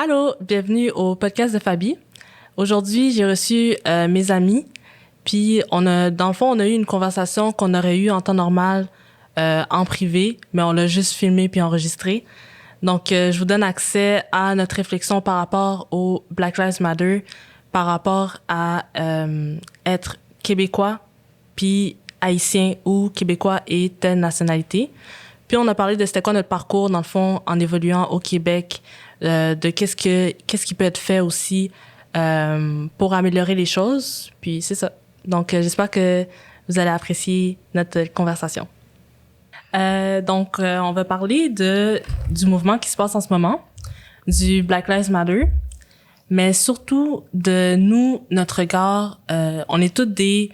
Allô, bienvenue au podcast de Fabi. Aujourd'hui, j'ai reçu mes amis, puis dans le fond, on a eu une conversation qu'on aurait eue en temps normal en privé, mais on l'a juste filmé puis enregistré. Donc, je vous donne accès à notre réflexion par rapport au Black Lives Matter, par rapport à être québécois, puis haïtien ou québécois et telle nationalité. Puis on a parlé de c'était quoi notre parcours, dans le fond, en évoluant au Québec, de qu'est-ce qui peut être fait aussi pour améliorer les choses. Puis c'est ça. Donc, j'espère que vous allez apprécier notre conversation. On va parler du mouvement qui se passe en ce moment, du Black Lives Matter, mais surtout de nous, notre regard. On est tous des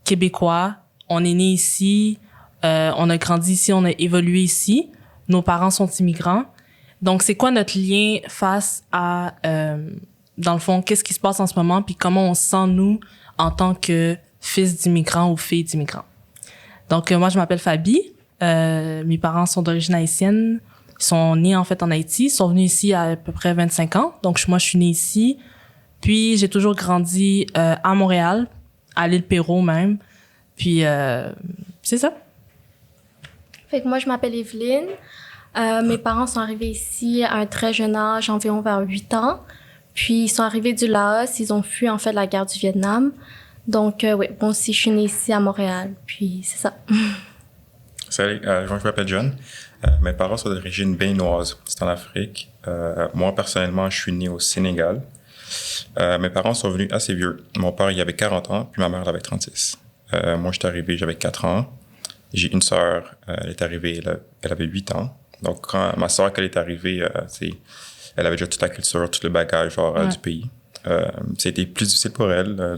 Québécois, on est nés ici, on a grandi ici, on a évolué ici, nos parents sont immigrants. Donc, c'est quoi notre lien face à, dans le fond, qu'est-ce qui se passe en ce moment, puis comment on se sent, nous, en tant que fils d'immigrants ou filles d'immigrants. Donc, moi, je m'appelle Fabi. Mes parents sont d'origine haïtienne. Ils sont nés, en fait, en Haïti. Ils sont venus ici à peu près 25 ans. Donc, moi, je suis née ici. Puis, j'ai toujours grandi à Montréal, à l'île Perrot même. Puis, c'est ça. Fait que moi, je m'appelle Evelyne. Mes parents sont arrivés ici à un très jeune âge, environ vers 8 ans. Puis, ils sont arrivés du Laos. Ils ont fui, en fait, la guerre du Vietnam. Donc, oui, moi aussi, je suis née ici à Montréal. Puis, c'est ça. Salut, je m'appelle John. Mes parents sont d'origine béninoise, c'est en Afrique. Moi, personnellement, je suis né au Sénégal. Mes parents sont venus assez vieux. Mon père, il avait 40 ans, puis ma mère, elle avait 36. Moi, j'étais arrivé, j'avais 4 ans. J'ai une sœur, elle est arrivée, elle avait 8 ans. Donc, quand ma sœur, quand elle est arrivée, elle avait déjà toute la culture, tout le bagage du pays. C'était plus difficile pour elle,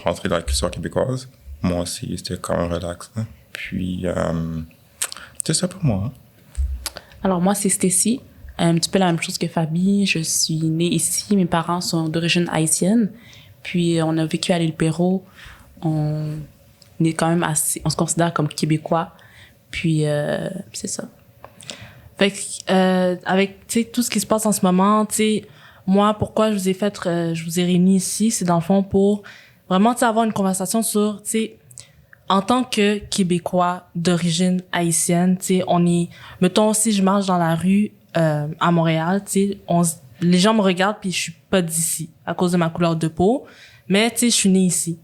rentrer dans la culture québécoise. Moi aussi, c'était quand même relax. Hein. Puis, c'est ça pour moi. Hein. Alors, moi, c'est Stacy. Un petit peu la même chose que Fabi. Je suis née ici. Mes parents sont d'origine haïtienne. Puis, on a vécu à l'île Perrot. On est quand même on se considère comme Québécois. Puis, c'est ça. Fait que, avec, tu sais, tout ce qui se passe en ce moment, tu sais, moi, pourquoi je vous ai réunis ici, c'est dans le fond pour vraiment, tu sais, avoir une conversation sur, tu sais, en tant que Québécois d'origine haïtienne, tu sais, mettons, si je marche dans la rue à Montréal, tu sais, les gens me regardent puis je suis pas d'ici à cause de ma couleur de peau, mais tu sais, je suis née ici.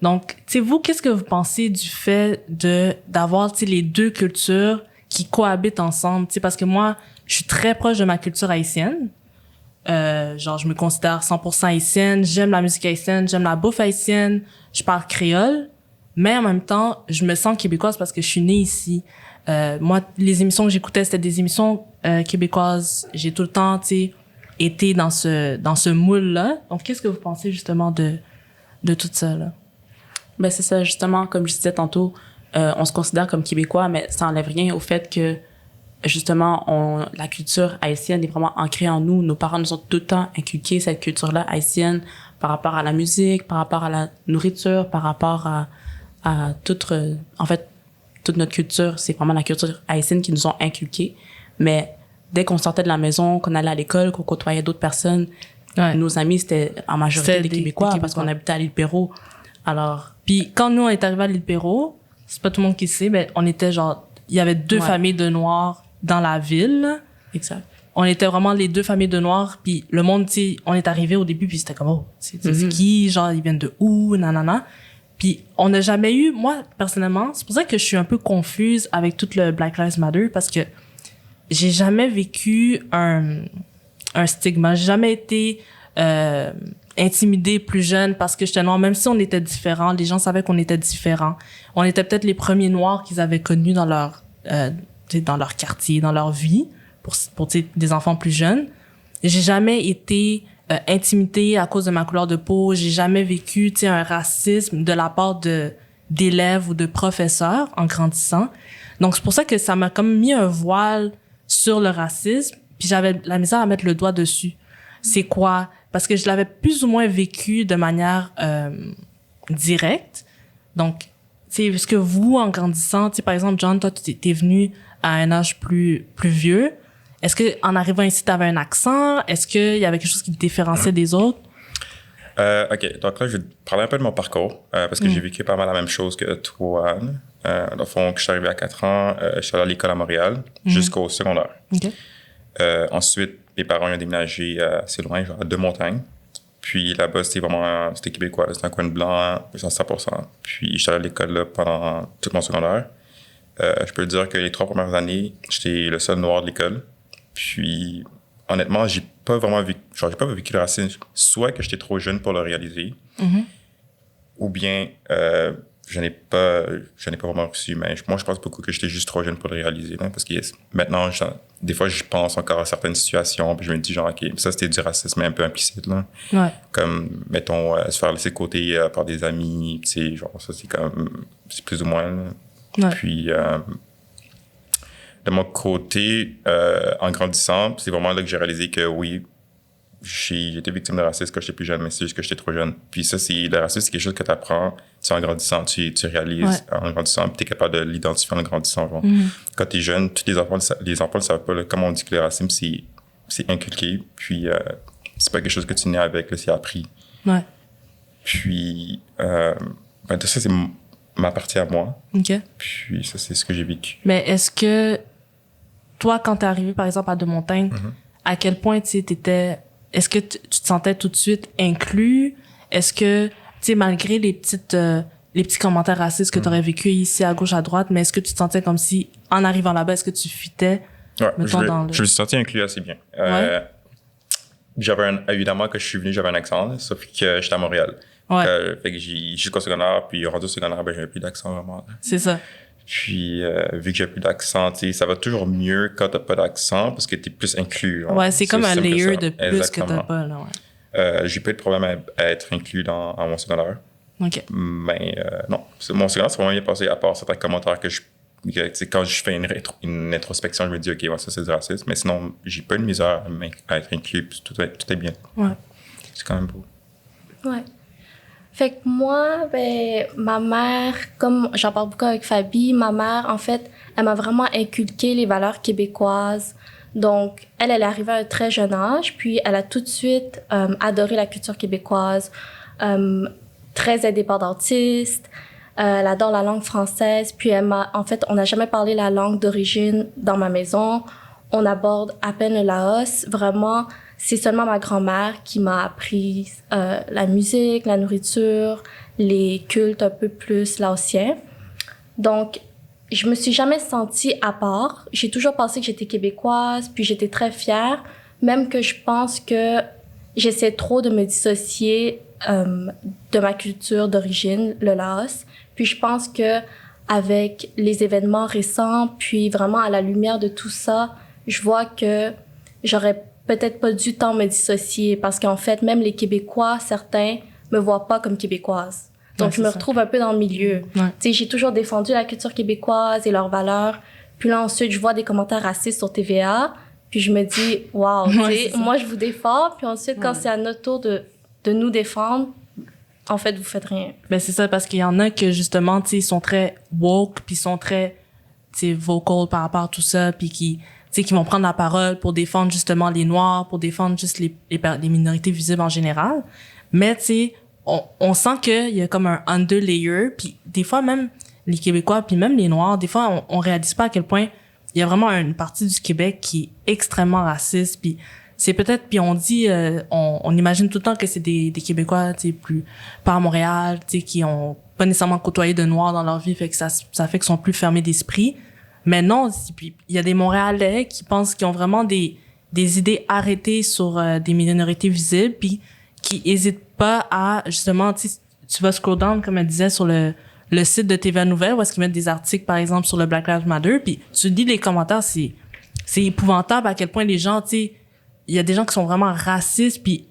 Donc, tu sais, vous, qu'est-ce que vous pensez du fait d'avoir, tu sais, les deux cultures qui cohabitent ensemble, tu sais, parce que moi, je suis très proche de ma culture haïtienne. Je me considère 100% haïtienne, j'aime la musique haïtienne, j'aime la bouffe haïtienne, je parle créole. Mais en même temps, je me sens québécoise parce que je suis née ici. Moi, les émissions que j'écoutais, c'était des émissions québécoises. J'ai tout le temps, tu sais, été dans ce moule-là. Donc, qu'est-ce que vous pensez justement de tout ça, là? Ben, c'est ça, justement, comme je disais tantôt, on se considère comme Québécois, mais ça enlève rien au fait que, justement, la culture haïtienne est vraiment ancrée en nous. Nos parents nous ont tout le temps inculqué cette culture-là haïtienne par rapport à la musique, par rapport à la nourriture, par rapport à toute notre culture. C'est vraiment la culture haïtienne qui nous ont inculqué. Mais dès qu'on sortait de la maison, qu'on allait à l'école, qu'on côtoyait d'autres personnes, nos amis, c'était en majorité des Québécois parce qu'on habitait à l'île Perrot. Alors, puis quand nous, on est arrivés à l'île Perrot, c'est pas tout le monde qui sait, mais on était il y avait 2 familles de Noirs dans la ville. Exact. On était vraiment les 2 familles de Noirs, puis le monde, tu sais, on est arrivé au début, puis c'était comme, oh, c'est qui, ils viennent de où, nanana. Puis on n'a jamais eu, moi, personnellement, c'est pour ça que je suis un peu confuse avec tout le Black Lives Matter, parce que j'ai jamais vécu un stigma. J'ai jamais été intimidée plus jeune parce que j'étais noire, même si on était différents, les gens savaient qu'on était différents. On était peut-être les premiers Noirs qu'ils avaient connus dans leur quartier, dans leur vie, pour des enfants plus jeunes. J'ai jamais été intimidée à cause de ma couleur de peau. J'ai jamais vécu, tu sais, un racisme de la part d'élèves ou de professeurs en grandissant. Donc, c'est pour ça que ça m'a comme mis un voile sur le racisme, puis j'avais la misère à mettre le doigt dessus. C'est quoi? Parce que je l'avais plus ou moins vécu de manière directe. Donc, c'est parce que vous, en grandissant, tu sais, par exemple, John, toi, t'es venu à un âge plus vieux. est-ce que en arrivant ici, t'avais un accent? Est-ce qu'il y avait quelque chose qui te différenciait des autres? OK. Donc là, je vais te parler un peu de mon parcours, parce que j'ai vécu pas mal la même chose que toi. Dans le fond, quand je suis arrivé à 4 ans, je suis allé à l'école à Montréal jusqu'au secondaire. OK. Ensuite, mes parents ont déménagé assez loin, genre à Deux-Montagnes. Puis là-bas, c'était québécois, c'était un coin de blanc, genre 100%. Puis j'étais allé à l'école là pendant tout mon secondaire. Je peux dire que les 3 premières années, j'étais le seul noir de l'école. Puis honnêtement, j'ai pas vécu le racisme. Soit que j'étais trop jeune pour le réaliser, ou bien je n'ai pas vraiment reçu. Mais moi, je pense beaucoup que j'étais juste trop jeune pour le réaliser. Là, parce que maintenant, des fois, je pense encore à certaines situations, puis je me dis genre, OK, ça, c'était du racisme un peu implicite. Là. Ouais. Comme, mettons, se faire laisser de côté par des amis, tu sais, genre, ça, c'est plus ou moins. Là. Ouais. Puis, de mon côté, en grandissant, c'est vraiment là que j'ai réalisé que oui, j'ai été victime de racisme quand j'étais plus jeune, mais c'est juste que j'étais trop jeune. Puis ça, le racisme, c'est quelque chose que tu apprends en grandissant, tu réalises en grandissant, puis tu es capable de l'identifier en grandissant. Genre. Quand tu es jeune, tous les enfants ne savent pas là, comment on dit que le racisme, c'est inculqué, puis c'est pas quelque chose que tu nais avec, là, c'est appris. Ouais. Puis, ça, c'est ma partie à moi. OK. Puis ça, c'est ce que j'ai vécu. Mais est-ce que toi, quand t'es arrivé, par exemple, à Deux-Montagnes, à quel point, tu sais, est-ce que tu te sentais tout de suite inclus? Est-ce que, tu sais, malgré les petits commentaires racistes que t'aurais vécu ici, à gauche, à droite, mais est-ce que tu te sentais comme si, en arrivant là-bas, est-ce que tu fitais, mettons, je me suis senti inclus assez bien. Évidemment, quand je suis venu, j'avais un accent, là, sauf que j'étais à Montréal. Ouais. Fait que jusqu'au secondaire, puis rendu au secondaire, j'avais plus d'accent vraiment. Là. C'est ça. Puis, vu que j'ai plus d'accent, tu sais, ça va toujours mieux quand t'as pas d'accent parce que t'es plus inclus. Ouais, c'est comme un layer de plus Exactement. que t'as pas, là, ouais. J'ai pas eu de problème à être inclus à mon secondaire. OK. Mais non, mon secondaire, c'est vraiment bien passé, à part certains commentaires que quand je fais une introspection, je me dis, OK, ouais, ça, c'est du racisme. Mais sinon, j'ai pas eu de misère à être inclus, puis tout est bien. Ouais. C'est quand même beau. Ouais. Fait que moi, ma mère, comme j'en parle beaucoup avec Fabi, ma mère, en fait, elle m'a vraiment inculqué les valeurs québécoises. Donc, elle est arrivée à un très jeune âge, puis elle a tout de suite adoré la culture québécoise, très indépendantiste, elle adore la langue française, puis en fait, on n'a jamais parlé la langue d'origine dans ma maison, on aborde à peine le laos, vraiment. C'est seulement ma grand-mère qui m'a appris la musique, la nourriture, les cultes un peu plus laotiens. Donc, je me suis jamais sentie à part. J'ai toujours pensé que j'étais québécoise, puis j'étais très fière, même que je pense que j'essaie trop de me dissocier de ma culture d'origine, le Laos. Puis je pense que avec les événements récents, puis vraiment à la lumière de tout ça, je vois que j'aurais peut-être pas dû tant me dissocier parce qu'en fait, même les Québécois, certains me voient pas comme québécoise. Donc, je me retrouve un peu dans le milieu. Ouais. Tu sais, j'ai toujours défendu la culture québécoise et leurs valeurs. Puis là, ensuite, je vois des commentaires racistes sur TVA. Puis je me dis, waouh, Ouais, moi, je vous défends. Puis ensuite, quand c'est à notre tour de nous défendre, en fait, vous faites rien. Ben, c'est ça, parce qu'il y en a que, justement, tu sais, ils sont très woke, puis ils sont très, tu sais, vocal par rapport à tout ça, puis qui vont prendre la parole pour défendre, justement, les Noirs, pour défendre juste les minorités visibles en général. Mais, tu sais, on sent qu'il y a comme un underlayer, puis des fois, même les Québécois, puis même les Noirs, des fois, on réalise pas à quel point il y a vraiment une partie du Québec qui est extrêmement raciste, puis c'est peut-être, puis on dit, on imagine tout le temps que c'est des Québécois, tu sais, pas à Montréal, tu sais, qui ont pas nécessairement côtoyé de Noirs dans leur vie, fait que ça fait qu'ils sont plus fermés d'esprit. Mais non, puis il y a des Montréalais qui pensent qu'ils ont vraiment des idées arrêtées sur des minorités visibles, puis qui hésitent pas à, justement, tu vas scroll down, comme elle disait, sur le site de TVA Nouvelles, où est-ce qu'ils mettent des articles, par exemple, sur le Black Lives Matter, puis tu lis les commentaires, c'est épouvantable à quel point les gens, tu sais, il y a des gens qui sont vraiment racistes, puis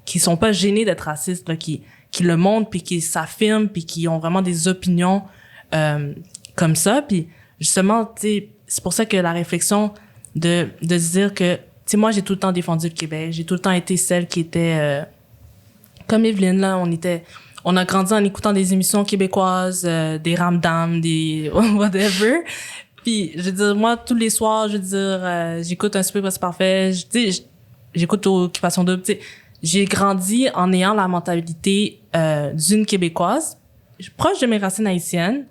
qui sont pas gênés d'être racistes, là, qui le montrent, puis qui s'affirment, puis qui ont vraiment des opinions comme ça, puis justement, tu sais, c'est pour ça que la réflexion de se dire que, tu sais, moi, j'ai tout le temps défendu le Québec, j'ai tout le temps été celle qui était comme Evelyne, là, on a grandi en écoutant des émissions québécoises, des ramdams, des whatever. Puis, je veux dire, moi, tous les soirs, je veux dire, j'écoute Un souper presque parfait. Tu sais, j'écoute Occupation Double. Tu sais, j'ai grandi en ayant la mentalité d'une Québécoise, proche de mes racines haïtiennes.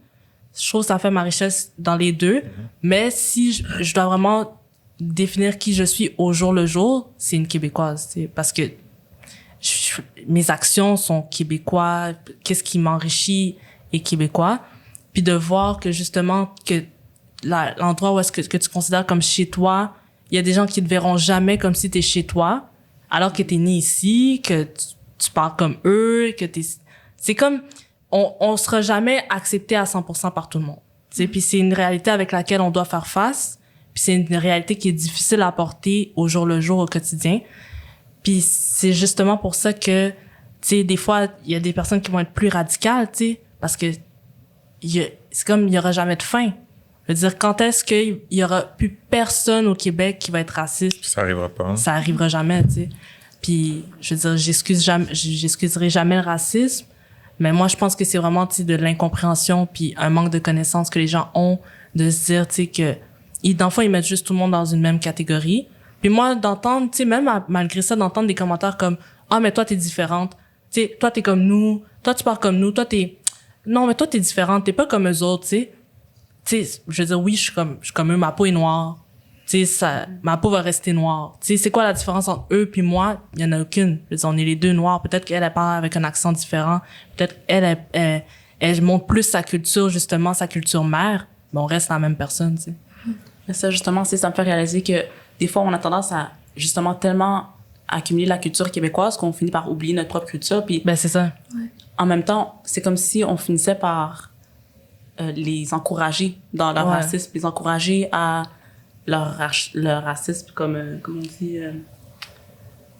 Je trouve que ça fait ma richesse dans les deux. Mais si je dois vraiment définir qui je suis au jour le jour, c'est une Québécoise. Tu sais, parce que mes actions sont québécois. Qu'est-ce qui m'enrichit est québécois. Puis de voir que justement, que l'endroit où est-ce que tu considères comme chez toi, il y a des gens qui te verront jamais comme si t'es chez toi, alors que t'es né ici, que tu parles comme eux, que c'est comme, on sera jamais accepté à 100% par tout le monde. Tu sais, puis c'est une réalité avec laquelle on doit faire face, puis c'est une réalité qui est difficile à porter au jour le jour, au quotidien. Puis c'est justement pour ça que, tu sais, des fois, il y a des personnes qui vont être plus radicales, tu sais, parce que c'est comme il y aura jamais de fin. Je veux dire, quand est-ce qu'il y aura plus personne au Québec qui va être raciste? Ça arrivera pas. Hein? Ça arrivera jamais, tu sais. Puis, je veux dire, j'excuserai jamais le racisme, mais moi, je pense que c'est vraiment, tu sais, de l'incompréhension puis un manque de connaissances que les gens ont de se dire, tu sais, que dans le fond, ils mettent juste tout le monde dans une même catégorie. Puis moi, d'entendre, tu sais, même malgré ça, d'entendre des commentaires comme « Ah, mais toi, t'es différente. Tu sais, toi, t'es comme nous. Toi, tu parles comme nous. Toi, non, mais toi, t'es différente. T'es pas comme eux autres, tu sais. » Tu sais, je veux dire, oui, je suis comme eux, ma peau est noire. Tu sais, ma peau va rester noire. Tu sais, c'est quoi la différence entre eux puis moi? Il y en a aucune. Je veux dire, on est les deux noirs. Peut-être qu'elle, elle parle avec un accent différent. Peut-être elle montre plus sa culture, justement, sa culture mère. Mais on reste la même personne, tu sais. Mais ça, justement, ça me fait réaliser que des fois, on a tendance à, justement, tellement accumuler la culture québécoise qu'on finit par oublier notre propre culture. Puis, ben, c'est ça. Ouais. En même temps, c'est comme si on finissait par les encourager dans leur racisme, les encourager à leur racisme, comme on dit...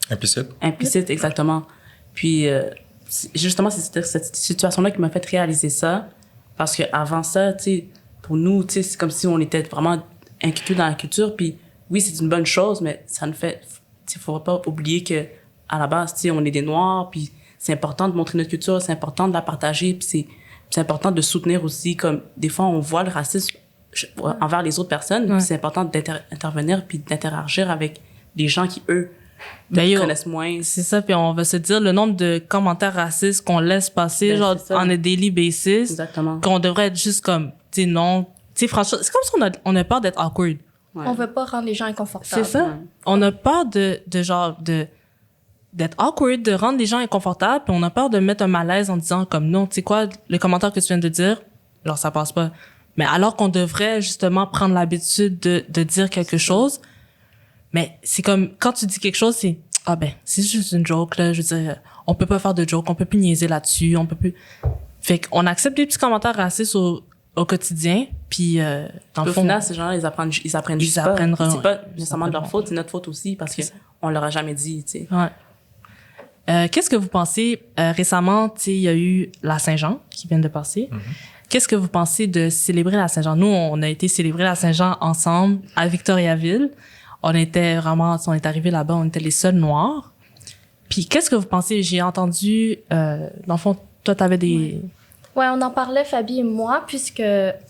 Implicite. Implicite, exactement. Puis, justement, c'est cette situation-là qui m'a fait réaliser ça. Parce qu'avant ça, tu sais, pour nous, tu sais, c'est comme si on était vraiment inculqués dans la culture. Puis, oui, c'est une bonne chose, mais ça nous fait... Il ne faut pas oublier que à la base, tu sais, on est des Noirs, puis c'est important de montrer notre culture, c'est important de la partager, puis c'est important de soutenir aussi, comme des fois, on voit le racisme envers les autres personnes, puis c'est important d'intervenir puis d'interagir avec des gens qui, eux, connaissent moins. C'est ça, puis on va se dire le nombre de commentaires racistes qu'on laisse passer, genre, on a daily basis. Exactement. Qu'on devrait être juste comme, tu sais, non. Tu sais, franchement, c'est comme si on a peur d'être awkward. Ouais. On veut pas rendre les gens inconfortables. C'est ça. Ouais. On a peur d'être awkward, de rendre les gens inconfortables, puis on a peur de mettre un malaise en disant comme non, tu sais quoi, le commentaire que tu viens de dire, genre ça passe pas. Mais alors qu'on devrait justement prendre l'habitude de dire quelque chose, mais c'est comme quand tu dis quelque chose, c'est ah ben, c'est juste une joke là, je veux dire, on peut pas faire de joke, on peut plus niaiser là-dessus, on peut plus. Fait qu'on accepte des petits commentaires racistes au quotidien, puis dans le fond, au final, ces gens-là, ils apprennent juste pas. C'est pas nécessairement de leur faute, c'est notre faute aussi parce que on leur a jamais dit, tu sais. Ouais. Qu'est-ce que vous pensez récemment, tu sais, il y a eu la Saint-Jean qui vient de passer. Mm-hmm. Qu'est-ce que vous pensez de célébrer la Saint-Jean? Nous, on a été célébrer la Saint-Jean ensemble à Victoriaville. On est arrivés là-bas, on était les seuls Noirs. Puis qu'est-ce que vous pensez? J'ai entendu, dans le fond, toi, t'avais des... Ouais, on en parlait, Fabi et moi, puisque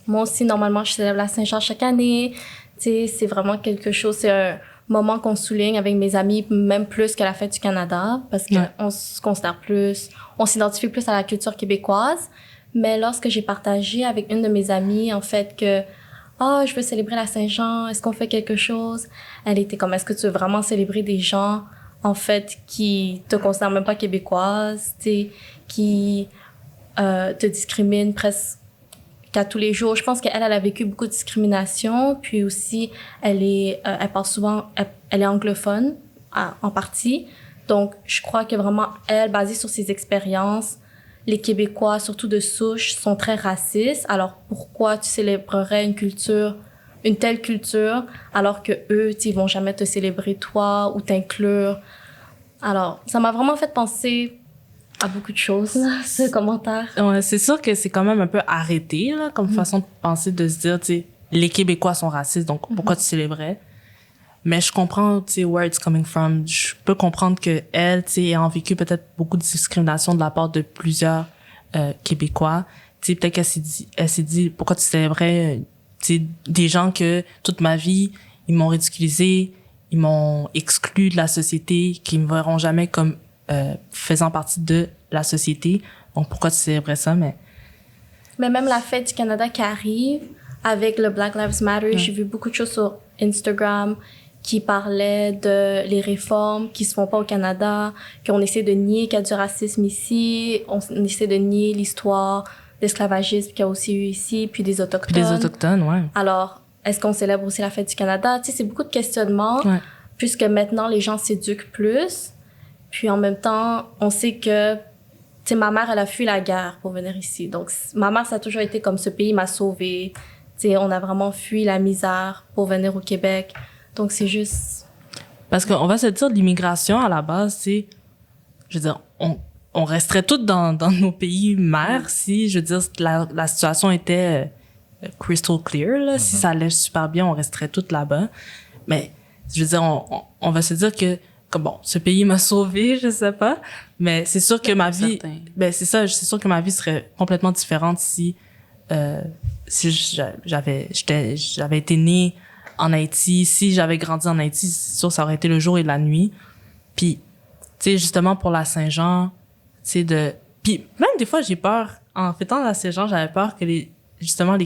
moi aussi, normalement, je célèbre la Saint-Jean chaque année. Tu sais, c'est vraiment quelque chose, c'est un moment qu'on souligne avec mes amis, même plus que la Fête du Canada, parce qu'on se considère plus, on s'identifie plus à la culture québécoise. Mais lorsque j'ai partagé avec une de mes amies, en fait, que je veux célébrer la Saint-Jean, est-ce qu'on fait quelque chose? Elle était comme, est-ce que tu veux vraiment célébrer des gens, en fait, qui te considèrent même pas québécoise, tu sais, qui te discriminent presque qu'à tous les jours. Je pense qu'elle a vécu beaucoup de discrimination, puis aussi, elle parle souvent, elle est anglophone, en partie. Donc, je crois que vraiment, elle, basée sur ses expériences, les Québécois, surtout de souche, sont très racistes. Alors, pourquoi tu célébrerais une telle culture, alors que eux, ils vont jamais te célébrer toi ou t'inclure? Alors, ça m'a vraiment fait penser à beaucoup de choses, ce commentaire. Ouais, c'est sûr que c'est quand même un peu arrêté, là, comme façon de penser, de se dire, tu sais, les Québécois sont racistes, donc pourquoi tu célébrais? Mais je comprends, tu sais, where it's coming from. Je peux comprendre que elle, tu sais, ayant vécu peut-être beaucoup de discrimination de la part de plusieurs Québécois, tu sais, peut-être qu'elle s'est dit, pourquoi tu célébrais tu sais, des gens que toute ma vie, ils m'ont ridiculisé, ils m'ont exclu de la société, qui me verront jamais comme faisant partie de la société. Donc, pourquoi tu célébrais ça? Mais même la fête du Canada qui arrive, avec le Black Lives Matter, j'ai vu beaucoup de choses sur Instagram qui parlaient de les réformes qui se font pas au Canada, qu'on essaie de nier qu'il y a du racisme ici, on essaie de nier l'histoire d'esclavagisme qu'il y a aussi eu ici, puis des Autochtones. puis les Autochtones, ouais. Alors, est-ce qu'on célèbre aussi la fête du Canada? Tu sais, c'est beaucoup de questionnements, puisque maintenant, les gens s'éduquent plus. Puis en même temps, on sait que, tu sais, ma mère, elle a fui la guerre pour venir ici. Donc, ma mère, ça a toujours été comme ce pays m'a sauvée. Tu sais, on a vraiment fui la misère pour venir au Québec. Donc, c'est juste... Parce qu'on va se dire, l'immigration, à la base, c'est... Je veux dire, on resterait toutes dans nos pays mères si, je veux dire, la situation était crystal clear, là. Si ça allait super bien, on resterait toutes là-bas. Mais, je veux dire, on va se dire que bon, ce pays m'a sauvé, je sais pas, mais c'est sûr que ma vie, c'est sûr que ma vie serait complètement différente si j'avais été née en Haïti, si j'avais grandi en Haïti, c'est sûr ça aurait été le jour et la nuit. Puis, tu sais, justement pour la Saint-Jean, tu sais puis même des fois j'ai peur en fêtant la Saint-Jean, j'avais peur que les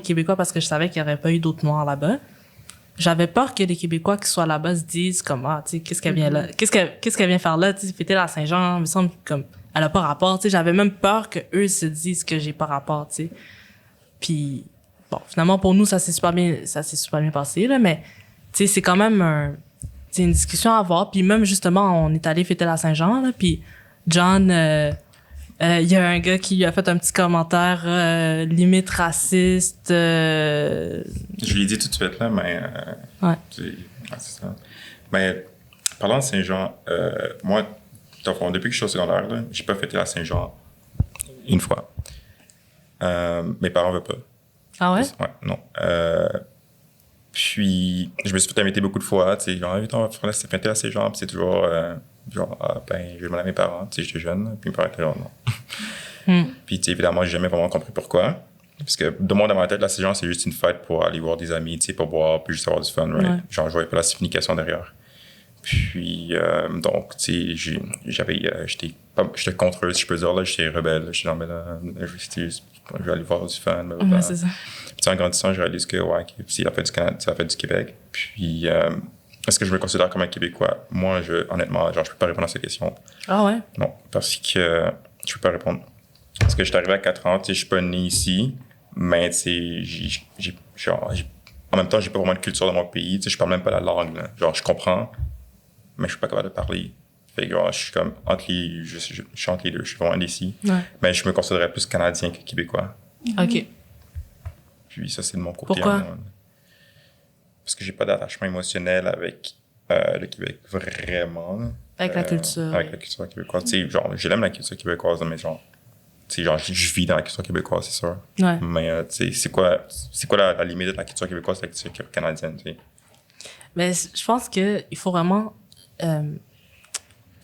Québécois, parce que je savais qu'il y aurait pas eu d'autres Noirs là-bas. J'avais peur que les Québécois qui soient là-bas se disent comme, tu sais, qu'est-ce qu'elle vient là? Qu'est-ce qu'elle vient faire là? Tu sais, fêter la Saint-Jean, il me semble comme, elle a pas rapport, tu sais. J'avais même peur que eux se disent que j'ai pas rapport, tu sais. Puis, bon, finalement, pour nous, ça s'est super bien passé, là, mais, tu sais, c'est quand même c'est une discussion à avoir. Puis même, justement, on est allé fêter la Saint-Jean, là, puis John, il y a un gars qui a fait un petit commentaire limite raciste. Je l'ai dit tout de suite, là, mais... c'est ça. Mais parlant de Saint-Jean, moi, depuis que je suis au secondaire, là, j'ai pas fêté la Saint-Jean une fois. Mes parents veulent pas. Ah ouais? Ouais, non. Puis, je me suis fait inviter beaucoup de fois, tu sais, genre, on va fêter la Saint-Jean, puis c'est toujours... genre, je vais demander à mes parents, tu sais, j'étais jeune, puis mes parents étaient genre, non. Puis, tu sais, évidemment, j'ai jamais vraiment compris pourquoi. Parce que, de moi, dans ma tête, la Saint-Jean, c'est juste une fête pour aller voir des amis, tu sais, pour boire, puis juste avoir du fun, right? Ouais. Genre, je voyais pas la signification derrière. Puis, donc, tu sais, j'étais contre eux, si je peux dire, là, j'étais rebelle, j'étais genre, mais là, je vais aller voir du fun, ouais, c'est ça. Puis, en grandissant, je réalise que, ouais, c'est la fête du Canada, c'est la fête du Québec. Puis, est-ce que je me considère comme un Québécois? Moi, honnêtement, genre, je peux pas répondre à cette question. Ah ouais? Non, parce que je peux pas répondre. Parce que je suis arrivé à 4 ans, tu sais, je suis pas né ici, mais tu sais, en même temps, j'ai pas vraiment de culture dans mon pays, tu sais, je parle même pas la langue, là. Genre, je comprends, mais je suis pas capable de parler. Fait que, genre, je suis comme je suis entre les deux, je suis vraiment indécis. Ouais. Mais je me considérais plus Canadien que Québécois. OK. Puis ça, c'est de mon côté. Pourquoi? Parce que j'ai pas d'attachement émotionnel avec le Québec, vraiment. Avec la culture. Avec la culture québécoise. Tu sais, genre, j'aime la culture québécoise, mais genre, tu sais, genre, je vis dans la culture québécoise, c'est sûr. Ouais. Mais, tu sais, c'est quoi la limite de la culture québécoise et la culture canadienne, tu sais? Mais je pense que il faut vraiment... tu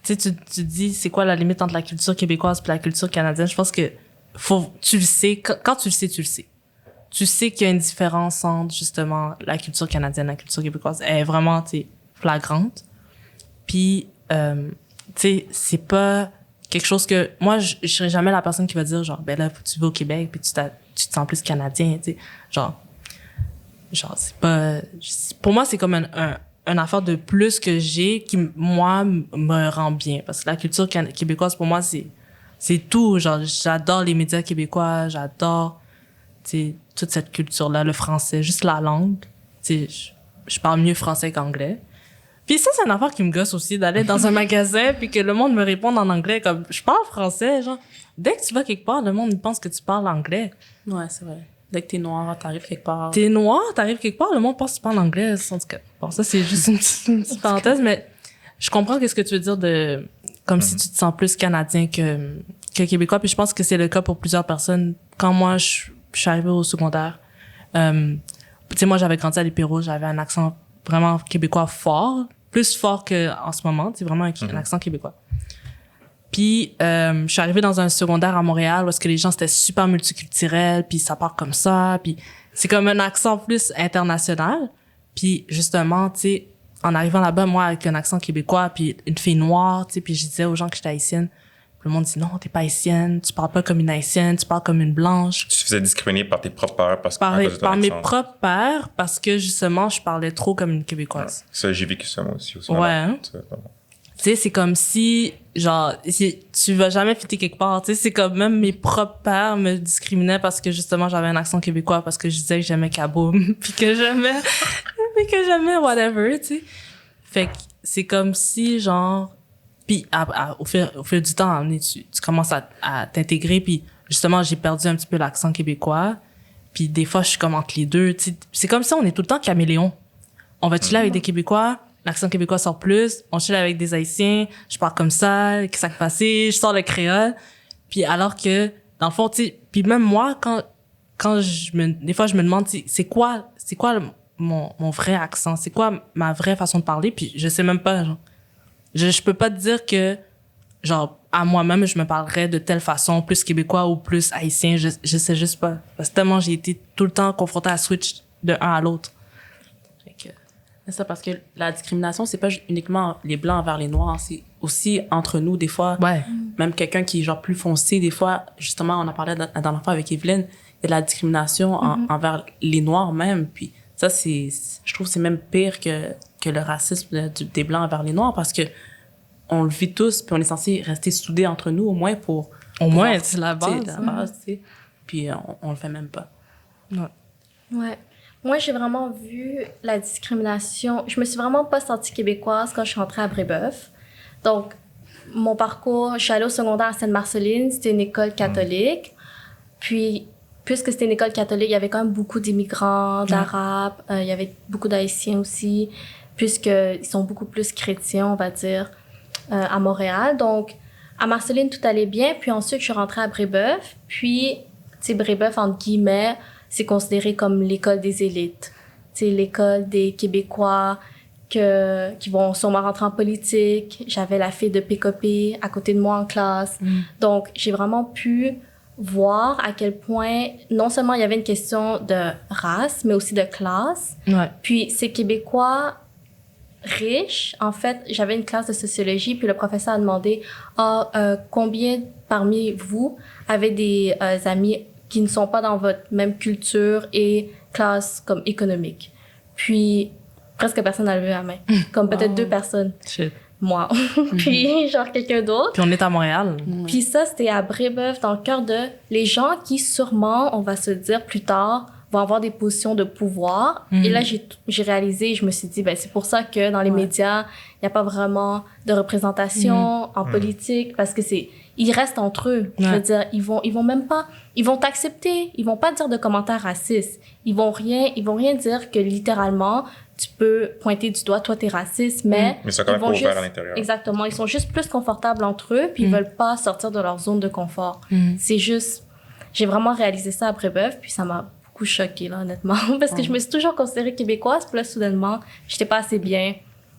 sais, tu dis, c'est quoi la limite entre la culture québécoise et la culture canadienne? Je pense que tu le sais. Quand tu le sais, tu le sais. Tu sais qu'il y a une différence entre, justement, la culture canadienne et la culture québécoise. Elle est vraiment, tu sais, flagrante. Puis, tu sais, c'est pas quelque chose que... Moi, je serais jamais la personne qui va dire, genre, ben là, tu vas au Québec puis tu te sens plus canadien, tu sais. Genre, c'est pas... Pour moi, c'est comme une affaire de plus que j'ai qui, moi, me rend bien. Parce que la culture québécoise, pour moi, c'est tout. Genre, j'adore les médias québécois, j'adore, tu sais, toute cette culture-là, le français, juste la langue. Tu sais, je parle mieux français qu'anglais. Puis ça, c'est une affaire qui me gosse aussi, d'aller dans un magasin puis que le monde me réponde en anglais comme je parle français, genre. Dès que tu vas quelque part, le monde pense que tu parles anglais. Ouais, c'est vrai. Dès que t'es noir, t'arrives quelque part. T'es noir, t'arrives quelque part, le monde pense que tu parles anglais. En tout cas, bon, ça, c'est juste une petite parenthèse, mais je comprends qu'est-ce que tu veux dire de, comme si tu te sens plus canadien que québécois. Puis je pense que c'est le cas pour plusieurs personnes. Quand moi, je suis arrivée au secondaire, tu sais, moi, j'avais grandi à l'Épéro, j'avais un accent vraiment québécois fort, plus fort qu'en ce moment, c'est vraiment un accent québécois. Puis, je suis arrivée dans un secondaire à Montréal où est-ce que les gens, c'était super multiculturel, puis ça part comme ça, puis c'est comme un accent plus international. Puis justement, tu sais, en arrivant là-bas, moi, avec un accent québécois, puis une fille noire, tu sais, puis je disais aux gens que j'étais haïtienne. Puis le monde dit, non, t'es pas haïtienne, tu parles pas comme une haïtienne, tu parles comme une blanche. Tu te faisais discriminer par tes propres pères parce que Par mes propres pères, parce que justement, je parlais trop comme une québécoise. Ça, j'ai vécu ça moi aussi. Ouais. Hein? Tu sais, c'est comme si, genre, si tu vas jamais fitter quelque part. Tu sais, c'est comme même mes propres pères me discriminaient parce que justement, j'avais un accent québécois, parce que je disais que j'aimais Kaboom, puis que j'aimais whatever, tu sais. Fait que c'est comme si, genre, puis au fil du temps, tu commences à t'intégrer, puis justement, j'ai perdu un petit peu l'accent québécois, puis des fois, je suis comme entre les deux, tu sais. C'est comme si on est tout le temps caméléon. On va chiller avec des Québécois, l'accent québécois sort plus, on chill avec des Haïtiens, je parle comme ça, que ça passé, je sors le créole, puis alors que, dans le fond, tu sais, puis même moi, des fois, je me demande, c'est quoi mon vrai accent, c'est quoi ma vraie façon de parler, puis je sais même pas, genre. Je peux pas te dire que, genre, à moi-même, je me parlerais de telle façon, plus québécois ou plus haïtien, je sais juste pas. Parce que tellement j'ai été tout le temps confrontée à switch de un à l'autre. C'est ça, parce que la discrimination, c'est pas uniquement les blancs envers les noirs, c'est aussi entre nous, des fois. Ouais. Même quelqu'un qui est genre plus foncé, des fois, justement, on en parlait la dernière fois avec Evelyne, il y a de la discrimination envers les noirs même, puis ça, je trouve que c'est même pire que le racisme des blancs envers les noirs, parce que on le vit tous, puis on est censé rester soudés entre nous, au moins pour... Au moins, c'est la base. La base, tu sais. Puis on le fait même pas. Ouais. Moi, j'ai vraiment vu la discrimination. Je me suis vraiment pas sentie québécoise quand je suis rentrée à Brébeuf. Donc, mon parcours, je suis allée au secondaire à Sainte-Marceline. C'était une école catholique. Puis, puisque c'était une école catholique, il y avait quand même beaucoup d'immigrants, d'Arabes. Il y avait beaucoup d'Haïtiens aussi, puisqu'ils sont beaucoup plus chrétiens, on va dire, à Montréal. Donc, à Marceline, tout allait bien. Puis ensuite, je suis rentrée à Brébeuf. Puis, tu sais, Brébeuf, entre guillemets, c'est considéré comme l'école des élites. C'est l'école des Québécois qui vont sûrement rentrer en politique. J'avais la fille de PKP à côté de moi en classe. Donc, j'ai vraiment pu voir à quel point, non seulement il y avait une question de race, mais aussi de classe. Ouais. Puis, ces Québécois riches, en fait, j'avais une classe de sociologie, puis le professeur a demandé combien parmi vous avez des amis qui ne sont pas dans votre même culture et classe comme économique. Puis, presque personne n'a levé la main. Comme peut-être 2 personnes. Shit. Moi. Puis, genre quelqu'un d'autre. Puis on est à Montréal. Puis ça, c'était à Brébeuf, dans le cœur de les gens qui, sûrement, on va se dire plus tard, vont avoir des positions de pouvoir. Et là, j'ai réalisé, je me suis dit, ben c'est pour ça que dans les médias, il n'y a pas vraiment de représentation en politique, parce que ils restent entre eux. Je veux dire, ils vont même pas, ils vont t'accepter, ils vont pas dire de commentaires racistes. Ils vont rien dire que littéralement, tu peux pointer du doigt, toi t'es raciste, mais ils sont quand même pas ouverts à l'intérieur. Exactement, ils sont juste plus confortables entre eux, puis ils veulent pas sortir de leur zone de confort. C'est juste, j'ai vraiment réalisé ça à Brébeuf, puis ça m'a beaucoup choquée, là, honnêtement, parce que je me suis toujours considérée québécoise, puis là, soudainement, j'étais pas assez bien,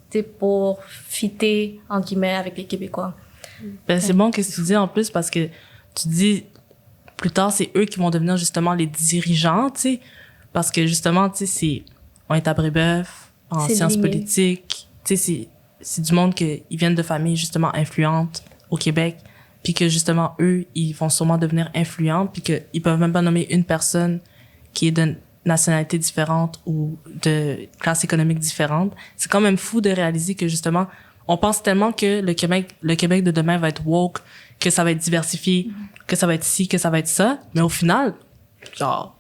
tu sais, pour fitter, entre guillemets, avec les Québécois. Ben, c'est bon que tu dis en plus, parce que tu dis, plus tard, c'est eux qui vont devenir justement les dirigeants, tu sais, parce que justement, tu sais, on est à Brébeuf, en sciences politiques, tu sais, c'est du monde ils viennent de familles justement influentes au Québec, puis que justement, eux, ils vont sûrement devenir influents, puis qu'ils peuvent même pas nommer une personne qui est de nationalité différente ou de classe économique différente. C'est quand même fou de réaliser que justement, on pense tellement que le Québec de demain va être woke, que ça va être diversifié, que ça va être ci, que ça va être ça, mais au final, genre...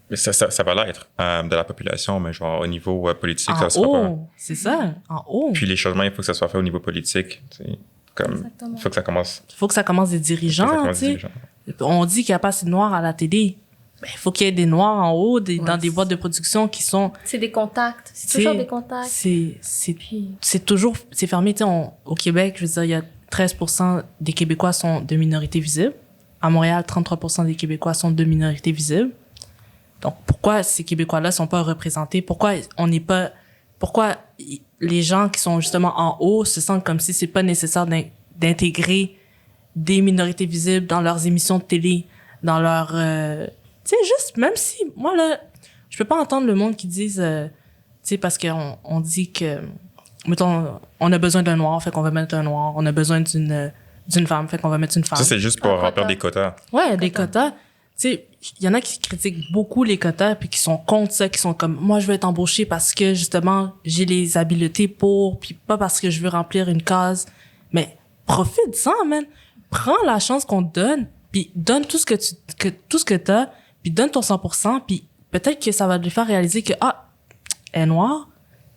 Mais ça va l'être de la population, mais genre au niveau politique, en ça sera pas. C'est ça, en haut. Puis les changements, il faut que ça soit fait au niveau politique. Comme, il faut que ça commence. Il faut que ça commence des dirigeants, tu sais. On dit qu'il n'y a pas assez de noirs à la télé. Ben, il faut qu'il y ait des noirs en haut, dans des boîtes de production qui sont... C'est des contacts. C'est toujours des contacts. C'est toujours... C'est fermé, tu sais, au Québec, je veux dire, il y a 13% des Québécois sont de minorités visibles. À Montréal, 33% des Québécois sont de minorités visibles. Donc, pourquoi ces Québécois-là sont pas représentés? Pourquoi les gens qui sont justement en haut se sentent comme si c'est pas nécessaire d'intégrer des minorités visibles dans leurs émissions de télé, dans leur... tu sais, juste, même si, moi, là, je peux pas entendre le monde qui dise, tu sais, parce on dit que, mettons, on a besoin d'un noir, fait qu'on va mettre un noir. On a besoin d'une femme, fait qu'on va mettre une femme. Ça, c'est juste pour remplir des quotas. Ouais, des quotas. Tu sais, il y en a qui critiquent beaucoup les quotas puis qui sont contre ça, qui sont comme, moi, je veux être embauché parce que, justement, j'ai les habiletés pour, puis pas parce que je veux remplir une case. Mais profite-en, man. Prends la chance qu'on te donne, puis donne tout ce que t'as, puis donne ton 100%, puis peut-être que ça va te faire réaliser que, elle est noire,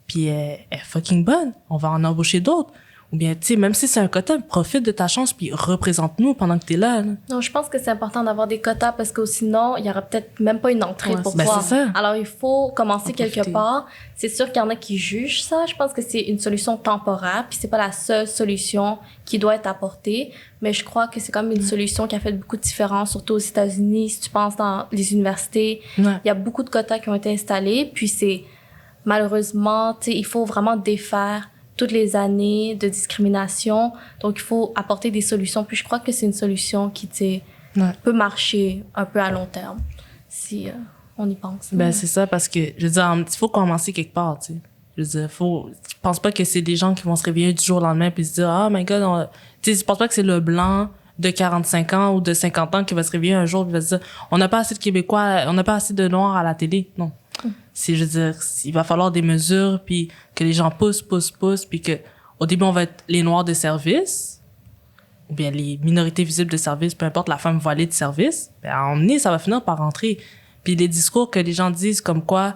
puis elle est fucking bonne. On va en embaucher d'autres. Ou bien, tu sais, même si c'est un quota, profite de ta chance puis représente-nous pendant que t'es là. Non, je pense que c'est important d'avoir des quotas parce que sinon, il y aura peut-être même pas une entrée pour ben toi. C'est ça. Alors, il faut commencer quelque part. C'est sûr qu'il y en a qui jugent ça. Je pense que c'est une solution temporaire puis c'est pas la seule solution qui doit être apportée. Mais je crois que c'est quand même une solution qui a fait beaucoup de différence, surtout aux États-Unis. Si tu penses dans les universités, il y a beaucoup de quotas qui ont été installés. Puis c'est, malheureusement, tu sais, il faut vraiment défaire toutes les années de discrimination. Donc, il faut apporter des solutions. Puis, je crois que c'est une solution qui, tu sais, peut marcher un peu à long terme, si on y pense. Ben, c'est ça, parce que, je veux dire, il faut commencer quelque part, tu sais. Je veux dire, je pense pas que c'est des gens qui vont se réveiller du jour au lendemain puis se dire, oh my God, tu sais, je pense pas que c'est le blanc de 45 ans ou de 50 ans qui va se réveiller un jour et va se dire, on n'a pas assez de Québécois, on n'a pas assez de Noirs à la télé. Non. Je veux dire, il va falloir des mesures, puis que les gens poussent, puis que au début, on va être les Noirs de service, ou bien les minorités visibles de service, peu importe la femme voilée de service, ben, à emmener, ça va finir par rentrer. Puis les discours que les gens disent comme quoi,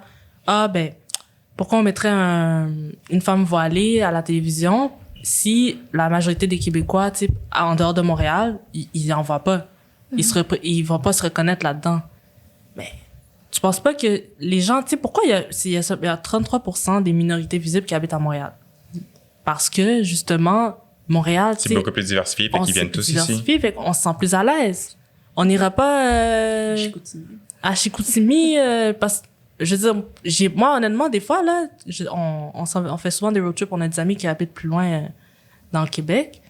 pourquoi on mettrait une femme voilée à la télévision si la majorité des Québécois, tu sais, en dehors de Montréal, ils en voient pas. Ils vont pas se reconnaître là-dedans. Mais tu penses pas que les gens, tu sais, pourquoi il y a 33% des minorités visibles qui habitent à Montréal? Parce que, justement, Montréal, tu sais, c'est beaucoup plus diversifié, fait qu'ils viennent tous ici. Fait qu'on se sent plus à l'aise. On n'ira pas à Chicoutimi, parce que, je veux dire, moi, honnêtement, des fois, là, on fait souvent des road trips, on a des amis qui habitent plus loin dans le Québec.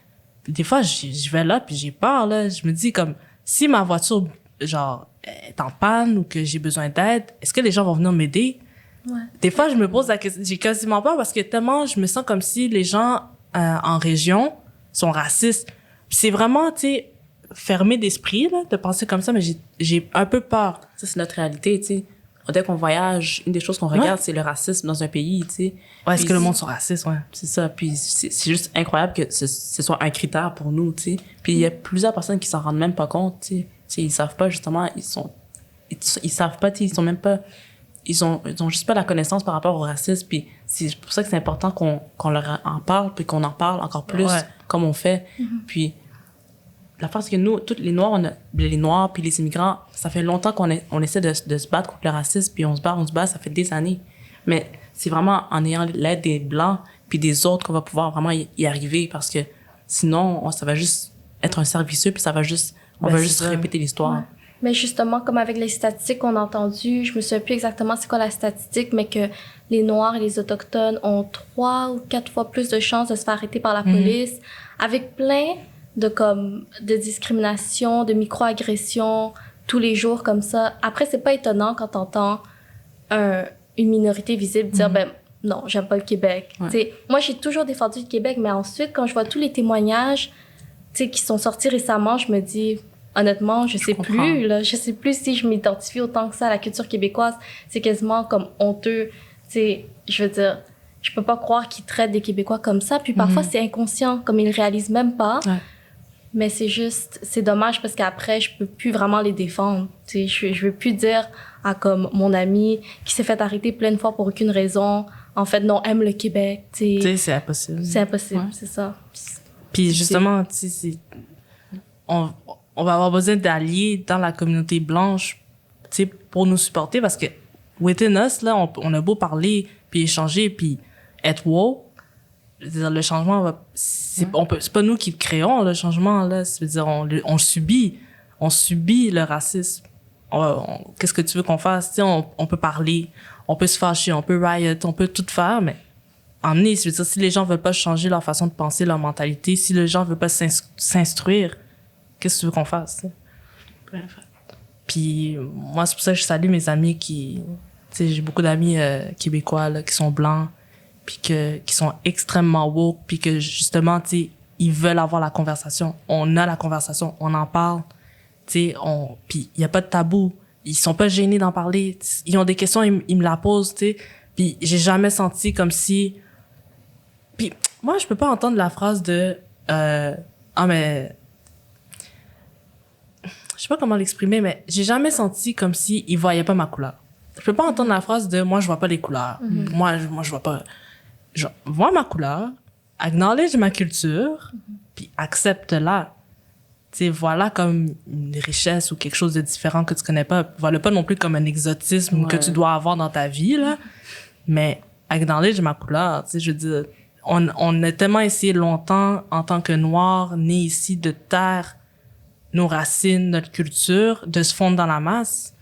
Puis des fois, je vais là, puis j'ai peur, là. Je me dis, comme, si ma voiture, genre, est en panne ou que j'ai besoin d'aide, est-ce que les gens vont venir m'aider? Ouais. Des fois, je me pose la question, j'ai quasiment peur parce que tellement je me sens comme si les gens en région sont racistes. Puis c'est vraiment, tu sais, fermé d'esprit, là, de penser comme ça, mais j'ai un peu peur. Ça, c'est notre réalité, tu sais. Dès qu'on voyage, une des choses qu'on regarde, c'est le racisme dans un pays, tu sais. Ouais, est-ce que le monde soit raciste, ouais. C'est ça. Puis c'est juste incroyable que ce soit un critère pour nous, tu sais. Puis il y a plusieurs personnes qui s'en rendent même pas compte, tu sais. Ils savent pas, justement, ils savent pas, tu sais, ils sont même pas, ils ont juste pas la connaissance par rapport au racisme. Puis c'est pour ça que c'est important qu'on leur en parle, puis qu'on en parle encore plus, comme on fait. Puis la force, c'est que nous, tous les Noirs puis les immigrants, ça fait longtemps qu'on essaie de se battre contre le racisme, puis on se bat, ça fait des années. Mais c'est vraiment en ayant l'aide des Blancs puis des autres qu'on va pouvoir vraiment y arriver, parce que sinon, ça va juste être un cercle vicieux, puis on va juste répéter l'histoire. Ouais. Mais justement, comme avec les statistiques qu'on a entendues, je me souviens plus exactement c'est quoi la statistique, mais que les Noirs et les Autochtones ont 3 ou 4 fois plus de chances de se faire arrêter par la police, avec plein de discrimination, de micro-agressions, tous les jours comme ça. Après, c'est pas étonnant quand t'entends une minorité visible dire, non, j'aime pas le Québec. Ouais. Moi, j'ai toujours défendu le Québec, mais ensuite, quand je vois tous les témoignages qui sont sortis récemment, je me dis, honnêtement, je sais plus, là. Je sais plus si je m'identifie autant que ça à la culture québécoise. C'est quasiment comme honteux. Je veux dire, je peux pas croire qu'ils traitent des Québécois comme ça. Puis parfois, c'est inconscient, comme ils le réalisent même pas. Ouais. Mais c'est dommage parce qu'après, je peux plus vraiment les défendre. Je veux plus dire à comme mon ami qui s'est fait arrêter plein de fois pour aucune raison, en fait, non, aime le Québec. C'est impossible. C'est impossible, c'est ça. Puis justement, on va avoir besoin d'alliés dans la communauté blanche, pour nous supporter, parce que within us, là, on a beau parler, puis échanger, puis être woke, le changement c'est pas nous qui le créons, le changement, là. C'est-à-dire, on subit le racisme. Qu'est-ce que tu veux qu'on fasse? On peut parler, on peut se fâcher, on peut riot, on peut tout faire, mais emmener, c'est-à-dire, si les gens veulent pas changer leur façon de penser, leur mentalité, si les gens veulent pas s'instruire, qu'est-ce que tu veux qu'on fasse? Puis moi, c'est pour ça que je salue mes amis qui Tu sais, j'ai beaucoup d'amis québécois là, qui sont blancs, puis qui sont extrêmement woke, puis que justement, tu sais, ils veulent avoir la conversation. On a la conversation, on en parle. Tu sais, puis il y a pas de tabou. Ils sont pas gênés d'en parler. Ils ont des questions, ils me la posent, tu sais. Puis j'ai jamais senti comme si... Puis moi, je peux pas entendre la phrase de... ah, mais... Je sais pas comment l'exprimer, mais j'ai jamais senti comme si ils voyaient pas ma couleur. Je peux pas entendre la phrase de « moi, je vois pas les couleurs. Moi, je vois pas... » Je vois ma couleur, acknowledge ma culture, puis accepte-la. Tu sais, voilà comme une richesse ou quelque chose de différent que tu connais pas. Voilà pas non plus comme un exotisme que tu dois avoir dans ta vie, là. Mais acknowledge ma couleur, tu sais, je veux dire, on a tellement essayé longtemps, en tant que Noirs, nés ici, de taire nos racines, notre culture, de se fondre dans la masse.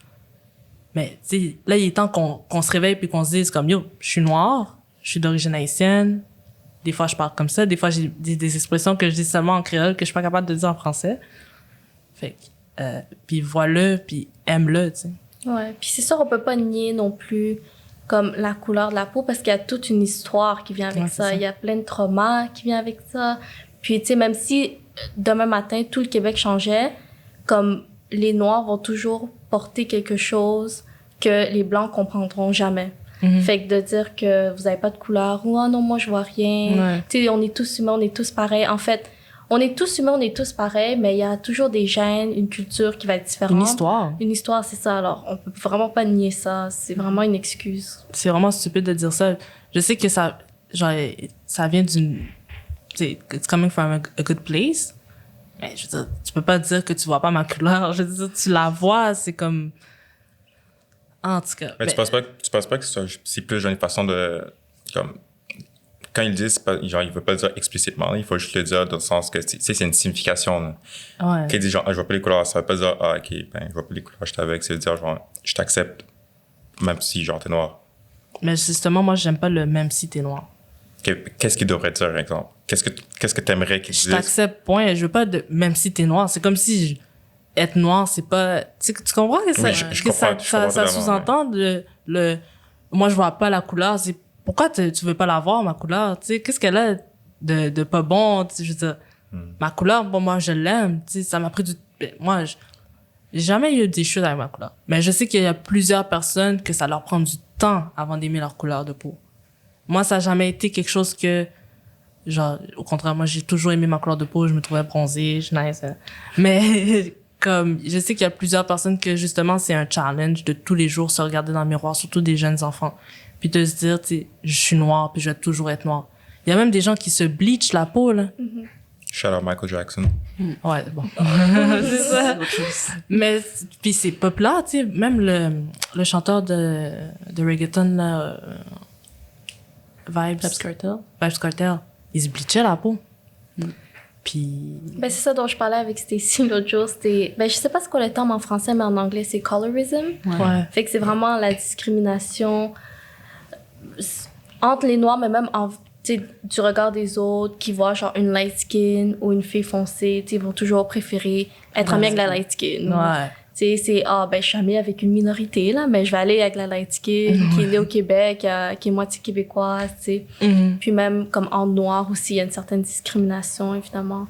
Mais, tu sais, là, il est temps qu'on se réveille puis qu'on se dise comme, yo, je suis Noire, je suis d'origine haïtienne. Des fois, je parle comme ça. Des fois, j'ai des expressions que je dis seulement en créole que je suis pas capable de dire en français. Fait que, puis voilà, puis aime-le, tu sais. Ouais, puis c'est sûr, on peut pas nier non plus comme la couleur de la peau parce qu'il y a toute une histoire qui vient avec ça. Il y a plein de traumas qui viennent avec ça. Puis, tu sais, même si demain matin, tout le Québec changeait, comme les Noirs vont toujours porter quelque chose que les Blancs comprendront jamais. Fait que de dire que vous avez pas de couleur ou « Ah non, moi, je vois rien. » Tu sais, on est tous humains, on est tous pareils. En fait, on est tous humains, on est tous pareils, mais il y a toujours des gènes, une culture qui va être différente. Une histoire. Une histoire, c'est ça. Alors, on peut vraiment pas nier ça. C'est vraiment une excuse. C'est vraiment stupide de dire ça. Je sais que ça, genre, ça vient d'une... Tu sais, it's coming from a good place. Mais je veux dire, tu peux pas dire que tu vois pas ma couleur. Je veux dire, tu la vois, c'est comme... En tout cas. Mais tu penses pas que c'est plus genre une façon de... Comme, quand ils le disent, genre, ils veulent pas le dire explicitement, il faut juste le dire dans le sens que, tu sais, c'est une signification. Là. Ouais. Quand ils disent genre, ah, je vois pas les couleurs, ça veut pas dire, ah, ok, ben, je vois pas les couleurs, je t'avais, ça veut dire, genre, je t'accepte, même si, genre, t'es noir. Mais justement, moi, j'aime pas le même si t'es noir. Qu'est-ce qu'il devrait dire, par exemple? Qu'est-ce que t'aimerais qu'ils disent? Je t'accepte, point. Je veux pas de même si t'es noir. C'est comme si être noir, c'est pas... Tu comprends que ça, Oui, je comprends, ça sous-entend moi, je vois pas la couleur. C'est pourquoi tu veux pas la voir, ma couleur? Tu sais, qu'est-ce qu'elle a de pas bon? Tu sais, je veux dire, ma couleur, bon, moi, je l'aime. Tu sais, ça m'a pris du... Moi, j'ai jamais eu des choses avec ma couleur. Mais je sais qu'il y a plusieurs personnes que ça leur prend du temps avant d'aimer leur couleur de peau. Moi, ça a jamais été quelque chose que... Genre, au contraire, moi, j'ai toujours aimé ma couleur de peau. Je me trouvais bronzée, je nice. Mais... Comme, je sais qu'il y a plusieurs personnes que, justement, c'est un challenge de tous les jours se regarder dans le miroir, surtout des jeunes enfants. Puis de se dire, tu sais, je suis noire, puis je vais toujours être noire. Il y a même des gens qui se bleachent la peau, là. Shout out Michael Jackson. Ouais, bon. C'est ça. Mais, puis c'est populaire, tu sais, même le chanteur de reggaeton, là, Vybz Kartel, il se bleachait la peau. Puis... Ben, c'est ça dont je parlais avec Stacy l'autre jour. C'était... Ben, je sais pas c'est quoi le terme en français, mais en anglais, c'est colorism. Ouais. Fait que c'est vraiment la discrimination entre les Noirs, mais même du regard des autres qui voient genre une light skin ou une fille foncée. Ils vont toujours préférer être amie avec la light skin. Ouais. C'est, ben, je suis amie avec une minorité, là, mais je vais aller avec la light skin qui est née au Québec, qui est moitié québécoise, tu sais. Puis même, comme en noir aussi, il y a une certaine discrimination, évidemment,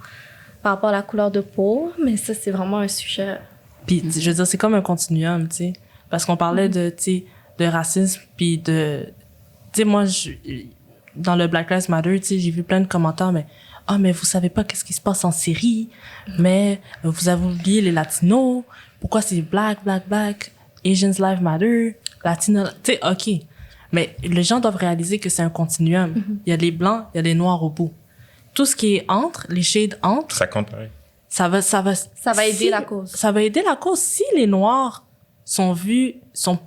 par rapport à la couleur de peau, mais ça, c'est vraiment un sujet. Puis, je veux dire, c'est comme un continuum, tu sais. Parce qu'on parlait de, tu sais, de racisme, puis de... Tu sais, moi, dans le Black Lives Matter, tu sais, j'ai vu plein de commentaires, mais... Ah, mais vous savez pas qu'est-ce qui se passe en Syrie, mais vous avez oublié les Latinos, pourquoi c'est black, Asians Lives Matter, Latino, tu sais, ok. Mais les gens doivent réaliser que c'est un continuum. Il y a les blancs, il y a les noirs au bout. Tout ce qui est entre, les shades entre. Ça compte pareil. Ça va aider la cause. Ça va aider la cause. Si les noirs sont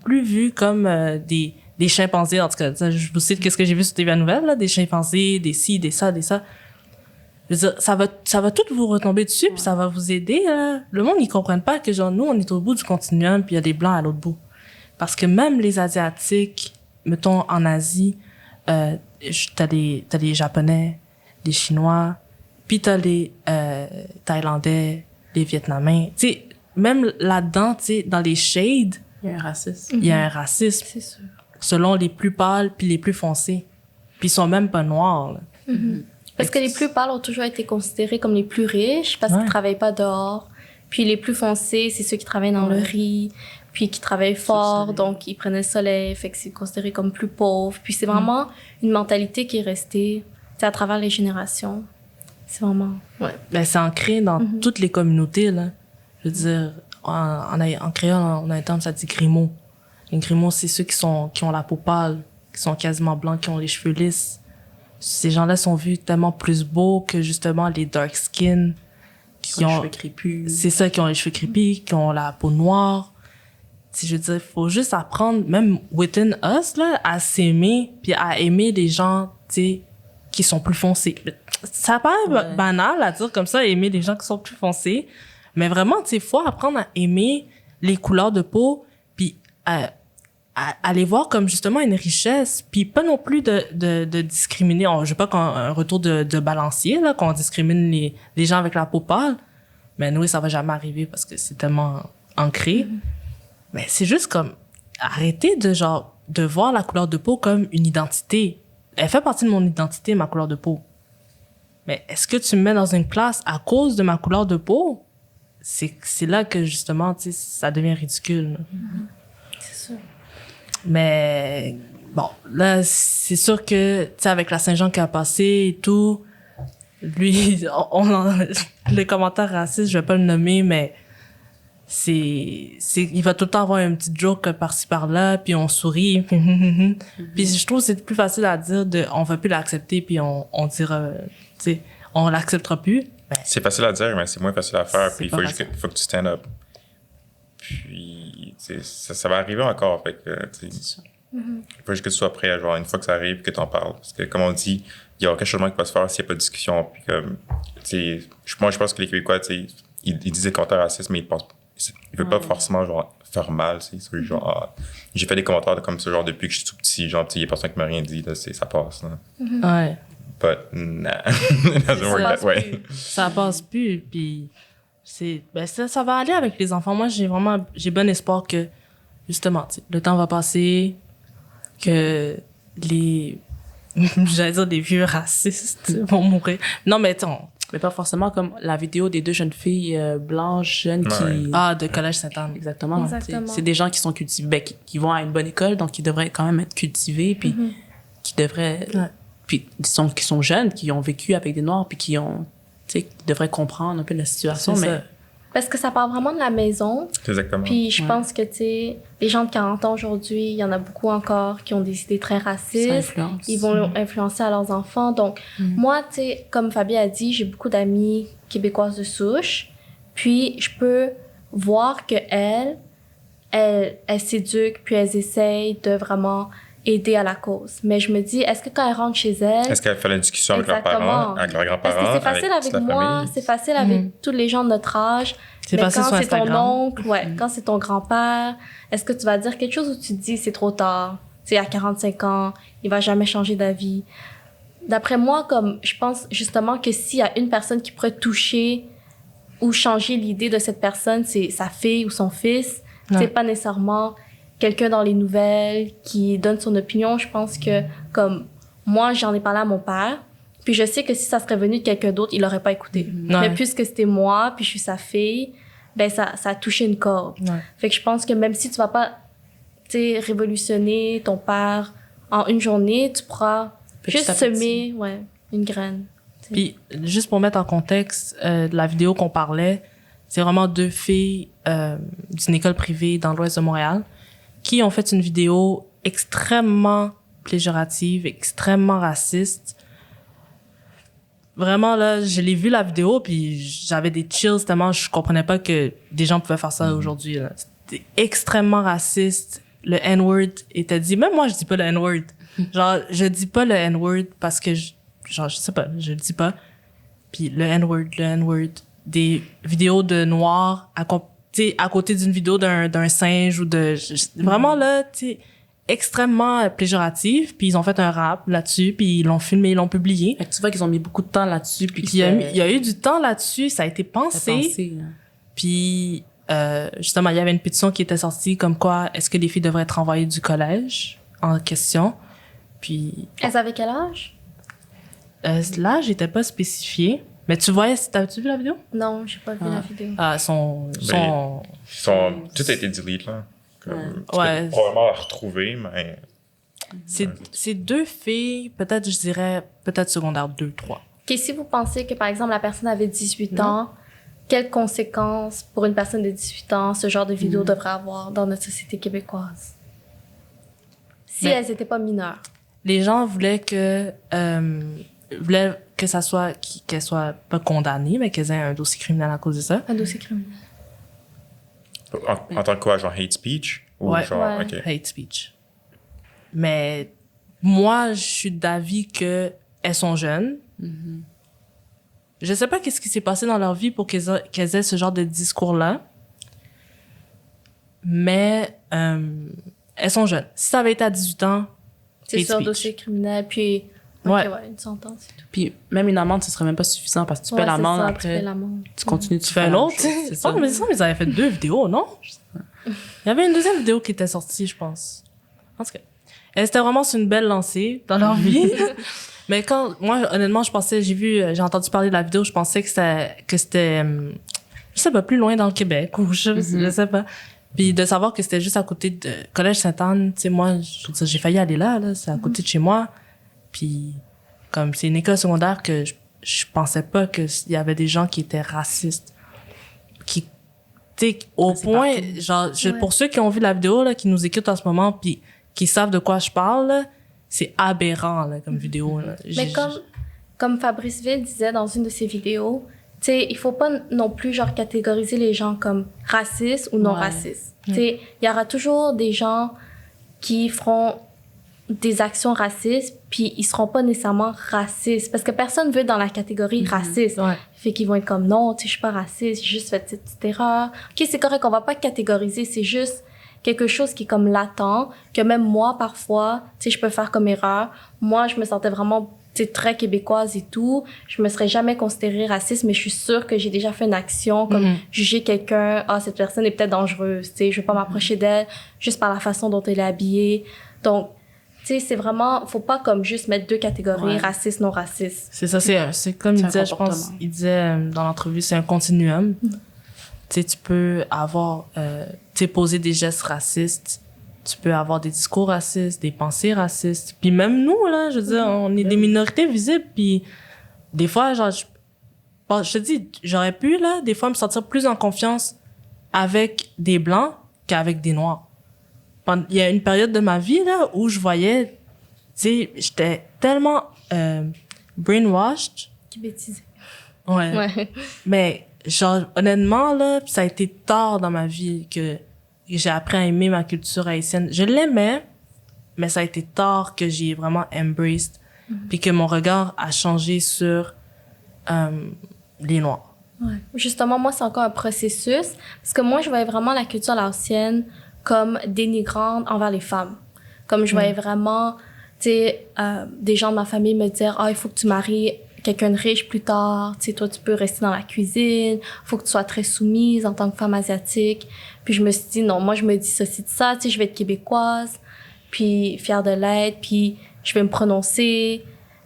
plus vus comme des chimpanzés, en tout cas, je vous cite qu'est-ce que j'ai vu sur TV Nouvelle, là, des chimpanzés, des ci, des ça, des ça. Je veux dire, ça va tout vous retomber dessus, puis ça va vous aider. Le monde, ils comprennent pas que, genre, nous, on est au bout du continuum, puis il y a des Blancs à l'autre bout. Parce que même les Asiatiques, mettons, en Asie, t'as les Japonais, les Chinois, puis t'as les Thaïlandais, les Vietnamiens. Tu sais, même là-dedans, tu sais, dans les shades, Il y a un racisme. Il y a un racisme C'est sûr. selon les plus pâles puis les plus foncés. Puis ils sont même pas noirs, là. Parce que les plus pâles ont toujours été considérés comme les plus riches parce qu'ils Ouais. travaillent pas dehors. Puis les plus foncés, c'est ceux qui travaillent dans le riz, puis qui travaillent fort, soleil. donc ils prenaient le soleil, fait que c'est considéré comme plus pauvre. Puis c'est vraiment une mentalité qui est restée, tu sais, à travers les générations. C'est vraiment... Ouais. Ben, c'est ancré dans toutes les communautés, là. Je veux dire, en créole, on a un terme, ça dit grimo. Les grimos, c'est ceux qui ont la peau pâle, qui sont quasiment blancs, qui ont les cheveux lisses. Ces gens-là sont vus tellement plus beaux que, justement, les dark skin, qui Les ont... cheveux crépus. C'est ça, qui ont les cheveux crépus, qui ont la peau noire. Si je veux dire, il faut juste apprendre, même within us, là, à s'aimer, puis à aimer les gens, tu sais, qui sont plus foncés. Ça paraît Ouais. banal à dire comme ça, aimer les gens qui sont plus foncés. Mais vraiment, tu sais, faut apprendre à aimer les couleurs de peau, puis à les voir comme justement une richesse, puis pas non plus de discriminer. Je veux pas un retour de balancier, là, qu'on discrimine les gens avec la peau pâle. Mais nous, ça va jamais arriver parce que c'est tellement ancré. Mais c'est juste comme arrêter de voir la couleur de peau comme une identité. Elle fait partie de mon identité, ma couleur de peau. Mais est-ce que tu me mets dans une classe à cause de ma couleur de peau? C'est là que justement, tu sais, ça devient ridicule. C'est sûr. Mais bon, là, c'est sûr que, tu sais, avec la Saint-Jean qui a passé et tout, lui, les commentaires racistes, je vais pas le nommer, mais il va tout le temps avoir un petit joke par-ci par-là, puis on sourit, puis je trouve que c'est plus facile à dire on va plus l'accepter, puis on dira, tu sais, on l'acceptera plus. Ben, C'est facile à dire, mais c'est moins facile à faire. C'est Puis il pas faut, juste facile. faut que tu stand up. Puis, tu sais, ça va arriver encore. Fait que, tu sais, il faut juste que tu sois prêt à, genre, une fois que ça arrive, que tu en parles. Parce que, comme on dit, il y aura quelque chose qui va se faire s'il n'y a pas de discussion. Puis, comme, tu sais, moi, je pense que les Québécois, tu sais, ils disent des commentaires racistes, mais ils pensent, ils veulent pas forcément, genre, faire mal, tu sais. C'est genre, j'ai fait des commentaires comme ça, genre, depuis que je suis tout petit, genre, tu sais, il y a personne qui m'a rien dit, là, ça passe, là. ouais. But, nah, it doesn't work that way. Ça passe plus, puis ça va aller avec les enfants. Moi, j'ai bon espoir que, justement, tu sais, le temps va passer, que j'allais dire des vieux racistes vont mourir. Non, mais attends. Mais pas forcément comme la vidéo des deux jeunes filles blanches, jeunes qui... De Collège Sainte-Anne. Exactement. C'est des gens qui sont cultivés, qui vont à une bonne école, donc qui devraient quand même être cultivés, puis qui devraient... Ouais. Puis qui sont jeunes, qui ont vécu avec des Noirs, puis qui ont... Tu sais, qui devraient comprendre un peu la situation, C'est mais... ça. Parce que ça part vraiment de la maison. Exactement. Puis je Ouais. pense que, tu sais, les gens de 40 ans aujourd'hui, il y en a beaucoup encore qui ont des idées très Ça racistes. influence. Ils vont influencer à leurs enfants. Donc, moi, tu sais, comme Fabie a dit, j'ai beaucoup d'amies québécoises de souche. Puis, je peux voir que elles s'éduquent, puis elles essayent de vraiment aider à la cause. Mais je me dis, est-ce que quand elles rentrent chez elles... Est-ce qu'elle fait la discussion avec leurs Exactement. parents, avec leurs Parce grands-parents, que c'est facile avec toute la moi, famille? c'est facile avec tous les gens de notre âge. C'est Mais facile quand sur c'est ton Instagram. oncle, quand c'est ton grand-père, est-ce que tu vas dire quelque chose où tu te dis c'est trop tard? Tu sais, à 45 ans, il va jamais changer d'avis. D'après moi, comme je pense justement que s'il y a une personne qui pourrait toucher ou changer l'idée de cette personne, c'est sa fille ou son fils. Ouais. C'est pas nécessairement quelqu'un dans les nouvelles qui donne son opinion. Je pense que, comme moi, j'en ai parlé à mon père, puis je sais que si ça serait venu de quelqu'un d'autre, il l'aurait pas écouté. Ouais. Mais puisque c'était moi, puis je suis sa fille, ben ça a touché une corde. Ouais. Fait que je pense que même si tu vas pas, tu sais, révolutionner ton père en une journée, tu pourras Petit juste à petit. semer, une graine. Puis, juste pour mettre en contexte, de la vidéo qu'on parlait, c'est vraiment deux filles d'une école privée dans l'ouest de Montréal qui ont fait une vidéo extrêmement péjorative, extrêmement raciste. Vraiment, là, je l'ai vu la vidéo, puis j'avais des chills tellement je comprenais pas que des gens pouvaient faire ça aujourd'hui, là. C'était extrêmement raciste. Le N-word était dit. Même moi, je dis pas le N-word. Genre, je dis pas le N-word parce que je sais pas, je le dis pas. Puis le N-word. Des vidéos de noirs à côté d'une vidéo d'un singe ou vraiment là, tu sais, extrêmement péjoratif. Puis ils ont fait un rap là-dessus, puis ils l'ont filmé, ils l'ont publié. Fait que tu vois qu'ils ont mis beaucoup de temps là-dessus, puis Puis il y a eu du temps là-dessus, ça a été pensé. pensé. Puis justement, il y avait une pétition qui était sortie comme quoi est-ce que les filles devraient être renvoyées du collège en question. Puis Elles avaient quel âge? l'âge n'était pas spécifié. Mais tu vois, t'as-tu vu la vidéo? Non, j'ai pas vu la vidéo. Ah, Tout a été delete, là. Tu Ouais. peux probablement la retrouver, mais... C'est 2 filles, peut-être, je dirais, peut-être secondaire 2, 3. OK, si vous pensez que, par exemple, la personne avait 18 ans, quelles conséquences pour une personne de 18 ans ce genre de vidéo devrait avoir dans notre société québécoise? Si Mais- elles n'étaient pas mineures. Les gens voulaient que ça soit, qu'elles soient pas condamnées, mais qu'elles aient un dossier criminel à cause de ça. Un dossier criminel. En tant que quoi, genre hate speech? Ou Ouais. genre, Ouais. OK. Hate speech. Mais moi, je suis d'avis que elles sont jeunes. Je sais pas qu'est-ce qui s'est passé dans leur vie pour qu'elles aient ce genre de discours-là. Mais elles sont jeunes. Si ça avait été à 18 ans, C'est hate sur speech. dossier criminel, puis... OK, Ouais. une sentence et tout. Puis même une amende, ce serait même pas suffisant parce que tu Ouais, pais c'est l'amende ça, tu après. paies l'amende. Tu continues, tu fais un la même autre. chose, c'est ça. Mais ça, ils avaient fait 2 vidéos, non? Il y avait une deuxième vidéo qui était sortie, je pense. En tout cas, elles étaient vraiment sur une belle lancée dans leur vie. Mais moi, honnêtement, j'ai entendu parler de la vidéo, je pensais que c'était, je sais pas, plus loin dans le Québec, ou je sais pas. Puis de savoir que c'était juste à côté de Collège Sainte-Anne, tu sais, moi, j'ai failli aller là, c'est à côté de chez moi. Puis, comme c'est une école secondaire que je pensais pas qu'il y avait des gens qui étaient racistes. Qui, tu sais, au C'est point, partout. genre, Ouais. pour ceux qui ont vu la vidéo, là, qui nous écoutent en ce moment, puis qui savent de quoi je parle, là, c'est aberrant, là, comme vidéo, là. Mais comme Fabrice Ville disait dans une de ses vidéos, tu sais, il faut pas non plus genre catégoriser les gens comme racistes ou non Ouais. racistes. Tu sais, il y aura toujours des gens qui feront des actions racistes, puis ils seront pas nécessairement racistes parce que personne veut être dans la catégorie raciste. Ouais. Fait qu'ils vont être comme non, tu sais, je suis pas raciste, j'ai juste fait cette petite erreur. OK, c'est correct, on va pas catégoriser, c'est juste quelque chose qui est comme latent, que même moi parfois, tu sais, je peux faire comme erreur. Moi, je me sentais vraiment tu sais, très québécoise et tout. Je me serais jamais considérée raciste, mais je suis sûre que j'ai déjà fait une action comme juger quelqu'un, ah cette personne est peut-être dangereuse, tu sais, je vais pas m'approcher d'elle juste par la façon dont elle est habillée. Donc tu sais, c'est vraiment, faut pas comme juste mettre 2 catégories, Ouais. raciste, non raciste. C'est ça, c'est comme C'est il un disait, je pense, comportement. il disait dans l'entrevue, c'est un continuum. Tu sais, tu peux avoir, tu sais, poser des gestes racistes, tu peux avoir des discours racistes, des pensées racistes. Puis même nous, là, je veux dire, on est des minorités visibles, puis des fois, genre, je te dis, j'aurais pu, là, des fois, me sentir plus en confiance avec des Blancs qu'avec des Noirs. Il y a une période de ma vie, là, où je voyais, tu sais, j'étais tellement brainwashed. Qui bêtise. Ouais. Ouais. Mais, genre, honnêtement, là, ça a été tard dans ma vie que j'ai appris à aimer ma culture haïtienne. Je l'aimais, mais ça a été tard que j'ai vraiment embraced, puis que mon regard a changé sur les Noirs. Ouais. Justement, moi, c'est encore un processus. Parce que moi, je voyais vraiment la culture laotienne comme dénigrante envers les femmes. Comme je voyais vraiment, tu sais, des gens de ma famille me dire « Ah, il faut que tu maries quelqu'un de riche plus tard. Tu sais, toi, tu peux rester dans la cuisine. Faut que tu sois très soumise en tant que femme asiatique. » Puis je me suis dit « Non, moi, je me dissocie de ça. Tu sais, je vais être québécoise, puis fière de l'être, puis je vais me prononcer. »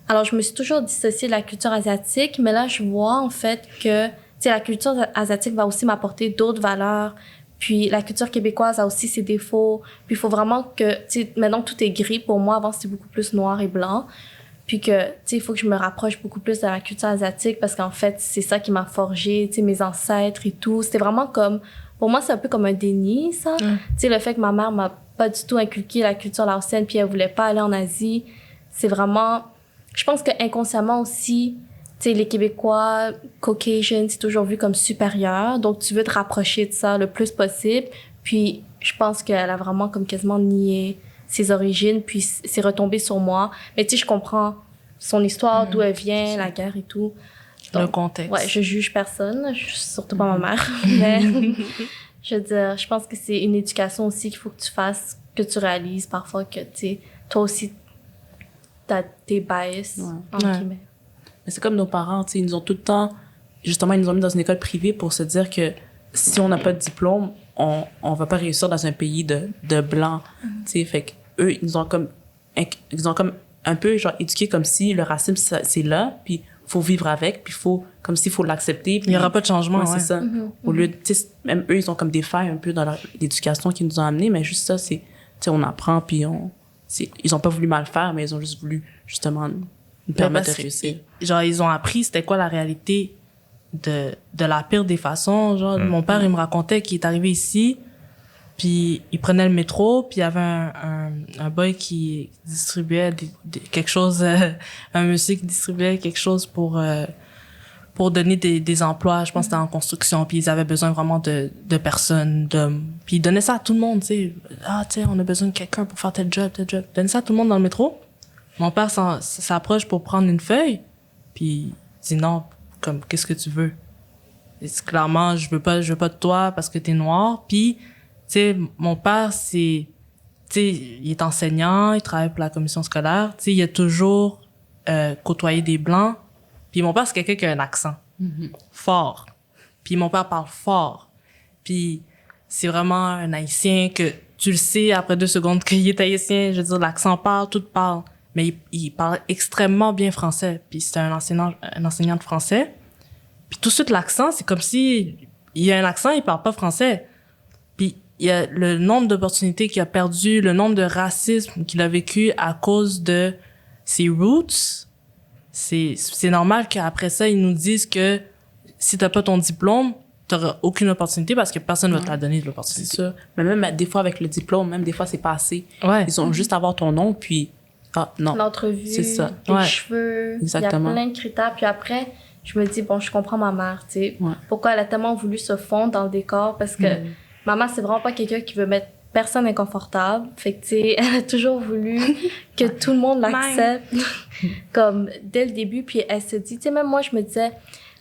Alors, je me suis toujours dissociée de la culture asiatique, mais là, je vois, en fait, que, tu sais, la culture asiatique va aussi m'apporter d'autres valeurs. Puis la culture québécoise a aussi ses défauts. Puis il faut vraiment que, tu sais, maintenant que tout est gris, pour moi, avant, c'était beaucoup plus noir et blanc. Puis que, tu sais, il faut que je me rapproche beaucoup plus de la culture asiatique parce qu'en fait, c'est ça qui m'a forgé, tu sais, mes ancêtres et tout. C'était vraiment comme, pour moi, c'est un peu comme un déni, ça. Tu sais, le fait que ma mère m'a pas du tout inculqué la culture laotienne puis elle voulait pas aller en Asie, c'est vraiment, je pense que inconsciemment aussi, tu sais, les Québécois, Caucasian, c'est toujours vu comme supérieur. Donc, tu veux te rapprocher de ça le plus possible. Puis, je pense qu'elle a vraiment comme quasiment nié ses origines, puis c'est retombé sur moi. Mais tu sais, je comprends son histoire, d'où elle vient, la guerre et tout. Le Donc, contexte. ouais, je juge personne, surtout pas ma mère. Mais je veux dire, je pense que c'est une éducation aussi qu'il faut que tu fasses, que tu réalises parfois que, tu sais, toi aussi, t'as tes bias, entre Ouais. guillemets. Mais c'est comme nos parents, tu sais, ils nous ont tout le temps, justement, ils nous ont mis dans une école privée pour se dire que si on n'a pas de diplôme, on va pas réussir dans un pays de blancs. Tu sais, fait que eux, ils ont comme un peu, genre, éduqué comme si le racisme, c'est là, puis faut vivre avec, puis comme s'il faut l'accepter. Il y aura pas de changement, ouais. C'est ça. Au lieu de, tu sais, même eux, ils ont comme des failles un peu dans l'éducation qu'ils nous ont amené, mais juste ça, c'est, tu sais, on apprend, puis ils ont pas voulu mal faire, mais ils ont juste voulu, justement, nous permettre de réussir. Genre, ils ont appris c'était quoi la réalité de la pire des façons. Genre, mon père, il me racontait qu'il est arrivé ici, puis il prenait le métro, puis il y avait un boy qui distribuait quelque chose, un monsieur qui distribuait quelque chose pour donner des emplois. Je pense que c'était en construction, puis ils avaient besoin vraiment de personnes, d'hommes. Puis ils donnaient ça à tout le monde, tu sais. Ah, tu sais, on a besoin de quelqu'un pour faire tel job. Ils donnaient ça à tout le monde dans le métro. Mon père s'approche pour prendre une feuille, puis il dit non, comme, qu'est-ce que tu veux? Et clairement, je veux pas de toi parce que t'es noir. Puis, tu sais, mon père, tu sais, il est enseignant, il travaille pour la commission scolaire. Tu sais, il a toujours côtoyé des Blancs. Puis mon père, c'est quelqu'un qui a un accent fort. Puis mon père parle fort. Puis c'est vraiment un Haïtien que tu le sais après 2 secondes qu'il est Haïtien. Je veux dire, l'accent parle, tout parle. Mais il parle extrêmement bien français. Puis c'était un enseignant de français. Puis tout de suite, l'accent, c'est comme si il a un accent, il parle pas français. Puis il y a le nombre d'opportunités qu'il a perdu, le nombre de racisme qu'il a vécu à cause de ses roots. C'est normal qu'après ça, ils nous disent que si t'as pas ton diplôme, t'auras aucune opportunité parce que personne va te la donner de l'opportunité. C'est ça. Mais même des fois, avec le diplôme, même des fois, c'est pas assez. Ouais. Ils ont juste à avoir ton nom, puis non. L'entrevue, C'est ça. les cheveux. Exactement. Il y a plein de critères. Puis après, je me dis, bon, je comprends ma mère, tu sais. Ouais. Pourquoi elle a tellement voulu se fondre dans le décor? Parce que maman, c'est vraiment pas quelqu'un qui veut mettre personne inconfortable. Fait que, tu sais, elle a toujours voulu que tout le monde l'accepte. Comme, dès le début. Puis elle se dit, tu sais, même moi, je me disais,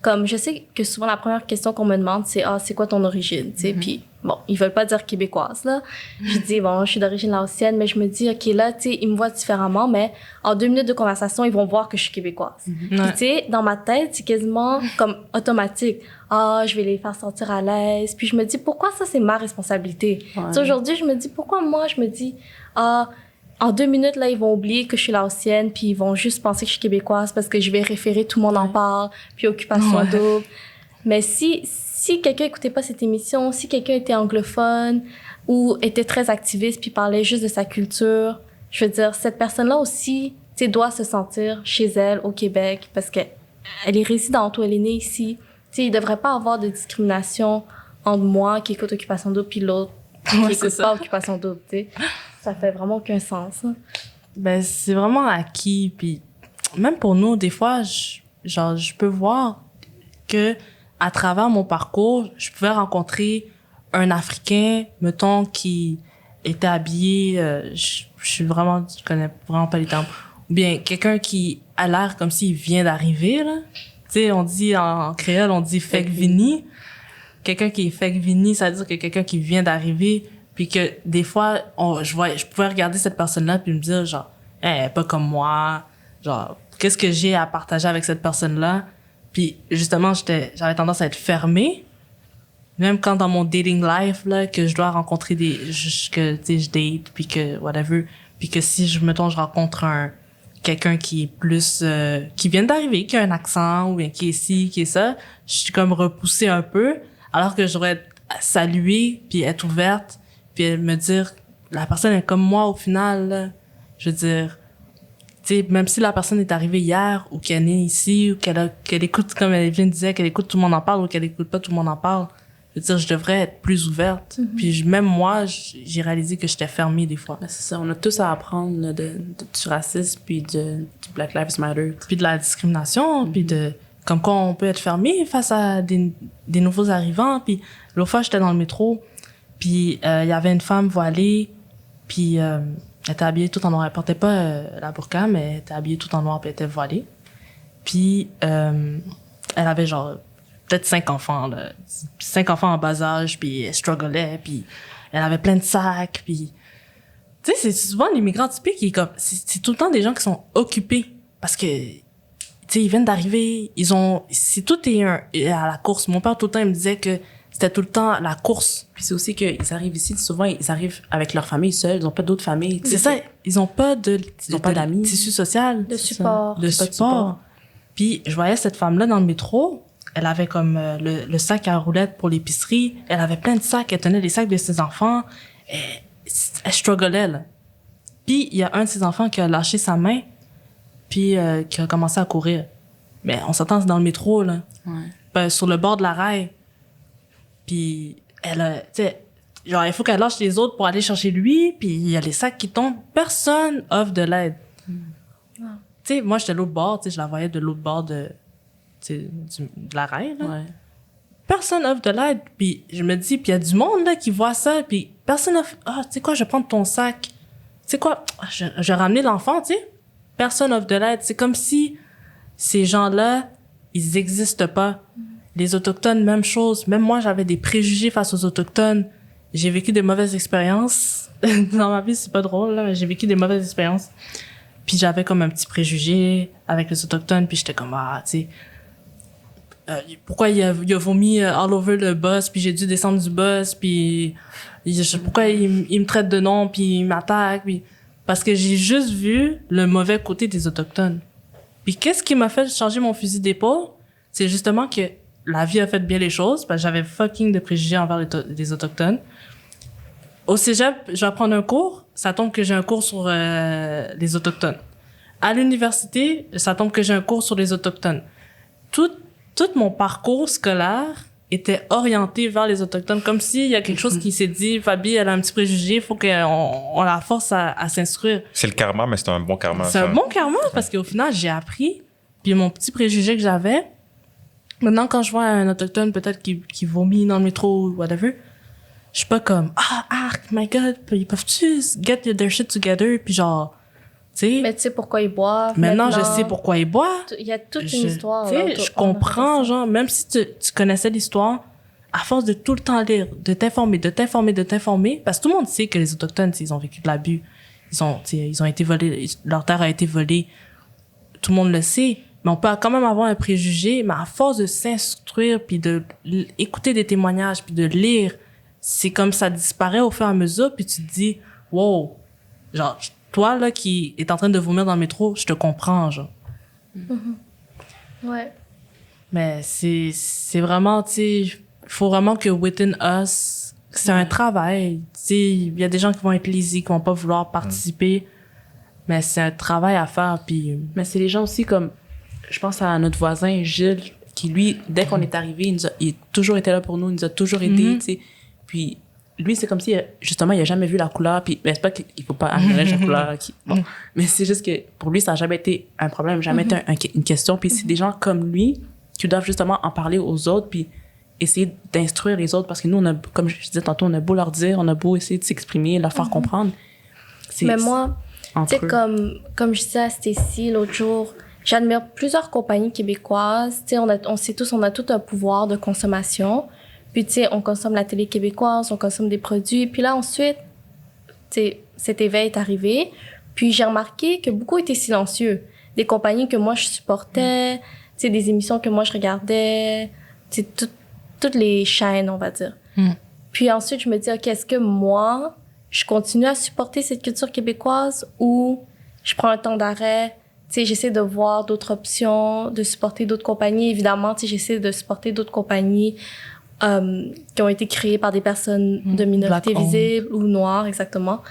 comme, je sais que souvent la première question qu'on me demande, c'est, c'est quoi ton origine? Tu sais, puis bon, ils veulent pas dire québécoise, là. Je dis, bon, je suis d'origine laotienne, mais je me dis, OK, là, tu sais, ils me voient différemment, mais en 2 minutes de conversation, ils vont voir que je suis québécoise. Puis, tu sais, dans ma tête, c'est quasiment comme automatique. Je vais les faire sentir à l'aise. Puis je me dis, pourquoi ça, c'est ma responsabilité? Tu sais, aujourd'hui, je me dis, pourquoi moi, je me dis, en 2 minutes, là, ils vont oublier que je suis laotienne, puis ils vont juste penser que je suis québécoise parce que je vais référer, tout le monde en parle, puis occupation double. Mais si quelqu'un écoutait pas cette émission, si quelqu'un était anglophone ou était très activiste puis parlait juste de sa culture, je veux dire, cette personne-là aussi, tu sais, doit se sentir chez elle au Québec parce que elle est résidente ou elle est née ici. Tu sais, il devrait pas avoir de discrimination entre moi qui écoute Occupation Double puis l'autre qui écoute pas Occupation Double, tu sais. Ça fait vraiment aucun sens. Hein. Ben, c'est vraiment acquis. Puis même pour nous, des fois, je peux voir que à travers mon parcours, je pouvais rencontrer un Africain, mettons, qui était habillé, je connais vraiment pas les termes, ou bien quelqu'un qui a l'air comme s'il vient d'arriver, là. Tu sais, on dit en créole, on dit fake vini. Quelqu'un qui est fake vini, ça veut dire que quelqu'un qui vient d'arriver, puis que des fois, je pouvais regarder cette personne-là puis me dire, genre, elle est pas comme moi, genre, qu'est-ce que j'ai à partager avec cette personne-là? Puis justement, j'avais tendance à être fermée. Même quand dans mon dating life, là, que je dois rencontrer que, tu sais, je date, puis que, whatever. Puis que si je rencontre quelqu'un qui est plus, qui vient d'arriver, qui a un accent, ou bien qui est ci, qui est ça, je suis comme repoussée un peu, alors que je devrais être saluée, puis être ouverte, puis me dire, la personne est comme moi au final, là. Je veux dire, tu sais, même si la personne est arrivée hier, ou qu'elle est née ici, ou qu'elle écoute, comme Evelyne disait, qu'elle écoute tout le monde en parle, ou qu'elle écoute pas tout le monde en parle, je veux dire, je devrais être plus ouverte. Puis même moi, j'ai réalisé que j'étais fermée des fois. Ben, c'est ça, on a tous à apprendre là, du racisme, puis du Black Lives Matter. Puis de la discrimination, puis de comme quoi on peut être fermé face à des nouveaux arrivants. Puis l'autre fois, j'étais dans le métro, puis il y avait une femme voilée, puis elle était habillée tout en noir. Elle portait pas la burqa, mais elle était habillée tout en noir, puis elle était voilée. Puis elle avait genre peut-être 5 enfants, là. 5 enfants en bas âge, puis elle strugglait, puis elle avait plein de sacs, puis... Tu sais, c'est souvent les migrants typiques, c'est tout le temps des gens qui sont occupés, parce que tu sais, ils viennent d'arriver, tout est à la course. Mon père, tout le temps, il me disait que c'était tout le temps la course. Puis c'est aussi qu'ils arrivent ici, souvent, ils arrivent avec leur famille seule, ils n'ont pas d'autres familles. C'est ça, ils ont pas d'amis. Tissu social. De support. De support. Puis je voyais cette femme-là dans le métro, elle avait comme le sac à roulettes pour l'épicerie, elle avait plein de sacs, elle tenait les sacs de ses enfants, elle strugglait, là. Puis il y a un de ses enfants qui a lâché sa main, puis qui a commencé à courir. Mais on s'attend, c'est dans le métro, là. Ouais. Sur le bord de la rail. Puis elle, tu sais, genre, il faut qu'elle lâche les autres pour aller chercher lui, puis il y a les sacs qui tombent. Personne offre de l'aide. Tu sais, moi, j'étais de l'autre bord, tu sais, je la voyais de l'autre bord de la rail, là. Ouais. Personne offre de l'aide, puis je me dis, puis il y a du monde, là, qui voit ça, puis personne offre, tu sais quoi, je vais prendre ton sac. Tu sais quoi, je vais ramener l'enfant, tu sais. Personne offre de l'aide. C'est comme si ces gens-là, ils existent pas. Les Autochtones, même chose. Même moi, j'avais des préjugés face aux Autochtones. J'ai vécu des mauvaises expériences. Dans ma vie, c'est pas drôle, là, mais j'ai vécu des mauvaises expériences. Puis j'avais comme un petit préjugé avec les Autochtones, puis j'étais comme, tu sais, pourquoi il a vomi all over le bus, puis j'ai dû descendre du bus, puis pourquoi il me traite de nom, puis il m'attaque, puis parce que j'ai juste vu le mauvais côté des Autochtones. Puis qu'est-ce qui m'a fait changer mon fusil d'épaule? C'est justement que la vie a fait bien les choses, parce que j'avais fucking de préjugés envers les Autochtones. Au cégep, je vais prendre un cours, ça tombe que j'ai un cours sur les Autochtones. À l'université, ça tombe que j'ai un cours sur les Autochtones. Tout mon parcours scolaire était orienté vers les Autochtones, comme s'il y a quelque chose qui s'est dit, Fabi, elle a un petit préjugé, il faut qu'on la force à s'instruire. C'est le karma, mais c'est un bon karma. C'est un bon karma, parce qu'au final, j'ai appris, puis mon petit préjugé que j'avais, maintenant, quand je vois un Autochtone, peut-être qui vomit dans le métro ou whatever, je suis pas comme, my God, ils peuvent-tu get their shit together, puis genre, tu sais. Mais tu sais pourquoi ils boivent. Maintenant, je sais pourquoi ils boivent. Il y a toute une histoire. Tu sais, je comprends, genre, même si tu connaissais l'histoire, à force de tout le temps lire, de t'informer, parce que tout le monde sait que les Autochtones, ils ont vécu de l'abus. Ils ont été volés, leur terre a été volée. Tout le monde le sait. Mais on peut quand même avoir un préjugé, mais à force de s'instruire, puis de écouter des témoignages, puis de lire, c'est comme ça disparaît au fur et à mesure, puis tu te dis, wow, genre, toi, là, qui est en train de vomir dans le métro, je te comprends, genre. Ouais. Mais c'est vraiment, tu sais, il faut vraiment que within us, c'est un travail. Tu sais, il y a des gens qui vont être lazy, qui vont pas vouloir participer, mais c'est un travail à faire, puis... Mais c'est les gens aussi comme, je pense à notre voisin Gilles, qui lui, dès qu'on est arrivé, il a toujours été là pour nous, il nous a toujours aidés, tu sais. Puis lui, c'est comme si, justement, il a jamais vu la couleur, puis c'est pas qu'il faut pas aménager la couleur, bon, mais c'est juste que pour lui, ça a jamais été un problème, jamais été une question, puis c'est des gens comme lui qui doivent justement en parler aux autres, puis essayer d'instruire les autres, parce que nous, on a, comme je disais tantôt, on a beau leur dire, on a beau essayer de s'exprimer, leur faire comprendre. Mais moi, tu sais, comme je disais à Stécie l'autre jour, j'admire plusieurs compagnies québécoises. Tu sais, on sait tous, on a tout un pouvoir de consommation. Puis, tu sais, on consomme la télé québécoise, on consomme des produits. Puis là, ensuite, tu sais, cet éveil est arrivé. Puis, j'ai remarqué que beaucoup étaient silencieux. Des compagnies que moi, je supportais, tu sais, des émissions que moi, je regardais, tu sais, toutes les chaînes, on va dire. Puis ensuite, je me dis, OK, est-ce que moi, je continue à supporter cette culture québécoise ou je prends un temps d'arrêt? Tu sais, j'essaie de voir d'autres options, de supporter d'autres compagnies. Évidemment, tu sais, j'essaie de supporter d'autres compagnies qui ont été créées par des personnes de minorité visible ou noires, exactement.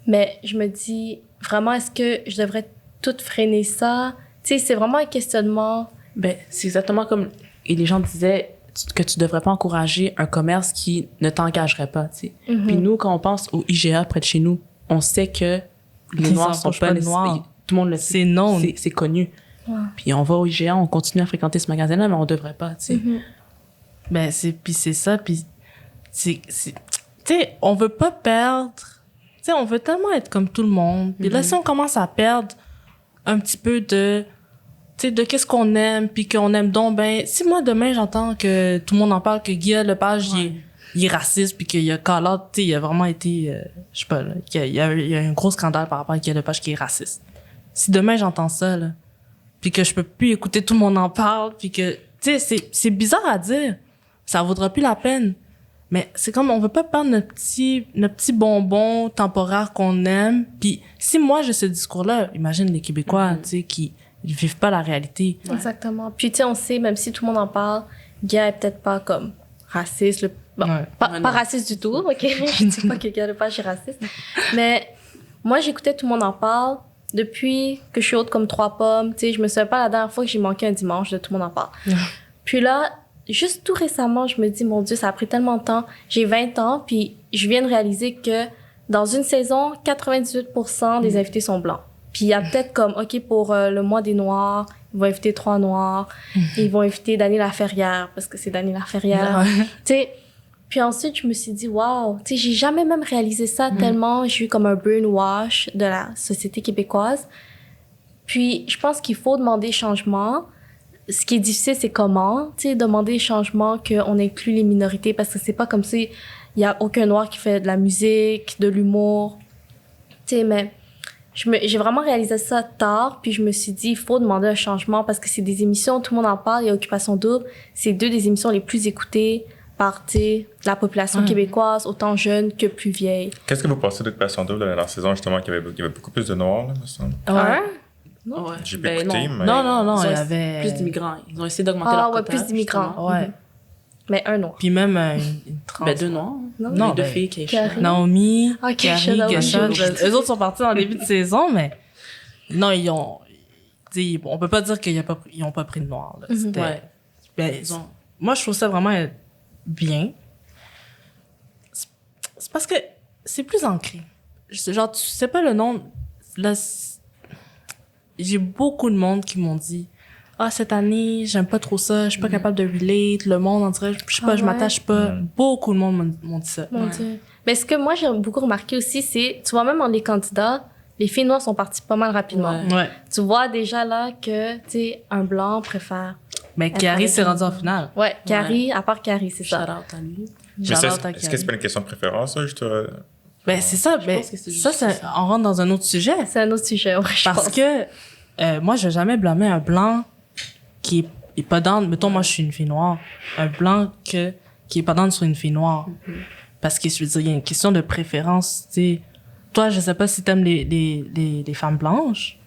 Mais je me dis, vraiment, est-ce que je devrais tout freiner ça? Tu sais, c'est vraiment un questionnement. Ben, c'est exactement comme et les gens disaient que tu devrais pas encourager un commerce qui ne t'engagerait pas, tu sais. Puis nous, quand on pense au IGA près de chez nous, on sait que les Noirs sont pas noirs. Tout le monde le sait. C'est non. C'est connu. Ouais. Puis on va au IGA, on continue à fréquenter ce magasin-là, mais on devrait pas, tu sais. Ben, c'est ça, puis tu sais, on veut pas perdre, tu sais, on veut tellement être comme tout le monde. Puis là, si on commence à perdre un petit peu de, tu sais, de qu'est-ce qu'on aime, puis qu'on aime donc, ben, si moi, demain, j'entends que tout le monde en parle, que Guy Lepage, il est raciste, puis qu'il a call-out, tu sais, il a vraiment été, je sais pas, là, il y a un gros scandale par rapport à Guy Lepage qui est raciste. Si demain, j'entends ça, là, puis que je peux plus écouter tout le monde en parle, puis que, tu sais, c'est bizarre à dire. Ça vaudra plus la peine. Mais c'est comme, on veut pas perdre notre petit bonbon temporaire qu'on aime. Puis si moi j'ai ce discours-là, imagine les Québécois, tu sais, qui ils vivent pas la réalité. Exactement. Puis, tu sais, on sait, même si tout le monde en parle, Guy est peut-être pas comme raciste. Bon, Ouais. pas raciste du tout, OK? Je dis pas que Guy n'est pas raciste. Mais moi, j'écoutais Tout le monde en parle depuis que je suis haute comme 3 pommes. Tu sais, je me souviens pas la dernière fois que j'ai manqué un dimanche de Tout le monde en parle. Puis là, juste tout récemment, je me dis, mon Dieu, ça a pris tellement de temps. J'ai 20 ans, puis je viens de réaliser que dans une saison, 98% des invités sont blancs. Puis il y a peut-être comme, OK, pour le mois des Noirs, ils vont inviter 3 Noirs. Ils vont inviter Dany Laferrière, parce que c'est Dany Laferrière. Ouais. Tu sais, puis ensuite, je me suis dit, wow, tu sais, j'ai jamais même réalisé ça tellement j'ai eu comme un brainwash de la société québécoise. Puis, je pense qu'il faut demander changement. Ce qui est difficile, c'est comment, tu sais, demander changement, qu'on inclut les minorités, parce que c'est pas comme si il y a aucun Noir qui fait de la musique, de l'humour. Tu sais, mais j'ai vraiment réalisé ça tard, puis je me suis dit, il faut demander un changement, parce que c'est des émissions, tout le monde en parle, il y a Occupation Double, c'est 2 des émissions les plus écoutées par, tu sais, la population québécoise, autant jeune que plus vieille. Qu'est-ce que vous pensez d'Occupation Double dans la saison, justement, qu'il y avait beaucoup plus de Noirs, là, me semble? Ouais. Ouais. J'ai pas écouté, mais... Non, Ils il ont y avait... plus d'immigrants. Ils ont essayé d'augmenter Ah leur ouais, quota. plus d'immigrants. justement. Ouais. Mais un Noir. Puis même une trans. Ben, 2 noirs. Non, Les 2 ben, filles, Keisha. Carrie. Naomi, Ah, Carrie, Keisha, Kesha, Naomi. eux autres sont partis en début de saison, mais non, ils ont... tu sais, on peut pas dire qu'ils ont pas pris de noir. Là. C'était- Ouais. ben, Ils ont- moi, je trouve ça vraiment bien. C'est parce que c'est plus ancré. Genre, tu sais pas le nom... Là, j'ai beaucoup de monde qui m'ont dit « Ah, cette année, j'aime pas trop ça, je suis pas capable de relate, le monde, on dirait, je sais pas, Ah je ouais? m'attache pas. Beaucoup de monde m'ont dit ça. Mon Dieu. Mais ce que moi, j'ai beaucoup remarqué aussi, c'est, tu vois, même dans les candidats, les filles noires sont parties pas mal rapidement. Ouais. Ouais. Tu vois déjà là que, tu sais, un blanc préfère. Mais Carrie s'est rendue en finale. Ouais, Carrie, à part Carrie, c'est Shout ça. out à lui. Mais Shout ça, out à est-ce que Carrie. c'est pas une question de préférence, ça? Ben, c'est ça. Ben, pense que c'est ça, juste c'est, on rentre dans un autre sujet. C'est un autre sujet, ouais, je Parce pense. que, moi, je vais jamais blâmer un blanc qui est pas down. Mettons, moi, je suis une fille noire. Un blanc qui est pas down sur une fille noire. Parce que, je veux dire, il y a une question de préférence, tu sais. Toi, je sais pas si t'aimes les femmes blanches.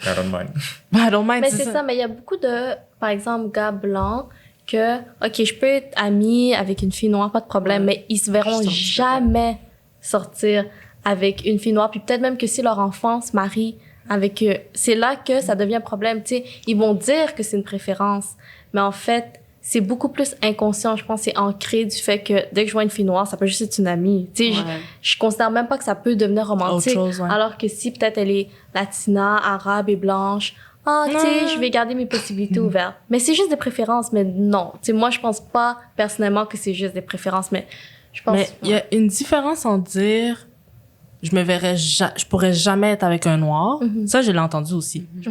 I don't mind. Ben, I don't mind, Mais c'est ça, mais il y a beaucoup de, par exemple, gars blancs que, OK, je peux être amie avec une fille noire, pas de problème, mais ils se verront jamais sortir avec une fille noire. Puis peut-être même que si leur enfant se marie avec eux, c'est là que ça devient un problème. Tu sais, ils vont dire que c'est une préférence, mais en fait, c'est beaucoup plus inconscient. Je pense que c'est ancré du fait que dès que je vois une fille noire, ça peut juste être une amie. Tu sais, Ouais. je considère même pas que ça peut devenir romantique. Autre chose, ouais. Alors que si peut-être elle est latina, arabe et blanche, ah, tu sais, je vais garder mes possibilités ouvertes. Mais c'est juste des préférences, mais non. Tu sais, moi, je pense pas personnellement que c'est juste des préférences, mais je pense... Mais il y a une différence en dire je pourrais jamais être avec un noir. Ça, je l'ai entendu aussi. Je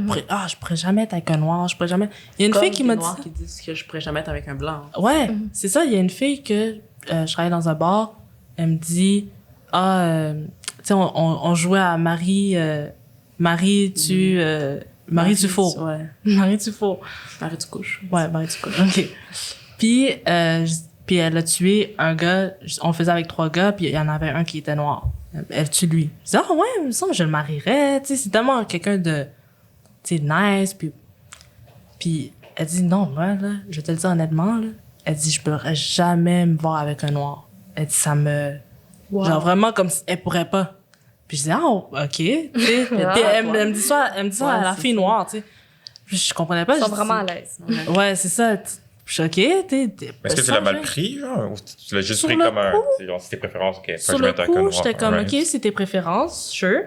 pourrais jamais être avec un noir, je pourrais jamais. Il y a une fille qui m'a dit noirs qui disent que je pourrais jamais être avec un blanc. ouais, c'est ça, il y a une fille que je travaillais dans un bar, elle me dit tu sais on jouait à Marie Dufour. Ouais. Marie Dufour. Marie du couche. Ouais, Marie Dufour. OK. Puis elle a tué un gars, on le faisait avec 3 gars, puis il y en avait un qui était noir. Elle tue lui. Je dis, ah ouais, il me semble que je le marierais. Tu sais, c'est tellement quelqu'un de, tu sais, nice. Puis elle dit, non, moi, là, je vais te le dire honnêtement, là. Elle dit, je pourrais jamais me voir avec un noir. Elle dit, ça me... Genre vraiment comme si elle pourrait pas. Puis je dis, ah, OK. Tu sais. Puis elle me dit ça à la fille noire, tu sais. Puis je comprenais pas. Ils sont je dis, vraiment à l'aise. ouais, c'est ça. Je suis OK, Est-ce que tu l'as mal pris, genre? Ou tu l'as juste Sur pris le comme un... coup- tu sais, genre, c'est tes préférences, OK. Pas Sur je vais le être avec un coup, noir. j'étais comme, Alright. OK, c'est tes préférences, sure.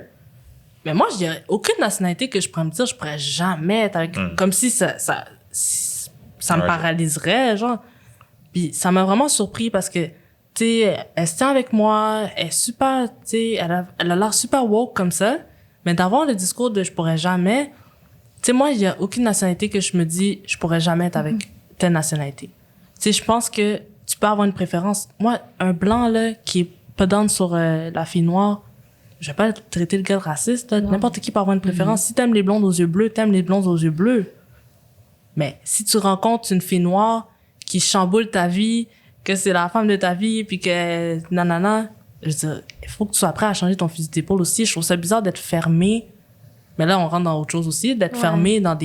Mais moi, je dirais, aucune nationalité que je pourrais me dire, je pourrais jamais être avec, comme si ça me Ouais, paralyserait, genre. Puis ça m'a vraiment surpris parce que, tu sais, elle se tient avec moi, elle est super, tu sais, elle a l'air super woke comme ça. Mais d'avoir le discours de je pourrais jamais, tu sais, moi, il y a aucune nationalité que je me dis, je pourrais jamais être avec telle nationalité. Tu sais, je pense que tu peux avoir une préférence. Moi, un blanc, là, qui est pas down sur la fille noire, je vais pas traiter le gars de raciste, là. N'importe qui peut avoir une préférence. Si t'aimes les blondes aux yeux bleus, t'aimes les blondes aux yeux bleus. Mais si tu rencontres une fille noire qui chamboule ta vie, que c'est la femme de ta vie, puis que nanana, je veux dire, il faut que tu sois prêt à changer ton fusil d'épaule aussi. Je trouve ça bizarre d'être fermé. Mais là, on rentre dans autre chose aussi, d'être fermé dans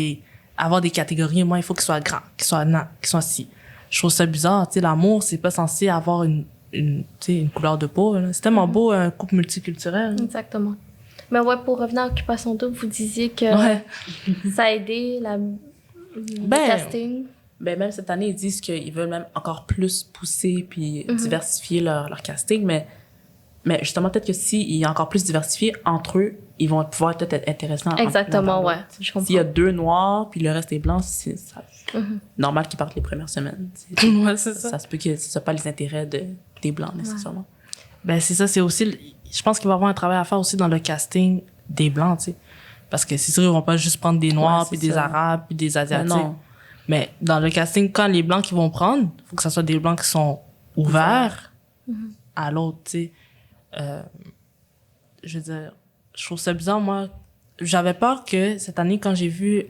avoir des catégories. Moi, il faut qu'il soit grand, qu'il soit si. Je trouve ça bizarre, tu sais, l'amour, c'est pas censé avoir une couleur de peau, là. C'est tellement beau, un couple multiculturel. Exactement. Mais ouais, pour revenir à Occupation Double, vous disiez que ça a aidé le casting. Ben, même cette année, ils disent qu'ils veulent même encore plus pousser puis diversifier leur casting, mais justement, peut-être que s'il y a encore plus diversifié entre eux, ils vont pouvoir peut-être être intéressants. Exactement, ouais. Je comprends. S'il y a 2 noirs puis le reste est blanc, c'est normal qu'ils partent les premières semaines. Ouais, c'est ça. Ça se peut que ce soit pas les intérêts des blancs, nécessairement. Ben, c'est ça, c'est aussi, je pense qu'il va y avoir un travail à faire aussi dans le casting des blancs, tu sais. Parce que c'est sûr, ils vont pas juste prendre des noirs, puis des arabes, puis des asiatiques. Non. Mais dans le casting, quand les blancs qu'ils vont prendre, faut que ça soit des blancs qui sont ouverts à l'autre, tu sais. Je veux dire, je trouve ça bizarre, moi. J'avais peur que cette année, quand j'ai vu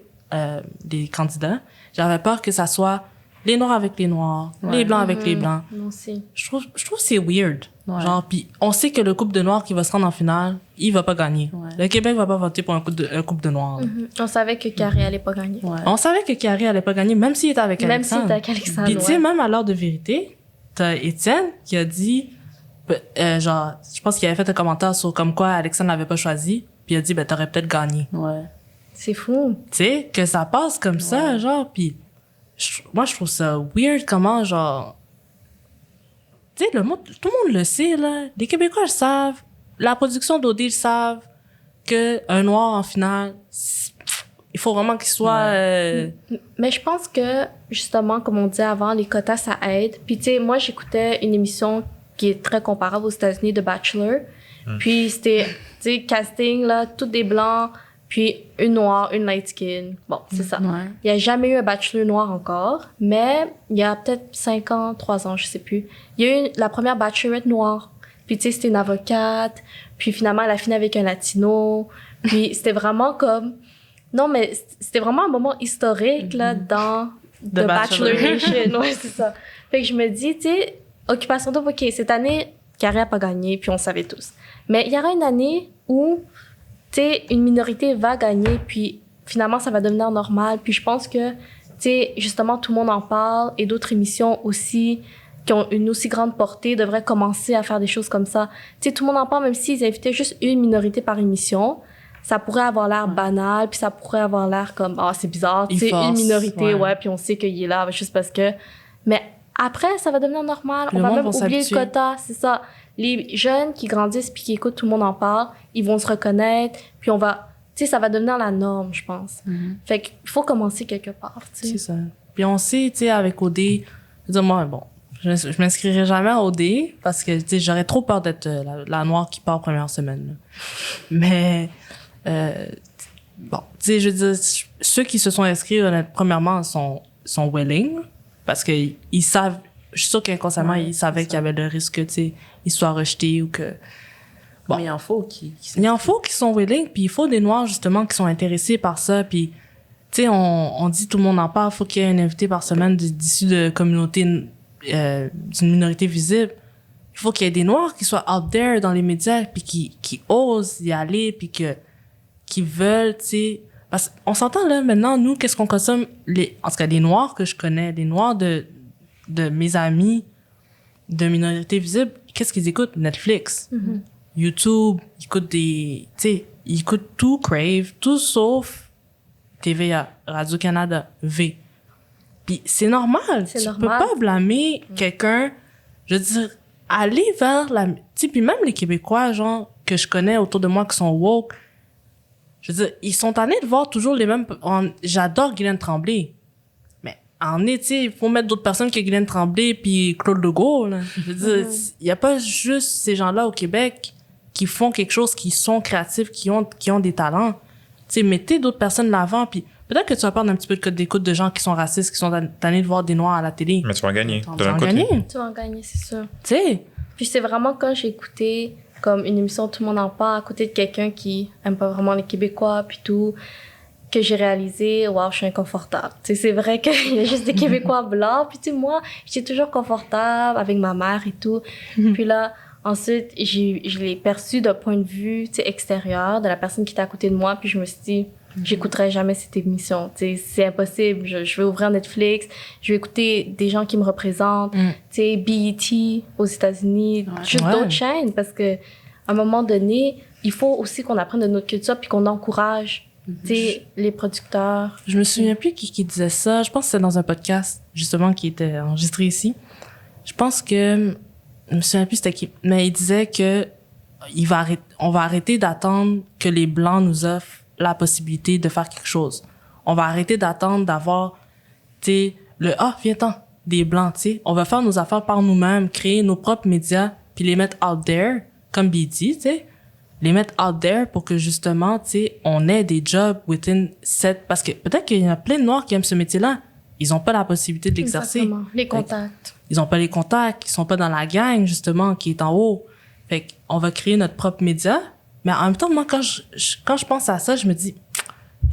des candidats, j'avais peur que ça soit les noirs avec les noirs, les blancs avec les blancs. Moi aussi. Je trouve que c'est weird. Genre, puis on sait que le couple de noirs qui va se rendre en finale, il va pas gagner. Le Québec va pas voter pour un couple de noirs. On savait que Carré allait pas gagner. On savait que Carré allait pas gagner, même s'il était avec Alexandre. Même s'il était avec Alexandre, puis tu sais, même à l'heure de vérité, t'as Étienne qui a dit, genre, je pense qu'il avait fait un commentaire sur comme quoi Alexandre l'avait pas choisi, puis il a dit, ben t'aurais peut-être gagné. C'est fou. Tu sais, que ça passe comme ça, genre, puis moi je trouve ça weird comment, genre, tu sais, tout le monde le sait, là. Les Québécois le savent. La production d'OD le savent que un noir en finale, il faut vraiment qu'il soit... Mais je pense que, justement, comme on disait avant, les quotas, ça aide. Puis, tu sais, moi, j'écoutais une émission qui est très comparable aux États-Unis, de Bachelor. Puis, c'était, tu sais, casting, là, tous des blancs, puis une noire, une light skin. Bon, c'est ça. Il n'y a jamais eu un Bachelor noir encore, mais il y a peut-être 5 ans, 3 ans, je sais plus. Il y a eu la première Bachelorette noire. Puis, tu sais, c'était une avocate. Puis, finalement, elle a fini avec un latino. Puis, c'était vraiment comme... Non, mais c'était vraiment un moment historique, là, dans The Bachelor Nation. Ouais, c'est ça. Fait que je me dis, tu sais, Occupation Double, OK, cette année, Carré a pas gagné, puis on savait tous. Mais il y aura une année où, tu sais, une minorité va gagner, puis finalement, ça va devenir normal. Puis je pense que, tu sais, justement, tout le monde en parle, et d'autres émissions aussi, qui ont une aussi grande portée, devraient commencer à faire des choses comme ça. Tu sais, tout le monde en parle, même s'ils invitaient juste une minorité par émission, ça pourrait avoir l'air banal, puis ça pourrait avoir l'air comme, c'est bizarre, tu sais, une minorité, puis on sait qu'il est là, juste parce que... Mais après, ça va devenir normal. On va même oublier le quota, c'est ça. Les jeunes qui grandissent puis qui écoutent, tout le monde en parle, ils vont se reconnaître, puis on va... Tu sais, ça va devenir la norme, je pense. Fait qu'il faut commencer quelque part, tu sais. C'est ça. Puis on sait, tu sais, avec OD, je veux dire, moi, bon, je m'inscrirai jamais à OD parce que, tu sais, j'aurais trop peur d'être la noire qui part première semaine, là. Mais... bon, tu sais, je veux dire, ceux qui se sont inscrits, premièrement, sont willing, parce que ils savent, je suis sûre qu'inconsciemment, ils savaient qu'il y avait le risque que, tu sais, ils soient rejetés ou que... Bon. Mais il en faut il en faut qui sont willing, puis il faut des Noirs, justement, qui sont intéressés par ça, puis, tu sais, on dit, tout le monde en parle, faut qu'il y ait un invité par semaine d'issue de communauté, d'une minorité visible. Il faut qu'il y ait des Noirs qui soient out there dans les médias, puis qui osent y aller, puis qui veulent, tu sais, parce qu'on s'entend là maintenant, nous, qu'est-ce qu'on consomme, en tout cas les Noirs que je connais, les Noirs de mes amis de minorités visibles, qu'est-ce qu'ils écoutent? Netflix, YouTube, ils écoutent tu sais, ils écoutent tout, Crave, tout sauf TVA, Radio-Canada, V. Puis c'est normal, peux pas blâmer quelqu'un, je veux dire, aller vers la, tu sais, puis même les Québécois, genre, que je connais autour de moi qui sont woke, je veux dire, ils sont tannés de voir toujours les mêmes... J'adore Guylaine Tremblay. Mais en est, tu sais, il faut mettre d'autres personnes que Guylaine Tremblay puis Claude Legault, là. Je veux dire, il y a pas juste ces gens-là au Québec qui font quelque chose, qui sont créatifs, qui ont des talents. Tu sais, mettez d'autres personnes de l'avant, puis peut-être que tu vas perdre un petit peu de code d'écoute de gens qui sont racistes, qui sont tannés de voir des Noirs à la télé. Mais tu vas en gagner. Tu vas en gagner. Tu vas en gagner, c'est sûr. Tu sais. Puis c'est vraiment quand j'ai écouté comme une émission Tout le monde en parle à côté de quelqu'un qui aime pas vraiment les Québécois, puis tout, que j'ai réalisé, waouh, je suis inconfortable. Tu sais, c'est vrai qu'il y a juste des Québécois blancs, puis tu sais, moi, j'étais toujours confortable avec ma mère et tout. Puis là, ensuite, je l'ai perçu d'un point de vue, tu sais, extérieur, de la personne qui était à côté de moi, puis je me suis dit, j'écouterai jamais cette émission. Tu sais, c'est impossible. Je vais ouvrir Netflix, je vais écouter des gens qui me représentent, tu sais, BET aux États-Unis, juste d'autres chaînes, parce que à un moment donné, il faut aussi qu'on apprenne de notre culture puis qu'on encourage, tu sais, les producteurs. Je me souviens plus qui disait ça. Je pense que c'était dans un podcast, justement, qui était enregistré ici. Je pense que, je me souviens plus c'était qui, mais il disait que on va arrêter d'attendre que les Blancs nous offrent la possibilité de faire quelque chose. On va arrêter d'attendre d'avoir, tu sais, viens-t'en, des Blancs, tu sais. On va faire nos affaires par nous-mêmes, créer nos propres médias, puis les mettre out there, comme BT, tu sais. Les mettre out there pour que, justement, tu sais, on ait des jobs within parce que peut-être qu'il y en a plein de Noirs qui aiment ce métier-là. Ils ont pas la possibilité de l'exercer. Exactement. Les contacts. Ils ont pas les contacts, ils sont pas dans la gang, justement, qui est en haut. Fait qu'on va créer notre propre média. Mais en même temps, moi, quand je pense à ça, je me dis,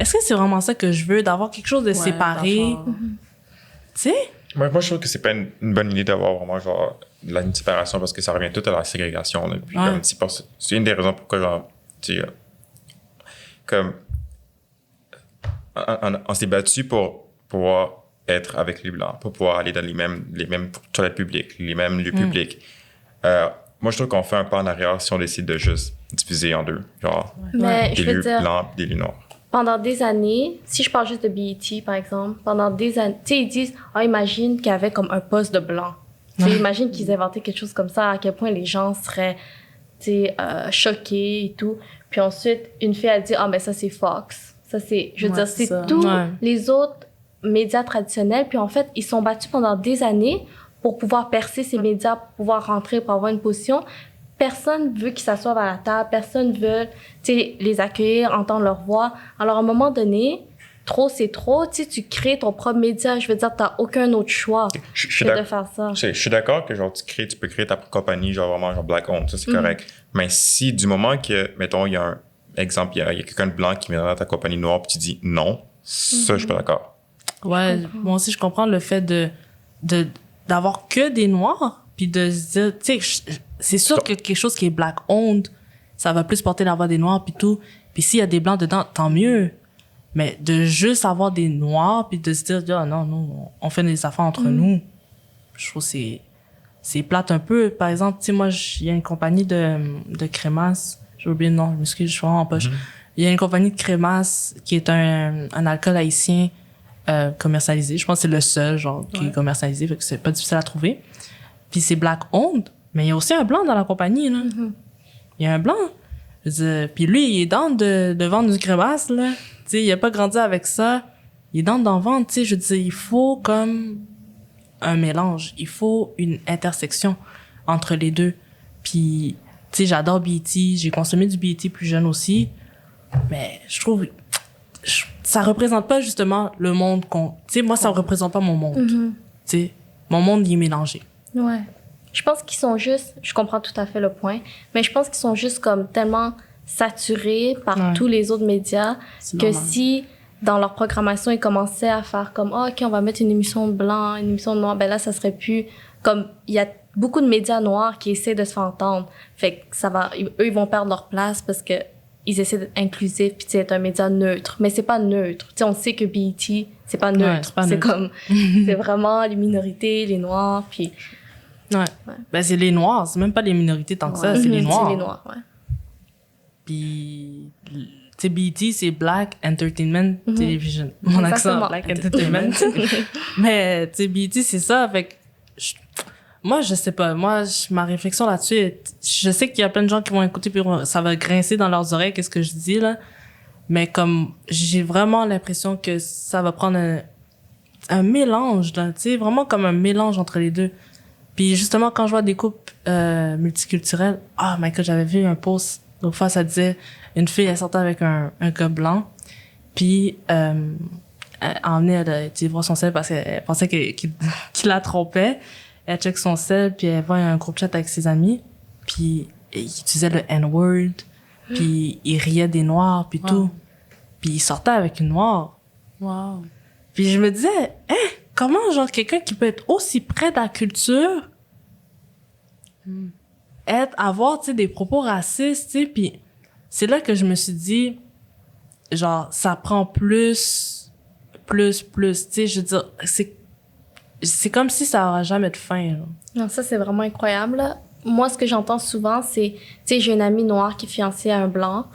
est-ce que c'est vraiment ça que je veux, d'avoir quelque chose de séparé? Tu sais? Moi, je trouve que c'est pas une bonne idée d'avoir vraiment, genre, une séparation parce que ça revient tout à la ségrégation, là. Puis, comme, c'est une des raisons pourquoi, genre, tu sais, comme, on s'est battu pour pouvoir être avec les Blancs, pour pouvoir aller dans les mêmes toilettes publiques, les mêmes lieux publics. Moi, je trouve qu'on fait un pas en arrière si on décide de juste diviser en deux. Genre, Mais des je veux lieux dire, blancs et des lieux noirs. pendant des années, si je parle juste de BET, par exemple, pendant des années, tu sais, ils disent, imagine qu'il y avait comme un poste de blanc. Tu sais, imagine qu'ils inventaient quelque chose comme ça, à quel point les gens seraient, tu sais, choqués et tout. Puis ensuite, une fille a dit, mais ça, c'est Fox. Ça, c'est, je veux dire, c'est tous les autres médias traditionnels. Puis en fait, ils sont battus pendant des années pour pouvoir percer ces médias, pour pouvoir rentrer, pour avoir une position. Personne veut qu'ils s'assoient à la table, personne veut, tu sais, les accueillir, entendre leur voix. Alors, à un moment donné, trop, c'est trop. Tu sais, tu crées ton propre média. Je veux dire, t'as aucun autre choix que de faire ça. Je suis d'accord que, genre, tu peux créer ta compagnie, genre, vraiment, genre, black owned. Ça, c'est correct. Mais si, du moment que, mettons, il y a un exemple, il y a quelqu'un de blanc qui vient dans ta compagnie noire, puis tu dis non, ça, je suis pas d'accord. Ouais, moi aussi, je comprends le fait d'avoir que des Noirs, puis de se dire, tu sais, c'est sûr que quelque chose qui est black owned, ça va plus porter la voix des Noirs, puis tout. Puis s'il y a des Blancs dedans, tant mieux. Mais de juste avoir des Noirs, puis de se dire, non, nous, on fait des affaires entre nous, je trouve que c'est plate un peu. Par exemple, tu sais, moi, il y a une compagnie de crémasse, j'ai oublié le nom, je m'excuse, je suis vraiment en poche. Il y a une compagnie de crémasse qui est un alcool haïtien commercialisé. Je pense que c'est le seul, genre, qui est commercialisé, fait que c'est pas difficile à trouver. Puis c'est black owned, mais il y a aussi un blanc dans la compagnie, là. Il y a un blanc. Je veux dire, puis lui, il est dans de vendre du crémasse, là. Tu sais, il a pas grandi avec ça. Il est dans d'en vendre, tu sais. Je veux dire, il faut comme un mélange. Il faut une intersection entre les deux. Puis, tu sais, j'adore BET. J'ai consommé du BET plus jeune aussi. Mais je trouve... ça représente pas justement le monde tu sais, moi, ça représente pas mon monde. Tu sais, mon monde, il est mélangé. Ouais. Je pense qu'ils sont juste... Je comprends tout à fait le point, mais je pense qu'ils sont juste comme tellement saturés par tous les autres médias que si, dans leur programmation, ils commençaient à faire comme « OK, on va mettre une émission de blanc, une émission de noir », ben là, ça serait plus... Comme, il y a beaucoup de médias noirs qui essaient de se faire entendre. Fait que ça va... Eux, ils vont perdre leur place parce que ils essaient d'être inclusifs puis d'être un média neutre. Mais c'est pas neutre. Tu sais, on sait que BET, c'est pas neutre. C'est comme... c'est vraiment les minorités, les noirs, puis... Ouais. Ben, c'est les Noirs. C'est même pas les minorités tant que ça. C'est les Noirs. C'est les Noirs, ouais. Puis, tu sais, BET, c'est Black Entertainment Television. Mon accent, Black Entertainment. Mais, tu sais, BET, c'est ça. Fait que, moi, je sais pas. Moi, ma réflexion là-dessus, je sais qu'il y a plein de gens qui vont écouter puis ça va grincer dans leurs oreilles, qu'est-ce que je dis, là. Mais comme, j'ai vraiment l'impression que ça va prendre un mélange, là. Tu sais, vraiment comme un mélange entre les deux. Puis justement, quand je vois des couples multiculturels, my God, j'avais vu un post, l'autre fois, ça disait, une fille, elle sortait avec un gars blanc, puis elle emmenait, elle était voir son sel parce qu'elle pensait qu'il la trompait. Elle check son sel, puis elle voit un groupe chat avec ses amis, puis il utilisait le N-word, puis il riait des Noirs, puis tout. Puis il sortait avec une Noire. Wow. Puis je me disais, comment, genre, quelqu'un qui peut être aussi près de la culture, avoir, tu sais, des propos racistes, tu sais, puis c'est là que je me suis dit, genre, ça prend plus, tu sais, je veux dire, c'est comme si ça n'aura jamais de fin, là. Non, ça, c'est vraiment incroyable, là. Moi, ce que j'entends souvent, c'est, tu sais, j'ai une amie noire qui est fiancée à un blanc,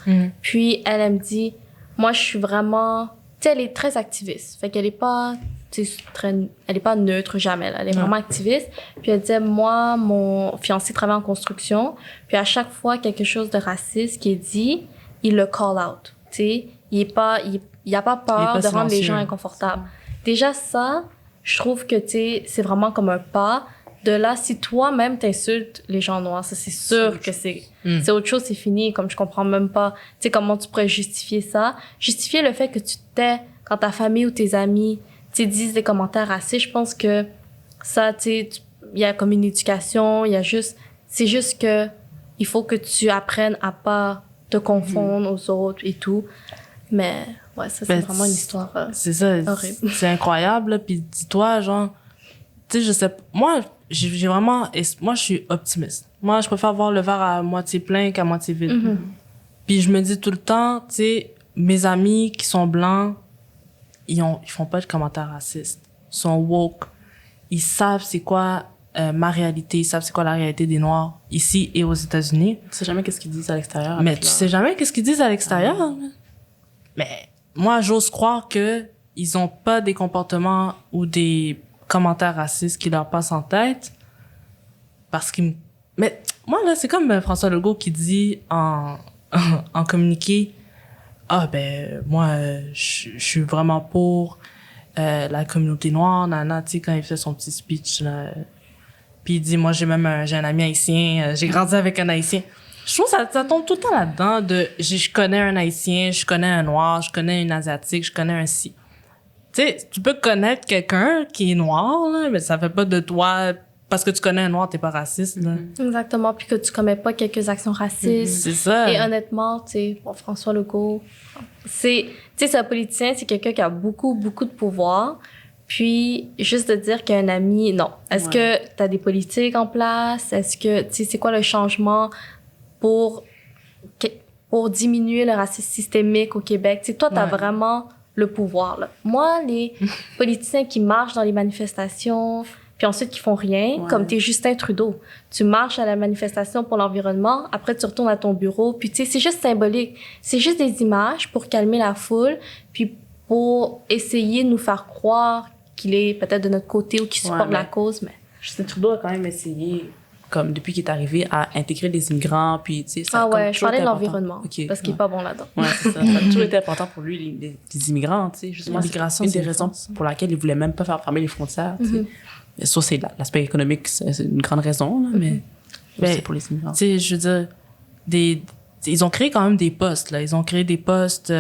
puis elle me dit, moi, je suis vraiment, tu sais, elle est très activiste, fait qu'elle est pas, tu sais, elle est pas neutre jamais, là. Elle est vraiment activiste. Puis elle disait, moi, mon fiancé travaille en construction, puis à chaque fois quelque chose de raciste qui est dit, il le call out, tu sais, il a pas peur de rendre les gens inconfortables. Déjà ça, je trouve que, tu sais, c'est vraiment comme un pas. De là, si toi-même t'insultes les gens noirs, ça, c'est sûr que c'est autre chose, c'est fini. Comme je comprends même pas, tu sais, comment tu pourrais justifier ça. Justifier le fait que tu te tais quand ta famille ou tes amis, tu sais, disent des commentaires racistes. Je pense que ça, tu sais, il y a comme une éducation, c'est juste que il faut que tu apprennes à pas te confondre aux autres et tout. Mais, ouais, ça, c'est vraiment une histoire c'est ça, horrible. C'est incroyable, là. Puis dis-toi, genre, tu sais, je sais, moi, j'ai vraiment, moi, je suis optimiste. Moi, je préfère voir le verre à moitié plein qu'à moitié vide. Puis je me dis tout le temps, tu sais, mes amis qui sont blancs, ils font pas de commentaires racistes. Ils sont woke. Ils savent c'est quoi ma réalité. Ils savent c'est quoi la réalité des Noirs ici et aux États-Unis. Tu sais jamais qu'est-ce qu'ils disent à l'extérieur. Mais tu sais jamais qu'est-ce qu'ils disent à l'extérieur. Mais moi, j'ose croire que ils ont pas des comportements ou des commentaires racistes qui leur passent en tête parce qu'ils mais moi là c'est comme François Legault qui dit en communiqué moi je suis vraiment pour la communauté noire nana, tu sais, quand il fait son petit speech là, puis il dit moi j'ai un ami haïtien, j'ai grandi avec un haïtien. Je trouve ça tombe tout le temps là-dedans de je connais un haïtien, je connais un noir, je connais une asiatique, je connais un ci. Tu sais, tu peux connaître quelqu'un qui est noir, là, mais ça fait pas de toi, parce que tu connais un noir, t'es pas raciste, là. Exactement, puis que tu commets pas quelques actions racistes. C'est ça. Et honnêtement, tu sais, bon, François Legault, c'est un politicien, c'est quelqu'un qui a beaucoup, beaucoup de pouvoir. Puis, juste de dire qu'il y a un ami, non. Est-ce que t'as des politiques en place? Est-ce que, tu sais, c'est quoi le changement pour diminuer le racisme systémique au Québec? Tu sais, toi, t'as vraiment le pouvoir, là. Moi, les politiciens qui marchent dans les manifestations, puis ensuite qui font rien, comme t'es Justin Trudeau. Tu marches à la manifestation pour l'environnement, après tu retournes à ton bureau, puis tu sais, c'est juste symbolique. C'est juste des images pour calmer la foule, puis pour essayer de nous faire croire qu'il est peut-être de notre côté ou qu'il supporte la cause, mais... Justin Trudeau a quand même essayé, comme depuis qu'il est arrivé, à intégrer des immigrants, puis tu sais... je parlais de l'environnement, parce qu'il est pas bon là-dedans. Ouais, c'est ça. Ça a toujours été important pour lui, les immigrants, tu sais. Justement, c'est une des raisons pour laquelle il voulait même pas faire fermer les frontières, tu sais. Ça, c'est l'aspect économique, c'est une grande raison, là, mais c'est pour les immigrants. Tu sais, je veux dire, ils ont créé quand même des postes, là. Ils ont créé des postes, tu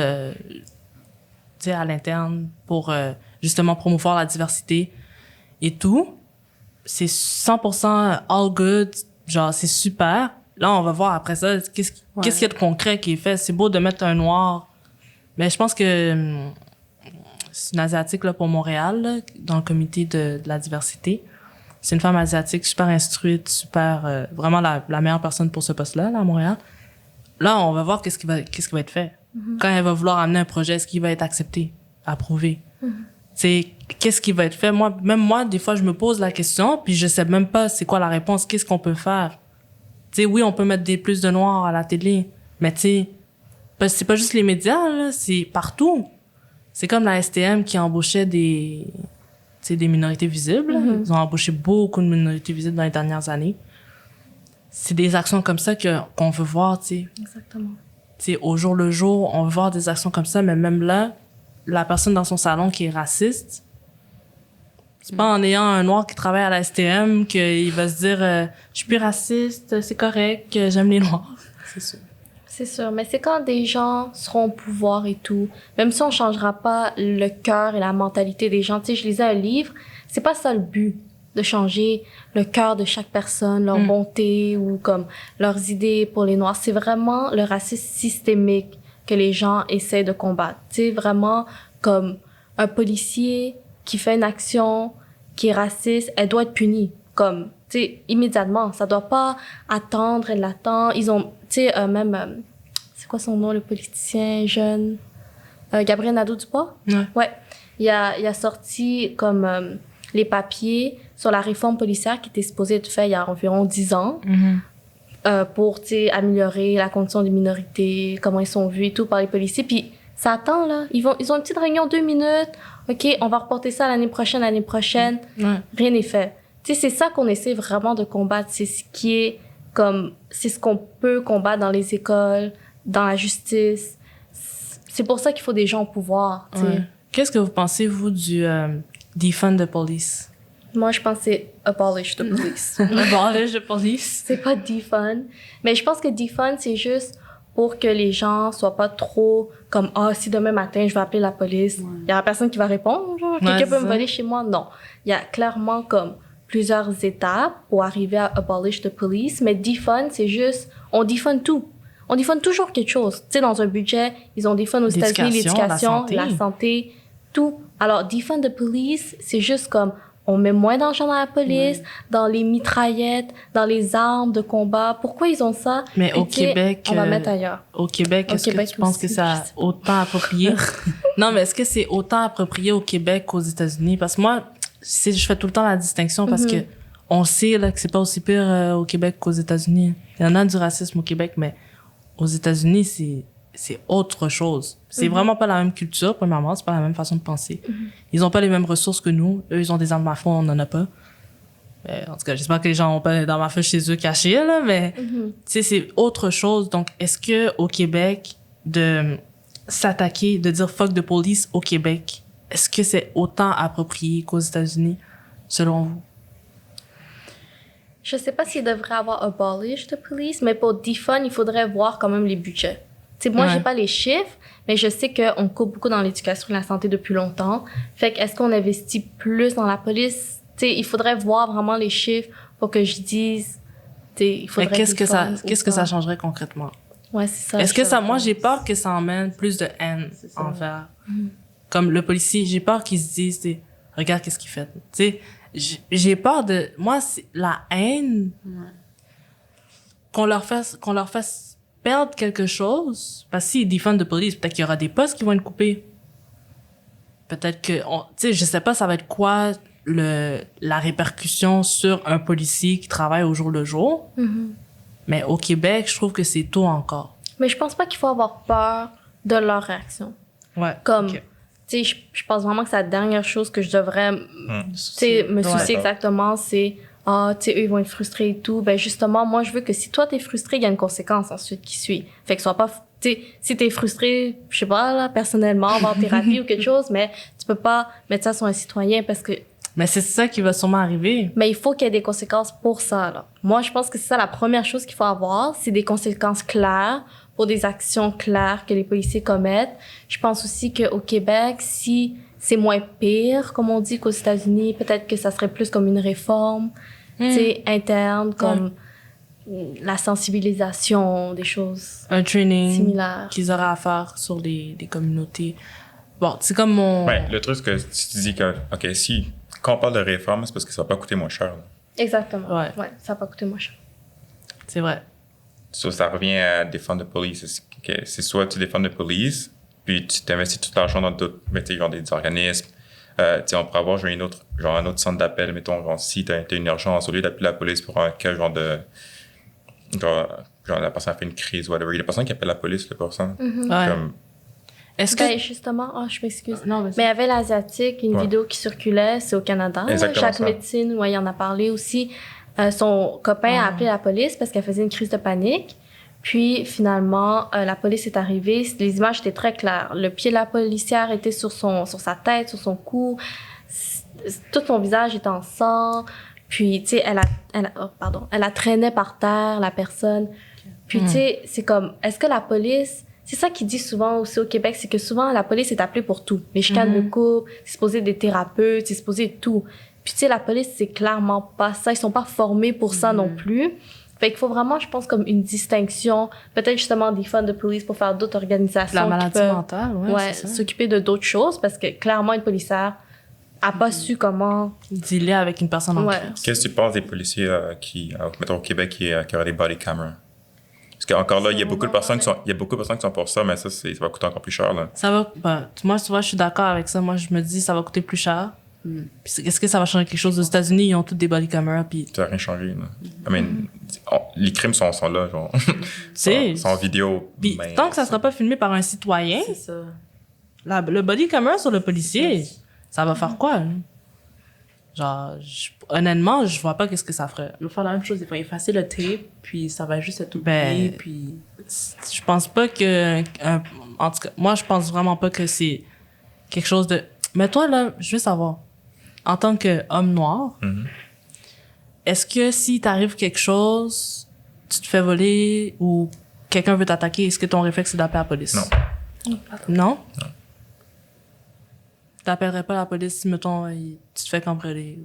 sais, à l'interne pour justement promouvoir la diversité et tout. C'est 100% all good, genre, c'est super. Là, on va voir après ça, qu'est-ce qu'il y a de concret qui est fait. C'est beau de mettre un noir, mais je pense que c'est une asiatique là pour Montréal, là, dans le comité de la diversité. C'est une femme asiatique super instruite, super vraiment la meilleure personne pour ce poste-là là, à Montréal. Là, on va voir qu'est-ce qui va être fait. Quand elle va vouloir amener un projet, est-ce qu'il va être accepté, approuvé. C'est qu'est-ce qui va être fait. Même moi, des fois, je me pose la question, puis je sais même pas c'est quoi la réponse. Qu'est-ce qu'on peut faire? Tu sais, oui, on peut mettre plus de noirs à la télé, mais tu sais, c'est pas juste les médias là, c'est partout. C'est comme la STM qui embauchait des minorités visibles. Ils ont embauché beaucoup de minorités visibles dans les dernières années. C'est des actions comme ça qu'on veut voir, tu sais. Exactement. Tu sais, au jour le jour, on veut voir des actions comme ça, mais même là, la personne dans son salon qui est raciste, c'est pas en ayant un noir qui travaille à la STM qu'il va se dire je suis plus raciste, c'est correct, j'aime les noirs. C'est sûr. C'est sûr, mais c'est quand des gens seront au pouvoir et tout, même si on changera pas le cœur et la mentalité des gens. Tu sais, je lisais un livre, c'est pas ça le but. de changer le cœur de chaque personne, leur bonté ou comme leurs idées pour les Noirs. C'est vraiment le racisme systémique que les gens essaient de combattre. Tu sais, vraiment comme un policier qui fait une action qui est raciste, elle doit être punie. Comme, tu sais, immédiatement. Ça doit pas attendre, elle l'attend. Ils ont, tu sais, même, c'est quoi son nom, le politicien jeune? Gabriel Nadeau-Dubois? Ouais. Il a sorti comme les papiers sur la réforme policière qui était supposée être faite il y a environ 10 ans pour, tu sais, améliorer la condition des minorités, comment ils sont vus et tout par les policiers. Puis ça attend, là. Ils ont une petite réunion 2 minutes. OK, on va reporter ça l'année prochaine. Rien n'est fait. Tu sais, c'est ça qu'on essaie vraiment de combattre. C'est ce qui est comme, c'est ce qu'on peut combattre dans les écoles, dans la justice. C'est pour ça qu'il faut des gens au pouvoir, tu sais. Ouais. Qu'est-ce que vous pensez, vous, du defund the police? Moi, je pense que c'est abolish the police. Abolish the police? C'est pas defund. Mais je pense que defund, c'est juste pour que les gens soient pas trop comme, si demain matin, je vais appeler la police, il y aura personne qui va répondre, genre, quelqu'un peut me voler chez moi. Non. Il y a clairement comme plusieurs étapes pour arriver à abolish the police. Mais defund, c'est juste, on defund tout. On defund toujours quelque chose. Tu sais, dans un budget, ils ont defund aux États-Unis l'éducation, la santé, tout. Alors, defund the police, c'est juste comme, on met moins d'argent dans la police, dans les mitraillettes, dans les armes de combat. Pourquoi ils ont ça? Mais au Québec... on va mettre ailleurs. Au Québec, est-ce que tu penses que c'est autant approprié? Non, mais est-ce que c'est autant approprié au Québec qu'aux États-Unis? Parce que moi, je fais tout le temps la distinction parce que on sait là, que c'est pas aussi pire au Québec qu'aux États-Unis. Il y en a du racisme au Québec, mais aux États-Unis, c'est autre chose. C'est vraiment pas la même culture, premièrement. C'est pas la même façon de penser. Ils ont pas les mêmes ressources que nous. Eux, ils ont des armes à feu, on en a pas. En tout cas, j'espère que les gens ont pas d'armes à feu chez eux cachées, là, mais, tu sais, c'est autre chose. Donc, est-ce que au Québec, de s'attaquer, de dire fuck the police au Québec, est-ce que c'est autant approprié qu'aux États-Unis, selon vous? Je sais pas s'il devrait avoir abolish the police, mais pour defund, il faudrait voir quand même les budgets. T'sais, moi, j'ai pas les chiffres, mais je sais qu'on coupe beaucoup dans l'éducation et la santé depuis longtemps. Fait que est-ce qu'on investit plus dans la police? T'sais, il faudrait voir vraiment les chiffres pour que je dise, il faudrait. Mais qu'est-ce que ça changerait concrètement? Ouais, c'est ça. Est-ce que ça, moi, j'ai peur que ça emmène plus de haine envers, comme le policier, j'ai peur qu'ils se disent, regarde qu'est-ce qu'il fait. Tu sais, j'ai peur moi, c'est la haine, qu'on leur fasse perdre quelque chose, parce que s'ils defund de police, peut-être qu'il y aura des postes qui vont être coupés. Peut-être que, tu sais, je sais pas, ça va être quoi la répercussion sur un policier qui travaille au jour le jour. Mais au Québec, je trouve que c'est tôt encore. Mais je pense pas qu'il faut avoir peur de leur réaction. Ouais. Comme, tu sais, je pense vraiment que c'est la dernière chose que je devrais, me soucier exactement, c'est, tu sais, eux, ils vont être frustrés et tout. Ben, justement, moi, je veux que si toi, t'es frustré, il y a une conséquence ensuite qui suit. Fait que sois pas, tu sais, si t'es frustré, je sais pas, là, personnellement, avoir thérapie ou quelque chose, mais tu peux pas mettre ça sur un citoyen parce que. Mais c'est ça qui va sûrement arriver. Mais il faut qu'il y ait des conséquences pour ça, là. Moi, je pense que c'est ça la première chose qu'il faut avoir, c'est des conséquences claires pour des actions claires que les policiers commettent. Je pense aussi qu'au Québec, si c'est moins pire, comme on dit, qu'aux États-Unis, peut-être que ça serait plus comme une réforme, tu sais, interne, comme la sensibilisation, des choses un training similaires qu'ils auraient à faire sur les communautés. Bon, c'est comme mon... Ouais, le truc, c'est que si tu dis que, OK, quand on parle de réforme, c'est parce que ça va pas coûter moins cher. Là. Exactement. Ouais, ça va pas coûter moins cher. c'est vrai. Ça revient à défendre la police. C'est soit tu défends la police, puis tu t'investis tout l'argent dans d'autres, genre des organismes. On pourrait avoir un autre centre d'appel, mettons, genre, si t'as une urgence, au lieu d'appeler la police pour quel genre de... Genre, la personne a fait une crise, whatever. Il y a personne qui appelle la police, le personne. Comme... Est-ce que... justement, je m'excuse. Non, mais il y avait l'Asiatique, une vidéo qui circulait, c'est au Canada. Chaque médecine, il en a parlé aussi. Son copain a appelé la police parce qu'elle faisait une crise de panique. Puis, finalement, la police est arrivée. Les images étaient très claires. Le pied de la policière était sur sa tête, sur son cou. Tout son visage était en sang. Puis, tu sais, elle la traînait par terre, la personne. Puis, tu sais, c'est comme, est-ce que la police... C'est ça qu'ils disent souvent aussi au Québec, c'est que souvent, la police est appelée pour tout. Les chicanes de couple, c'est supposé des thérapeutes, c'est supposé tout. Puis Puis, tu sais, la police, c'est clairement pas ça. Ils sont pas formés pour ça non plus. Fait qu'il faut vraiment, je pense, comme une distinction. Peut-être justement des funds de police pour faire d'autres organisations. La qui maladie peuvent, mentale, ouais, c'est ça. s'occuper de d'autres choses parce que clairement, une policière a pas su comment. Dealer avec une personne en Ouais. crise. Qu'est-ce que tu penses des policiers qui, mettons au Québec, qui auraient des body cameras? Parce qu'encore là, il y a beaucoup de personnes qui sont pour ça, mais ça va coûter encore plus cher, là. Ça va, moi, tu vois, je suis d'accord avec ça. Moi, je me dis, ça va coûter plus cher. Puis est-ce que ça va changer quelque chose? Aux États-Unis, ils ont toutes des body cameras, puis Ça n'a rien changé, là. I mean, les crimes sont là, genre. sais, sont en vidéo. puis mais- tant que ça sera pas filmé par un citoyen, C'est ça. le body camera sur le policier, ça va faire quoi? Hein? Genre, honnêtement, je vois pas qu'est-ce que ça ferait. Ils vont faire la même chose. Ils vont effacer le tape, puis ça va juste être Ben, oublié, puis... Je pense pas que... en tout cas, moi, je pense vraiment pas que c'est quelque chose de... Mais toi, là, je veux savoir, en tant qu'homme noir, est-ce que si t'arrive quelque chose, tu te fais voler ou quelqu'un veut t'attaquer, est-ce que ton réflexe c'est d'appeler la police? Non. Non? T'appellerais pas la police si, mettons, tu te fais cambrioler?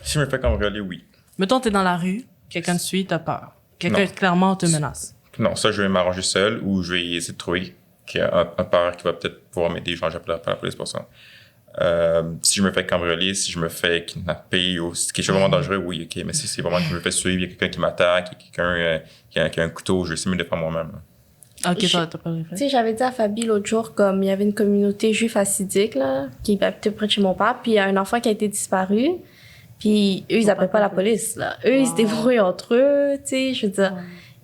Si je me fais cambrioler, oui. Mettons, t'es dans la rue, quelqu'un te suit, t'as peur. Quelqu'un, Non. clairement, te menace. Non, ça, je vais m'arranger seul ou je vais essayer de trouver un père qui va peut-être pouvoir m'aider. Genre, j'appelle pas la police pour ça. Si je me fais cambrioler, si je me fais kidnapper ou si c'est quelque chose de vraiment dangereux, oui, ok. Mais si c'est vraiment que je me fais suivre, il y a quelqu'un qui m'attaque, il y a quelqu'un qui a un couteau, je vais essayer de me défendre moi-même. Ok, toi, t'as pas de Tu réflexe. sais, j'avais dit à Fabi l'autre jour, comme il y avait une communauté juive assidique, là, qui habitait près de chez mon père, puis il y a un enfant qui a été disparu, puis eux, ils appellent pas la police, là. Eux, ils se débrouillent entre eux, tu sais, je veux dire.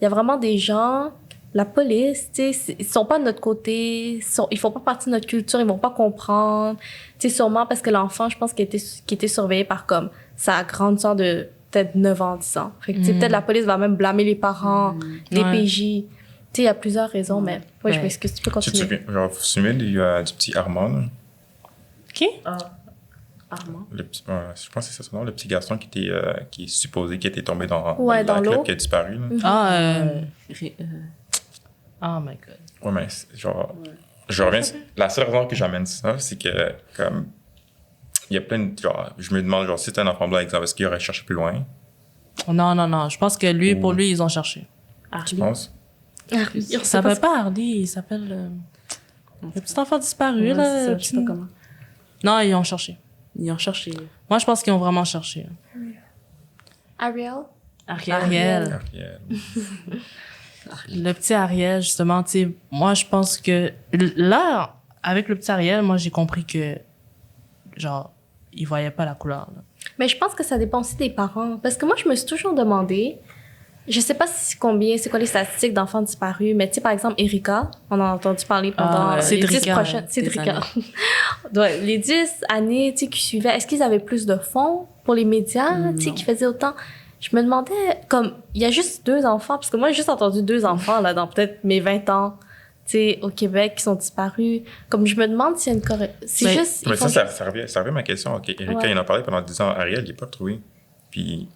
Il y a vraiment des gens, la police, tu sais, ils sont pas de notre côté, ils font pas partie de notre culture, ils vont pas comprendre. Tu sais, sûrement parce que l'enfant, je pense qu'il était surveillé par comme sa grande sœur de peut-être 9 ans, 10 ans. Fait que, tu sais, peut-être la police va même blâmer les parents, les Ouais. PJ. Tu sais, il y a plusieurs raisons, mais ouais, je Ouais. m'excuse, tu peux Tu te continuer. souviens, genre, vous vous souvenez du petit Armand, là? Ok? Armand. Je pense que c'est ça son nom, le petit garçon qui est supposé qui était tombé dans Ouais, dans la club, l'eau. qui a disparu, là. Ah, Ré- oh my god. Ouais, mais genre, je reviens. La seule raison que j'amène ça, c'est que, comme, il y a plein de. Genre, je me demande, genre, si c'était un enfant blanc, exemple, est-ce qu'il aurait cherché plus loin, Non, non, non. Je pense que lui, pour lui, ils ont cherché. tu penses? Il s'appelle pas Hardy, il s'appelle... le petit enfant disparu, Ouais, là. c'est ça, le je sais petit- pas comment. Non, ils ont cherché. Ils ont cherché. Moi, je pense qu'ils ont vraiment cherché. Ariel? Ariel. Yeah. Le petit Ariel, justement, tu sais, moi, je pense que là, avec le petit Ariel, moi, j'ai compris que, genre, il voyait pas la couleur, là. Mais je pense que ça dépend aussi des parents. Parce que moi, je me suis toujours demandé, je sais pas c'est quoi les statistiques d'enfants disparus, mais tu sais, par exemple, Erika, on en a entendu parler pendant les 10 Cédrica, prochaines... des Cédrica. années. Ouais, les 10 années, tu sais, qui suivaient, est-ce qu'ils avaient plus de fonds pour les médias, tu sais, qui faisaient autant? Je me demandais, comme, il y a juste 2 enfants, parce que moi, j'ai juste entendu 2 enfants, là, dans peut-être mes 20 ans, tu sais, au Québec, qui sont disparus. Comme, je me demande s'il y a une C'est Mais- juste... Mais ils font ça revient à ma question. Ok, Erika, Ouais. il en a parlé pendant 10 ans. Ariel, il n'est pas retrouvé. Puis,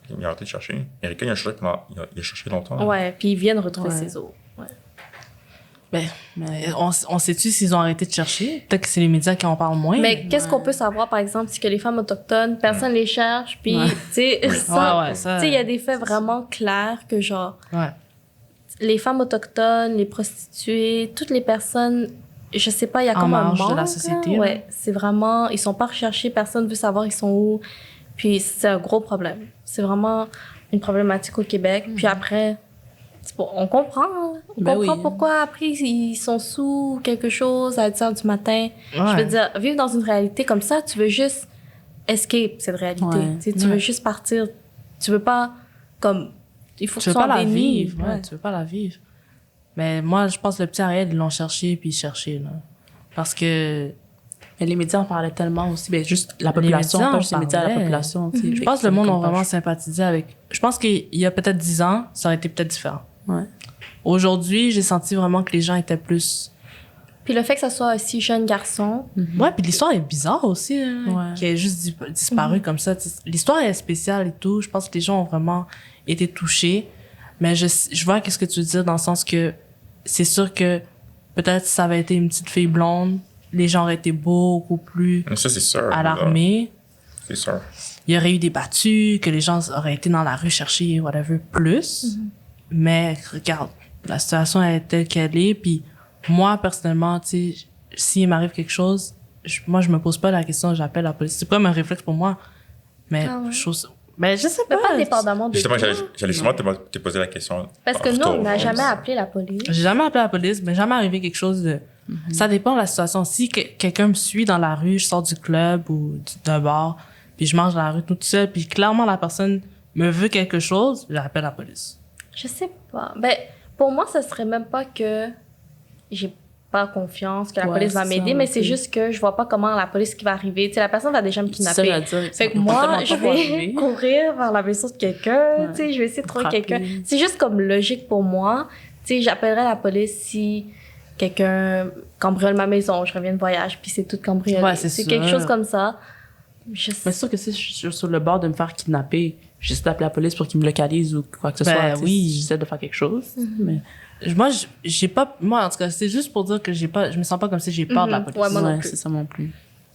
il a arrêté de chercher. Erika, il a cherché longtemps. Ouais, puis ils viennent retrouver Ouais. ses os. Ouais. Ben, mais on sait-tu s'ils ont arrêté de chercher? Peut-être que c'est les médias qui en parlent moins. Mais qu'est-ce qu'on peut savoir, par exemple, c'est que les femmes autochtones, personne les cherche, puis, Ouais. tu sais, ça, Ouais, ouais, ça... tu sais, il y a des faits vraiment clairs que, genre, Ouais. les femmes autochtones, les prostituées, toutes les personnes, je sais pas, il y a En comme un marge de manque. la là. société, là. Ouais, c'est vraiment, ils sont pas recherchés, personne veut savoir ils sont où. Puis c'est un gros problème. C'est vraiment une problématique au Québec. Puis après, on comprend. Hein. On Ben comprend oui. pourquoi après ils sont sous quelque chose à 10 heures du matin. Je veux dire, vivre dans une réalité comme ça, tu veux juste escape cette réalité. Ouais. Tu sais, tu veux juste partir. Tu veux pas, comme, il faut que Tu veux sois pas en la déni. vivre. Ouais, tu veux pas la vivre. Mais moi, je pense que le petit Ariel, ils l'ont cherché, puis ils cherchaient, là. Parce que Mais les médias en parlaient tellement aussi. Ben, juste la population, médias pas en juste les médias, la parlaient. population. tu sais. je Fait pense que c'est le monde a comme vraiment pas- sympathisé avec... Je pense qu'il y a peut-être 10 ans, ça aurait été peut-être différent. Ouais. Aujourd'hui, j'ai senti vraiment que les gens étaient plus... Puis le fait que ça soit un si jeune garçon, Ouais, puis l'histoire est bizarre aussi, hein, Ouais. qui est juste disparu comme ça. Tu sais, l'histoire est spéciale et tout. Je pense que les gens ont vraiment été touchés. Mais je vois qu'est-ce que tu veux dire dans le sens que c'est sûr que peut-être si ça avait été une petite fille blonde, les gens auraient été beaucoup plus Ça, c'est sûr. alarmés. C'est sûr. Il y aurait eu des battues, que les gens auraient été dans la rue chercher whatever plus. Mais regarde, la situation est telle qu'elle est. Puis moi, personnellement, tu sais, s'il m'arrive quelque chose, moi, je me pose pas la question, j'appelle la police. C'est pas un réflexe pour moi. Mais mais je sais Mais pas. pas dépendamment de Justement, toi. j'allais souvent te poser la question. Parce que nous, on n'a jamais appelé la police. J'ai jamais appelé la police, mais jamais arrivé quelque chose de... Ça dépend de la situation. Si quelqu'un me suit dans la rue, je sors du club ou d'un bar, puis je marche dans la rue toute seule, puis clairement la personne me veut quelque chose, j'appelle la police. Je sais pas. Ben, pour moi, ce serait même pas que j'ai pas confiance que la Ouais, police va c'est m'aider, ça, mais c'est ok. juste que je vois pas comment la police qui va arriver. Tu sais, la personne va déjà me C'est ça, kidnapper. j'allais dire, Fait que ça peut moi, tellement je pas vais arriver. courir vers la maison de quelqu'un. Ouais. Tu sais, je vais essayer de trouver Frapper. quelqu'un. C'est juste comme logique pour moi. Tu sais, j'appellerais la police si quelqu'un cambriole ma maison, je reviens de voyage, puis c'est tout cambriolé. Ouais, c'est c'est sûr. quelque chose comme ça. Mais c'est sûr que si je suis sur le bord de me faire kidnapper, j'essaie d'appeler la police pour qu'ils me localisent ou quoi que ce Ben soit. Tu sais, oui. J'essaie de faire quelque chose. Mais Moi, j'ai pas... Moi, en tout cas, c'est juste pour dire que je me sens pas comme si j'ai peur de la police. Ouais, moi non ouais, plus. c'est ça non plus.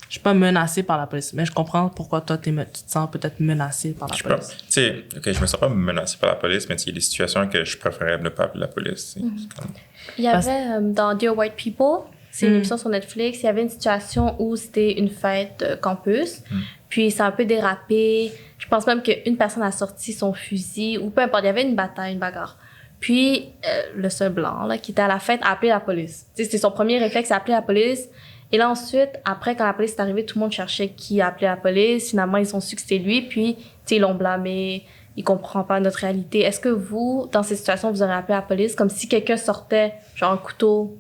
Je suis pas menacée par la police. Mais je comprends pourquoi toi, tu te sens peut-être menacée par la Je sais pas. police. Tu sais, OK, je me sens pas menacé par la police, mais il y a des situations que je préférais ne pas appeler la police. C'est comme- Il y avait dans Dear White People, c'est une émission sur Netflix, il y avait une situation où c'était une fête campus, puis ça a un peu dérapé. Je pense même qu'une personne a sorti son fusil, ou peu importe, il y avait une bataille, une bagarre. Puis le seul blanc là, qui était à la fête a appelé la police. Tu sais, c'était son premier réflexe, il a appelé la police. Et là ensuite, après, quand la police est arrivée, tout le monde cherchait qui a appelé la police. Finalement, ils ont su que c'était lui, puis tu sais, ils l'ont blâmé. Il comprend pas notre réalité. Est-ce que vous, dans cette situation, vous aurez appelé la police comme si quelqu'un sortait, genre un couteau,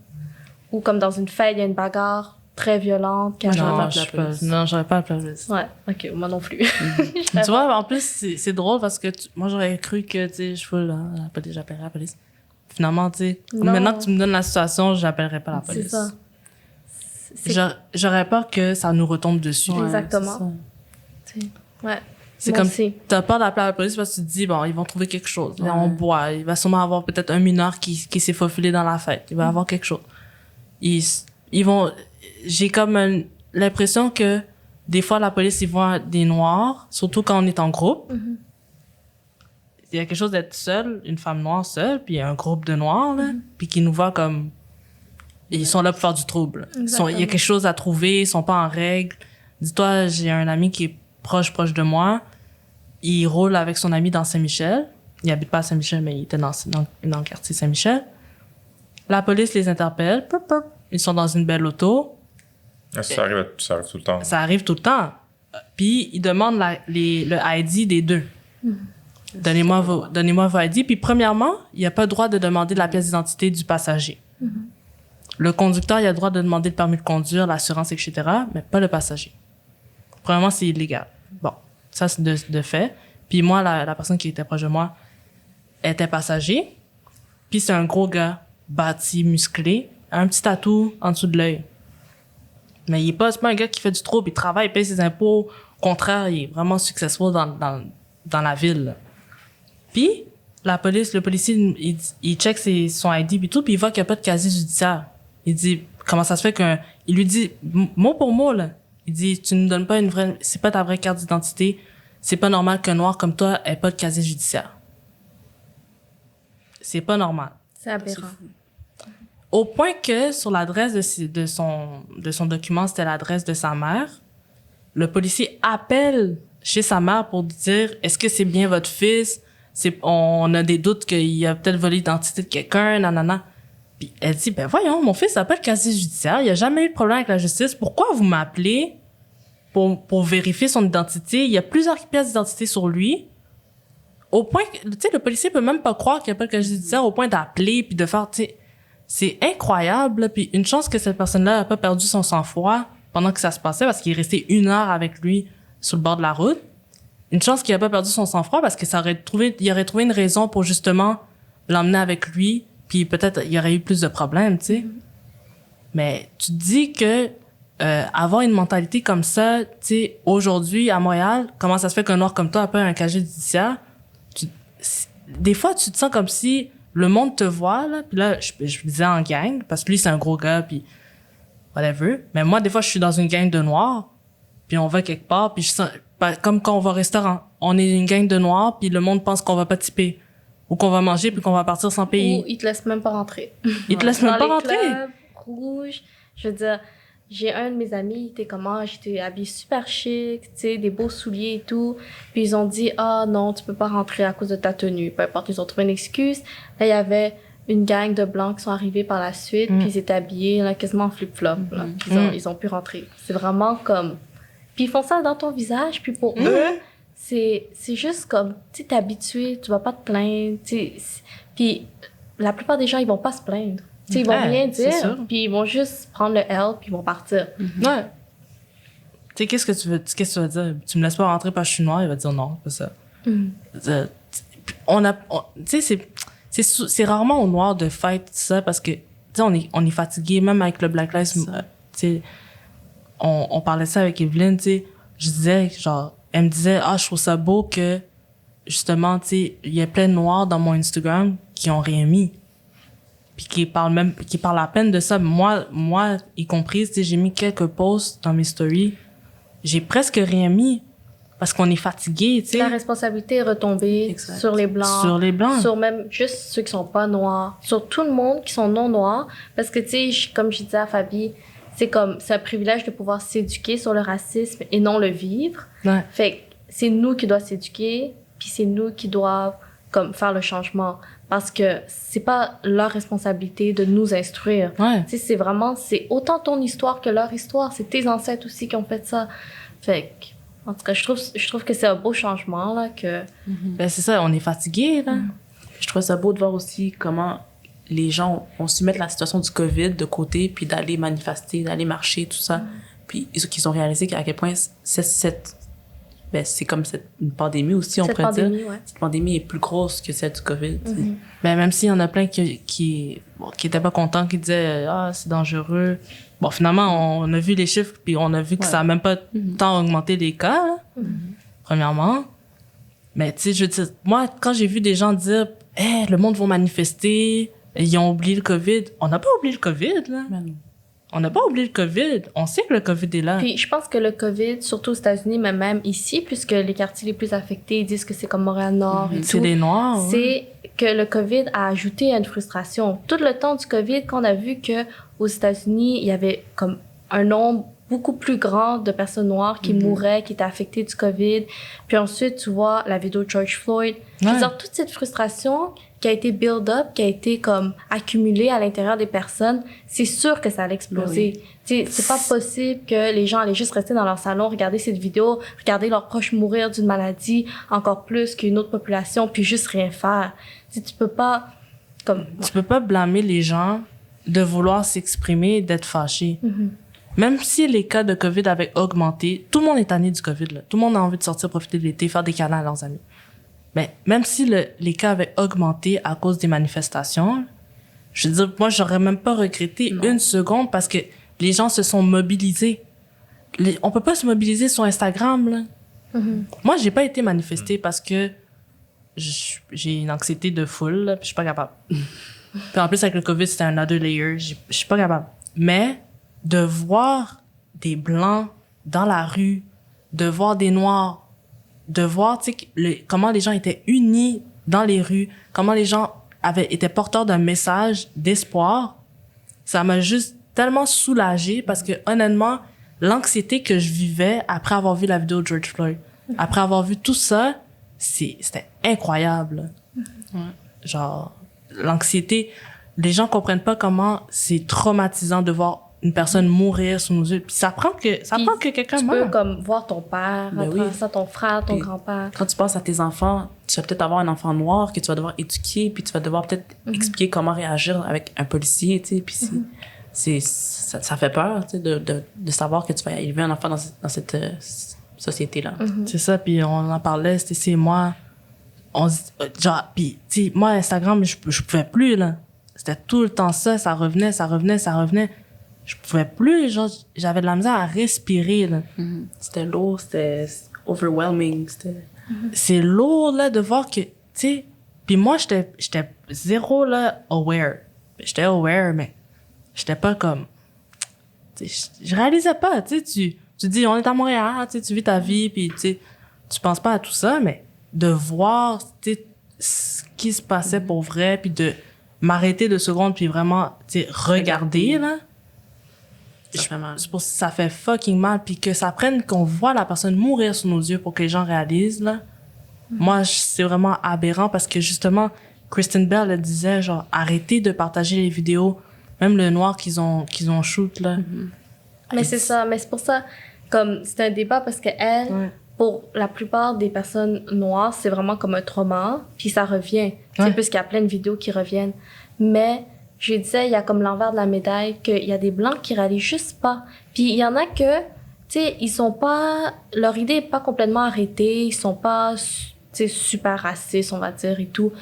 ou comme dans une fête, il y a une bagarre très violente? Moi, j'aurais pas Non, appelé la police. non, j'aurais pas appelé la police. Ouais, ok, moi non plus. Tu vois, en plus, c'est drôle parce que moi, j'aurais cru que, tu sais, je fais là, la police, j'appellerais la police. Finalement, tu sais, Non. maintenant que tu me donnes la situation, j'appellerai pas la police. C'est ça. C'est J'aurais peur que ça nous retombe dessus. Ouais, Exactement. c'est ça. ouais. C'est Moi comme, aussi. t'as peur d'appeler la police parce que tu te dis, bon, ils vont trouver quelque chose. Là, Ouais. on boit. Il va sûrement avoir peut-être un mineur qui s'est faufilé dans la fête. Il va avoir quelque chose. Ils vont, j'ai comme l'impression que des fois, la police, ils voient des noirs, surtout quand on est en groupe. Il y a quelque chose d'être seule, une femme noire seule, puis il y a un groupe de noirs, là, puis qui nous voient comme... Ils sont là pour faire du trouble. Il y a Exactement. quelque chose à trouver, ils sont pas en règle. Dis-toi, j'ai un ami qui est proche de moi. Il roule avec son ami dans Saint-Michel. Il habite pas à Saint-Michel, mais il était dans le quartier Saint-Michel. La police les interpelle. Pop, pop. Ils sont dans une belle auto. Ça arrive tout le temps. Ça arrive tout le temps. Puis, ils demandent le ID des deux. Donnez-moi vos ID. Puis, premièrement, il n'y a pas le droit de demander la pièce d'identité du passager. Le conducteur, il a le droit de demander le permis de conduire, l'assurance, etc., mais pas le passager. Premièrement, c'est illégal. Bon, ça, c'est de fait. Puis moi, la personne qui était proche de moi était passager. Puis c'est un gros gars, bâti, musclé, un petit tatou en dessous de l'œil. Mais c'est pas un gars qui fait du trouble, il travaille, il paye ses impôts. Au contraire, il est vraiment successful dans la ville. Là. Puis, le policier, il check son ID puis tout, puis il voit qu'il n'y a pas de casier judiciaire. Il dit, comment ça se fait il lui dit, mot pour mot, là. Il dit, tu ne donnes pas c'est pas ta vraie carte d'identité. C'est pas normal qu'un noir comme toi ait pas de casier judiciaire. C'est pas normal. C'est aberrant. Au point que sur l'adresse de son document, c'était l'adresse de sa mère, le policier appelle chez sa mère pour dire, est-ce que c'est bien votre fils? On a des doutes qu'il a peut-être volé l'identité de quelqu'un, nanana. Puis elle dit, ben voyons, mon fils n'a pas de casier judiciaire, il n'y a jamais eu de problème avec la justice. Pourquoi vous m'appelez pour vérifier son identité? Il y a plusieurs pièces d'identité sur lui. Au point que, tu sais, le policier peut même pas croire qu'il n'y a pas de casier judiciaire au point d'appeler puis de faire, tu sais, c'est incroyable. Là. Puis une chance que cette personne-là n'a pas perdu son sang-froid pendant que ça se passait parce qu'il est resté 1 heure avec lui sur le bord de la route. Une chance qu'il n'a pas perdu son sang-froid parce que il aurait trouvé une raison pour justement l'emmener avec lui. Puis peut-être il y aurait eu plus de problèmes, tu sais. Mais tu te dis que avoir une mentalité comme ça, tu sais, aujourd'hui à Montréal, comment ça se fait qu'un noir comme toi a pas un casier judiciaire? Des fois, tu te sens comme si le monde te voit là. Puis là, je disais en gang parce que lui c'est un gros gars. Puis whatever. Mais moi, des fois, je suis dans une gang de noirs, puis on va quelque part, puis je sens, comme quand on va au restaurant, on est une gang de noirs, puis le monde pense qu'on va pas tiper. Ou qu'on va manger, puis qu'on va partir sans payer. Ou ils te laissent même pas rentrer. Ils te laissent même pas Dans rentrer. les clubs rouges, je veux dire, j'ai un de mes amis, il était comment, j'étais habillée super chic, tu sais, des beaux souliers et tout. Puis ils ont dit, ah non, tu peux pas rentrer à cause de ta tenue. Peu importe, ils ont trouvé une excuse. Là, il y avait une gang de blancs qui sont arrivés par la suite, puis ils étaient habillés là, quasiment en flip-flop. Là. Puis ils ont pu rentrer. C'est vraiment comme... Puis ils font ça dans ton visage, puis pour eux, c'est juste comme, tu sais, t'es habitué, tu vas pas te plaindre, tu sais. Puis la plupart des gens, ils vont pas se plaindre. Tu sais, ils vont rien dire, puis ils vont juste prendre le L, puis ils vont partir. Ouais. Tu sais, qu'est-ce que tu veux dire? Tu me laisses pas rentrer parce que je suis noire? Il va dire non, c'est pas ça. Tu sais, c'est rarement aux noirs de fight ça parce que, tu sais, on est fatigué, même avec le Black Lives, tu sais, on parlait de ça avec Evelyne, tu sais, je disais, genre, elle me disait, je trouve ça beau que, justement, tu sais, il y a plein de noirs dans mon Instagram qui ont rien mis. Puis qui parlent à peine de ça. Moi, y compris, tu sais, j'ai mis quelques posts dans mes stories. J'ai presque rien mis. Parce qu'on est fatigué, tu sais. La responsabilité est retombée sur les Blancs. Sur les Blancs. Sur même juste ceux qui sont pas noirs. Sur tout le monde qui sont non noirs. Parce que, tu sais, comme je disais à Fabi, c'est un privilège de pouvoir s'éduquer sur le racisme et non le vivre. Ouais. Fait que c'est nous qui doivent s'éduquer, puis c'est nous qui doivent comme faire le changement. Parce que c'est pas leur responsabilité de nous instruire. Ouais. Tu sais, c'est autant ton histoire que leur histoire. C'est tes ancêtres aussi qui ont fait ça. Fait que, en tout cas, je trouve que c'est un beau changement, là, que... Ben, c'est ça, on est fatigué, là. Je trouve ça beau de voir aussi comment les gens ont su mettre la situation du COVID de côté, puis d'aller manifester, d'aller marcher, tout ça. Puis qu'ils ont réalisé à quel point c'est comme une pandémie aussi, on pourrait dire. Ouais. Cette pandémie est plus grosse que celle du COVID. tu sais. Ben, même s'il y en a plein qui étaient pas contents, qui disaient, c'est dangereux. Bon, finalement, on a vu les chiffres, puis on a vu que ça a même pas tant augmenté les cas, là, premièrement. Mais, tu sais, je veux dire, moi, quand j'ai vu des gens dire, le monde va manifester, ils ont oublié le COVID. On n'a pas oublié le COVID, là. Ben, On n'a pas oublié le COVID. On sait que le COVID est là. Puis je pense que le COVID, surtout aux États-Unis, mais même ici, puisque les quartiers les plus affectés, ils disent que c'est comme Montréal-Nord et tout. C'est les Noirs. C'est que le COVID a ajouté à une frustration. Tout le temps du COVID, qu'on a vu que aux États-Unis, il y avait comme un nombre beaucoup plus grand de personnes noires qui mouraient, qui étaient affectées du COVID. Puis ensuite, tu vois la vidéo de George Floyd. Je veux dire, toute cette frustration qui a été build-up, qui a été comme accumulée à l'intérieur des personnes, c'est sûr que ça allait exploser. Tu sais, c'est pas possible que les gens allaient juste rester dans leur salon, regarder cette vidéo, regarder leurs proches mourir d'une maladie encore plus qu'une autre population, puis juste rien faire. Tu sais, tu peux pas blâmer les gens de vouloir s'exprimer, d'être fâchés. Même si les cas de COVID avaient augmenté, tout le monde est tanné du COVID, là. Tout le monde a envie de sortir, profiter de l'été, faire des câlins à leurs amis. Mais même si les cas avaient augmenté à cause des manifestations, je veux dire, moi, j'aurais même pas regretté une seconde parce que les gens se sont mobilisés. On peut pas se mobiliser sur Instagram, là. Moi, j'ai pas été manifestée parce que j'ai une anxiété de foule, là, puis je suis pas capable. Puis en plus, avec le COVID, c'était un other layer. Je suis pas capable. Mais de voir des Blancs dans la rue, de voir des Noirs, de voir, tu sais, comment les gens étaient unis dans les rues, comment les gens étaient porteurs d'un message d'espoir, ça m'a juste tellement soulagée parce que, honnêtement, l'anxiété que je vivais après avoir vu la vidéo de George Floyd, après avoir vu tout ça, c'était incroyable. Genre, l'anxiété, les gens comprennent pas comment c'est traumatisant de voir une personne mourir sous nos yeux. Puis ça prend que quelqu'un meure. Tu peux comme voir ton père, ça, ton frère, ton grand-père. Quand tu penses à tes enfants, tu vas peut-être avoir un enfant noir que tu vas devoir éduquer, puis tu vas devoir peut-être expliquer comment réagir avec un policier, tu sais, puis ça fait peur, tu sais, de savoir que tu vas élever un enfant dans cette société-là. C'est ça, puis on en parlait, c'est moi, genre, puis, tu sais, moi, Instagram, je pouvais plus, là. C'était tout le temps ça revenait. Je pouvais plus, genre, j'avais de la misère à respirer, là. C'était lourd, c'était overwhelming, C'est lourd, là, de voir que, tu sais, puis moi, j'étais zéro, là, aware. J'étais aware, mais j'étais pas comme, tu je réalisais pas, tu sais, tu dis, on est à Montréal, tu sais, tu vis ta vie, puis tu sais, tu penses pas à tout ça, mais de voir, tu sais, ce qui se passait pour vrai, puis de m'arrêter 2 secondes, puis vraiment, tu sais, regarder, là. C'est pour ça que ça fait fucking mal, puis que ça prenne qu'on voit la personne mourir sous nos yeux pour que les gens réalisent, là. Moi, c'est vraiment aberrant parce que justement, Kristen Bell, elle disait, genre, arrêtez de partager les vidéos, même le noir qu'ils ont shoot, là. Mais c'est ça, mais c'est pour ça, comme, c'est un débat parce que elle, pour la plupart des personnes noires, c'est vraiment comme un trauma, puis ça revient. Tu sais, puisqu'il y a plein de vidéos qui reviennent. Mais, je disais, il y a comme l'envers de la médaille, qu'il y a des Blancs qui réalisent juste pas. Puis il y en a que, tu sais, ils sont pas, leur idée est pas complètement arrêtée, ils sont pas, tu sais, super racistes, on va dire, et tout.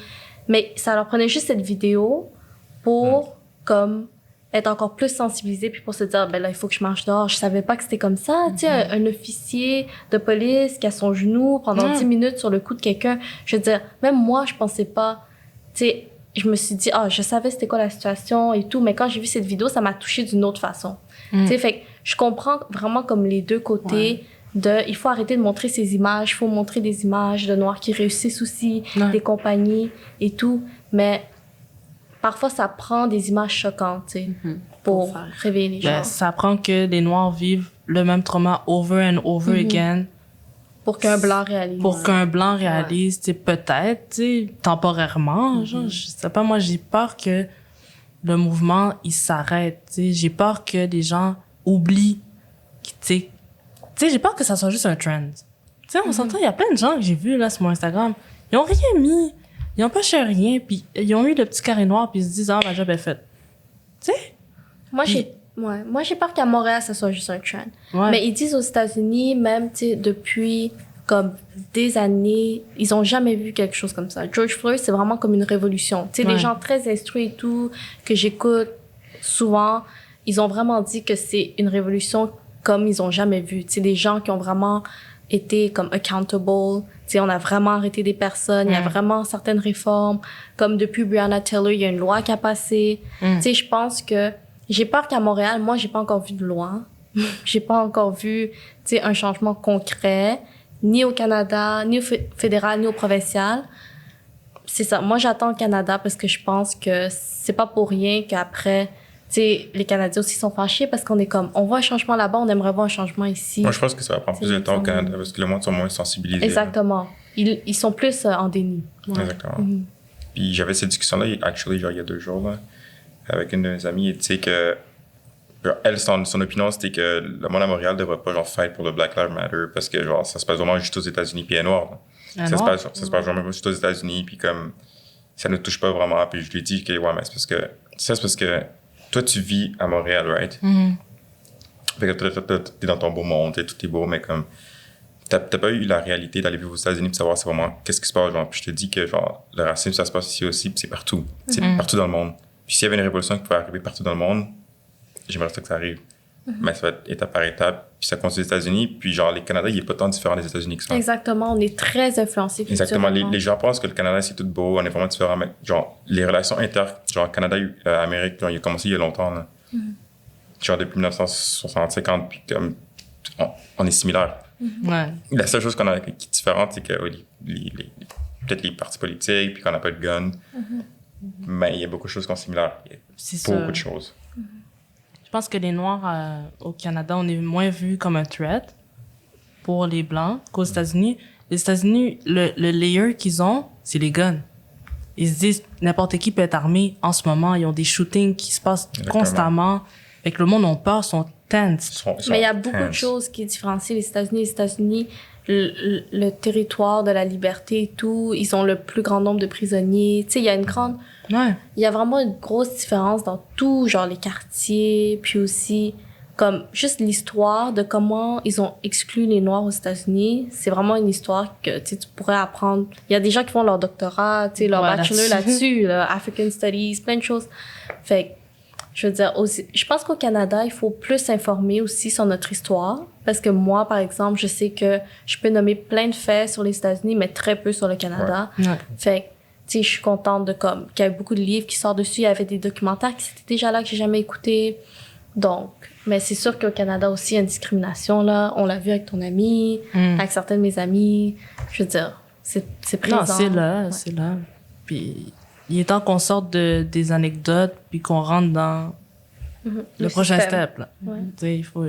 Mais ça leur prenait juste cette vidéo pour, comme, être encore plus sensibilisés, puis pour se dire, ben là, il faut que je marche dehors. Je savais pas que c'était comme ça. Tu sais, un officier de police qui a son genou pendant 10 minutes sur le cou de quelqu'un. Je veux dire, même moi, je pensais pas, tu sais, je me suis dit, je savais c'était quoi la situation et tout, mais quand j'ai vu cette vidéo, ça m'a touchée d'une autre façon. Tu sais, fait que je comprends vraiment comme les deux côtés il faut arrêter de montrer ces images, il faut montrer des images de Noirs qui réussissent aussi, des compagnies et tout, mais parfois ça prend des images choquantes, tu sais, pour réveiller les gens. Ça prend que les Noirs vivent le même trauma over and over again. Pour qu'un Blanc réalise. Pour qu'un Blanc réalise, tu sais, peut-être, tu sais, temporairement, genre, je sais pas, moi, j'ai peur que le mouvement, il s'arrête, tu sais. J'ai peur que des gens oublient, tu sais, j'ai peur que ça soit juste un trend. Tu sais, on s'entend, il y a plein de gens que j'ai vus, là, sur mon Instagram, ils ont rien mis, ils ont pas cher rien, puis ils ont eu le petit carré noir, puis ils se disent, ma job est faite. Tu sais? Moi, j'ai peur qu'à Montréal, ça soit juste un trend. Mais ils disent aux États-Unis, même, tu sais, depuis comme des années, ils ont jamais vu quelque chose comme ça. George Floyd, c'est vraiment comme une révolution. Tu sais, les gens très instruits et tout, que j'écoute souvent, ils ont vraiment dit que c'est une révolution comme ils ont jamais vu. Tu sais, des gens qui ont vraiment été comme accountable. Tu sais, on a vraiment arrêté des personnes. Il y a vraiment certaines réformes. Comme depuis Breonna Taylor, il y a une loi qui a passé. Tu sais, je pense que j'ai peur qu'à Montréal, moi, j'ai pas encore vu de loi. J'ai pas encore vu, tu sais, un changement concret, ni au Canada, ni au fédéral, ni au provincial. C'est ça. Moi, j'attends le Canada parce que je pense que c'est pas pour rien qu'après, tu sais, les Canadiens aussi sont fâchés parce qu'on est comme, on voit un changement là-bas, on aimerait voir un changement ici. Moi, je pense que ça va prendre plus de temps au Canada parce que le monde sont moins sensibilisés. Exactement. Ils sont plus en déni. Exactement. Puis j'avais cette discussion-là, actually, genre il y a 2 jours, là, avec une de mes amies, et tu sais que elle, son opinion, c'était que le monde à Montréal devrait pas genre fight pour le Black Lives Matter parce que genre ça se passe vraiment juste aux États-Unis puis elle est noire. Ça se passe vraiment juste aux États-Unis puis comme ça ne touche pas vraiment. Puis je lui dis que ouais, mais c'est parce que toi tu vis à Montréal, right? Fait que t'es dans ton beau monde, tout est beau, mais comme t'as pas eu la réalité d'aller vivre aux États-Unis pour savoir c'est vraiment qu'est-ce qui se passe, genre. Puis je te dis que genre le racisme ça se passe ici aussi, puis c'est partout, c'est partout dans le monde. Puis s'il y avait une révolution qui pouvait arriver partout dans le monde, j'aimerais ça que ça arrive. Mais ça va être étape par étape. Puis ça continue aux États-Unis. Puis genre, les Canada, il est pas tant différent des États-Unis que ça. Exactement. On est très influencés. Exactement. Les gens pensent que le Canada, c'est tout beau. On est vraiment différent. Mais genre, les relations genre Canada-Amérique, il a commencé il y a longtemps. Là. Genre, depuis 1960-50. Puis comme, on est similaires. La seule chose qu'on a qui est différente, c'est que peut-être les partis politiques, puis qu'on n'a pas de gun. Mais il y a beaucoup de choses qui sont similaires. Beaucoup de choses. Je pense que les Noirs au Canada, on est moins vus comme un threat pour les Blancs qu'aux États-Unis. Les États-Unis, le layer qu'ils ont, c'est les guns. Ils se disent, n'importe qui peut être armé en ce moment. Ils ont des shootings qui se passent constamment. Fait que le monde a peur, sont tense. Mais il y a beaucoup de choses qui différencient les États-Unis. Les États-Unis, le territoire de la liberté et tout, ils ont le plus grand nombre de prisonniers. Tu sais, il y a une grande... Il y a vraiment une grosse différence dans tout, genre les quartiers, puis aussi comme juste l'histoire de comment ils ont exclu les Noirs aux États-Unis. C'est vraiment une histoire que tu pourrais apprendre. Il y a des gens qui font leur doctorat, tu sais, leur bachelor là-dessus, African Studies, plein de choses. Fait que, je veux dire, aussi, je pense qu'au Canada, il faut plus s'informer aussi sur notre histoire. Parce que moi, par exemple, je sais que je peux nommer plein de faits sur les États-Unis, mais très peu sur le Canada. Fait que, tu sais, je suis contente de qu'il y a beaucoup de livres qui sortent dessus. Il y avait des documentaires qui étaient déjà là, que j'ai jamais écoutés. Donc, mais c'est sûr qu'au Canada aussi, il y a une discrimination, là. On l'a vu avec ton ami, avec certains de mes amis. Je veux dire, c'est présent. Non, c'est là. Puis, il est temps qu'on sorte des anecdotes, puis qu'on rentre dans le prochain système. step, là. Ouais. Tu sais, il faut...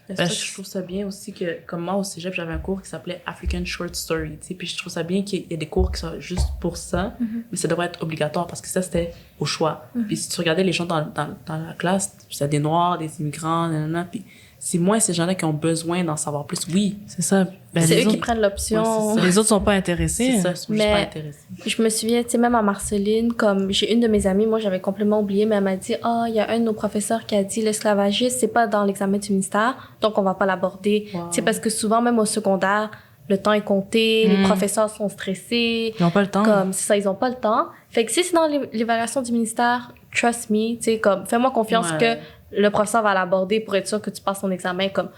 C'est pour ça que je trouve ça bien aussi que, comme moi, au cégep, j'avais un cours qui s'appelait African Short Story, tu sais, puis je trouve ça bien qu'il y ait des cours qui soient juste pour ça, mais ça devrait être obligatoire parce que ça, c'était au choix. Puis si tu regardais les gens dans la classe, c'était des Noirs, des immigrants, nanana, puis c'est moins ces gens-là qui ont besoin d'en savoir plus. Oui, C'est ça. Ben, C'est les eux qui autres- prennent l'option. Ouais, c'est Les autres sont pas intéressés. c'est ça, ils sont juste Mais- pas intéressés. Je me souviens, tu sais, même à Marceline, comme j'ai une de mes amies, moi j'avais complètement oublié, mais elle m'a dit, il y a un de nos professeurs qui a dit l'esclavagisme, c'est pas dans l'examen du ministère, donc on va pas l'aborder. Wow. Tu sais, parce que souvent, même au secondaire, le temps est compté, les professeurs sont stressés. Ils n'ont pas le temps. Comme, c'est ça, ils ont pas le temps. Fait que si c'est dans l'évaluation du ministère, trust me, tu sais, comme, fais-moi confiance Ouais. que le professeur va l'aborder pour être sûr que tu passes ton examen. Comme,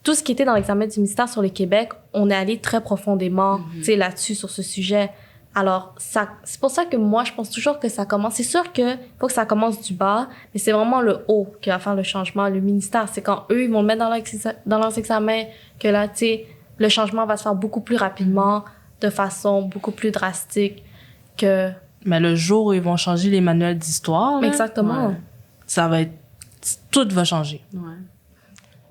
tout ce qui était dans l'examen du ministère sur le Québec, on est allé très profondément, tu sais, là-dessus, sur ce sujet. Alors, ça, c'est pour ça que moi, je pense toujours que ça commence. C'est sûr que faut que ça commence du bas, mais c'est vraiment le haut qui va faire le changement. Le ministère, c'est quand eux, ils vont le mettre dans leurs examens que là, tu sais, le changement va se faire beaucoup plus rapidement, de façon beaucoup plus drastique que... Mais le jour où ils vont changer les manuels d'histoire, là, Exactement. Ouais. ça va être... Tout va changer. Ouais.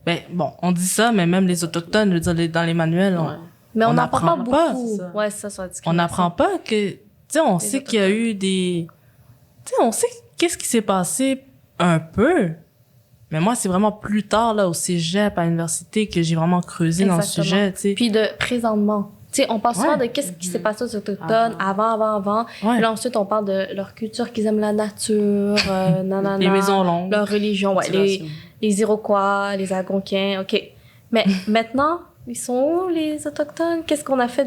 Ben, bon, on dit ça, mais même les Autochtones, je veux dire, dans les manuels, Ouais. Mais on On n'apprend pas n'apprend pas, beaucoup. c'est ça. Ouais, ça, sur la on discrimination. n'apprend pas que... Tu sais, on sait qu'il y a eu des... Tu sais, on sait qu'est-ce qui s'est passé un peu. Mais moi, c'est vraiment plus tard, là, au cégep, à l'université, que j'ai vraiment creusé dans le Exactement. sujet, tu sais. Puis de présentement. Tu sais, on parle souvent Ouais. de qu'est-ce qui s'est passé aux Autochtones avant. Ouais. Puis là, ensuite, on parle de leur culture, qu'ils aiment la nature, nanana. Les maisons longues. Leur religion, ouais. Les Iroquois, les Algonquins, OK. Mais maintenant, ils sont où, les Autochtones? Qu'est-ce qu'on a fait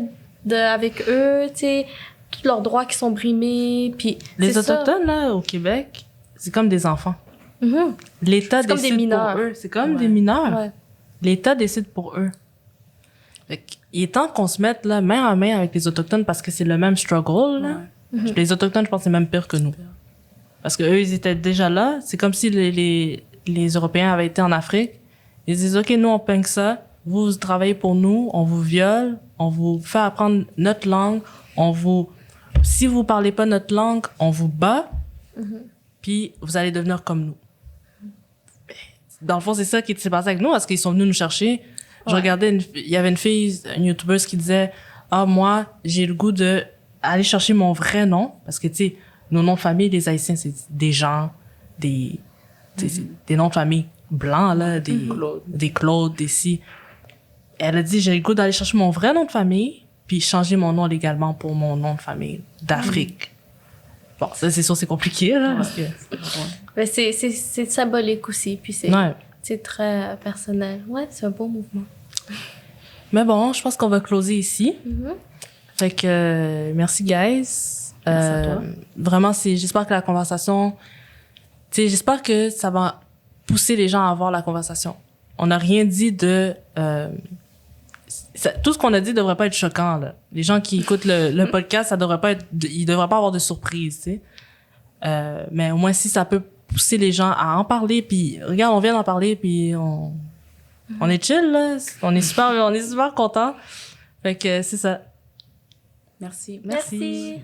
avec eux, tu sais? Tous leurs droits qui sont brimés, puis... Les c'est ça. Autochtones, là, au Québec, c'est comme des enfants. Mhm. L'État C'est comme des décide mineurs. pour eux. C'est comme Ouais. des mineurs. Ouais. L'État décide pour eux. Fait il est temps qu'on se mette là, main à main avec les Autochtones parce que c'est le même struggle. Là. Les Autochtones, je pense, c'est même pire que nous. Parce que eux, ils étaient déjà là. C'est comme si les Européens avaient été en Afrique. Ils disent, OK, nous, on peigne ça. Vous travaillez pour nous. On vous viole. On vous fait apprendre notre langue. Si vous parlez pas notre langue, on vous bat. Puis vous allez devenir comme nous. Dans le fond, c'est ça qui s'est passé avec nous parce qu'ils sont venus nous chercher. Je regardais, il y avait une fille, une youtubeuse qui disait, moi, j'ai le goût de aller chercher mon vrai nom parce que, tu sais, nos noms de famille, les Haïtiens, c'est des gens, des noms de famille blancs, là, des Claude, des si. Elle a dit, j'ai le goût d'aller chercher mon vrai nom de famille puis changer mon nom légalement pour mon nom de famille d'Afrique. Bon, ça, c'est sûr, c'est compliqué, là, parce que... Mais c'est symbolique aussi, puis Ouais. c'est très personnel. Ouais, c'est un beau mouvement. Mais bon, je pense qu'on va closer ici. Mhm. Fait que merci guys. à toi. Vraiment, j'espère que la conversation, tu sais, j'espère que ça va pousser les gens à avoir la conversation. On n'a rien dit de tout ce qu'on a dit devrait pas être choquant là. Les gens qui écoutent le podcast, ça devrait pas être, ils devraient pas avoir de surprise, tu sais. Mais au moins si ça peut pousser les gens à en parler, puis regarde, on vient d'en parler, puis on est chill là, on est super contents. Fait que c'est ça. Merci. Merci.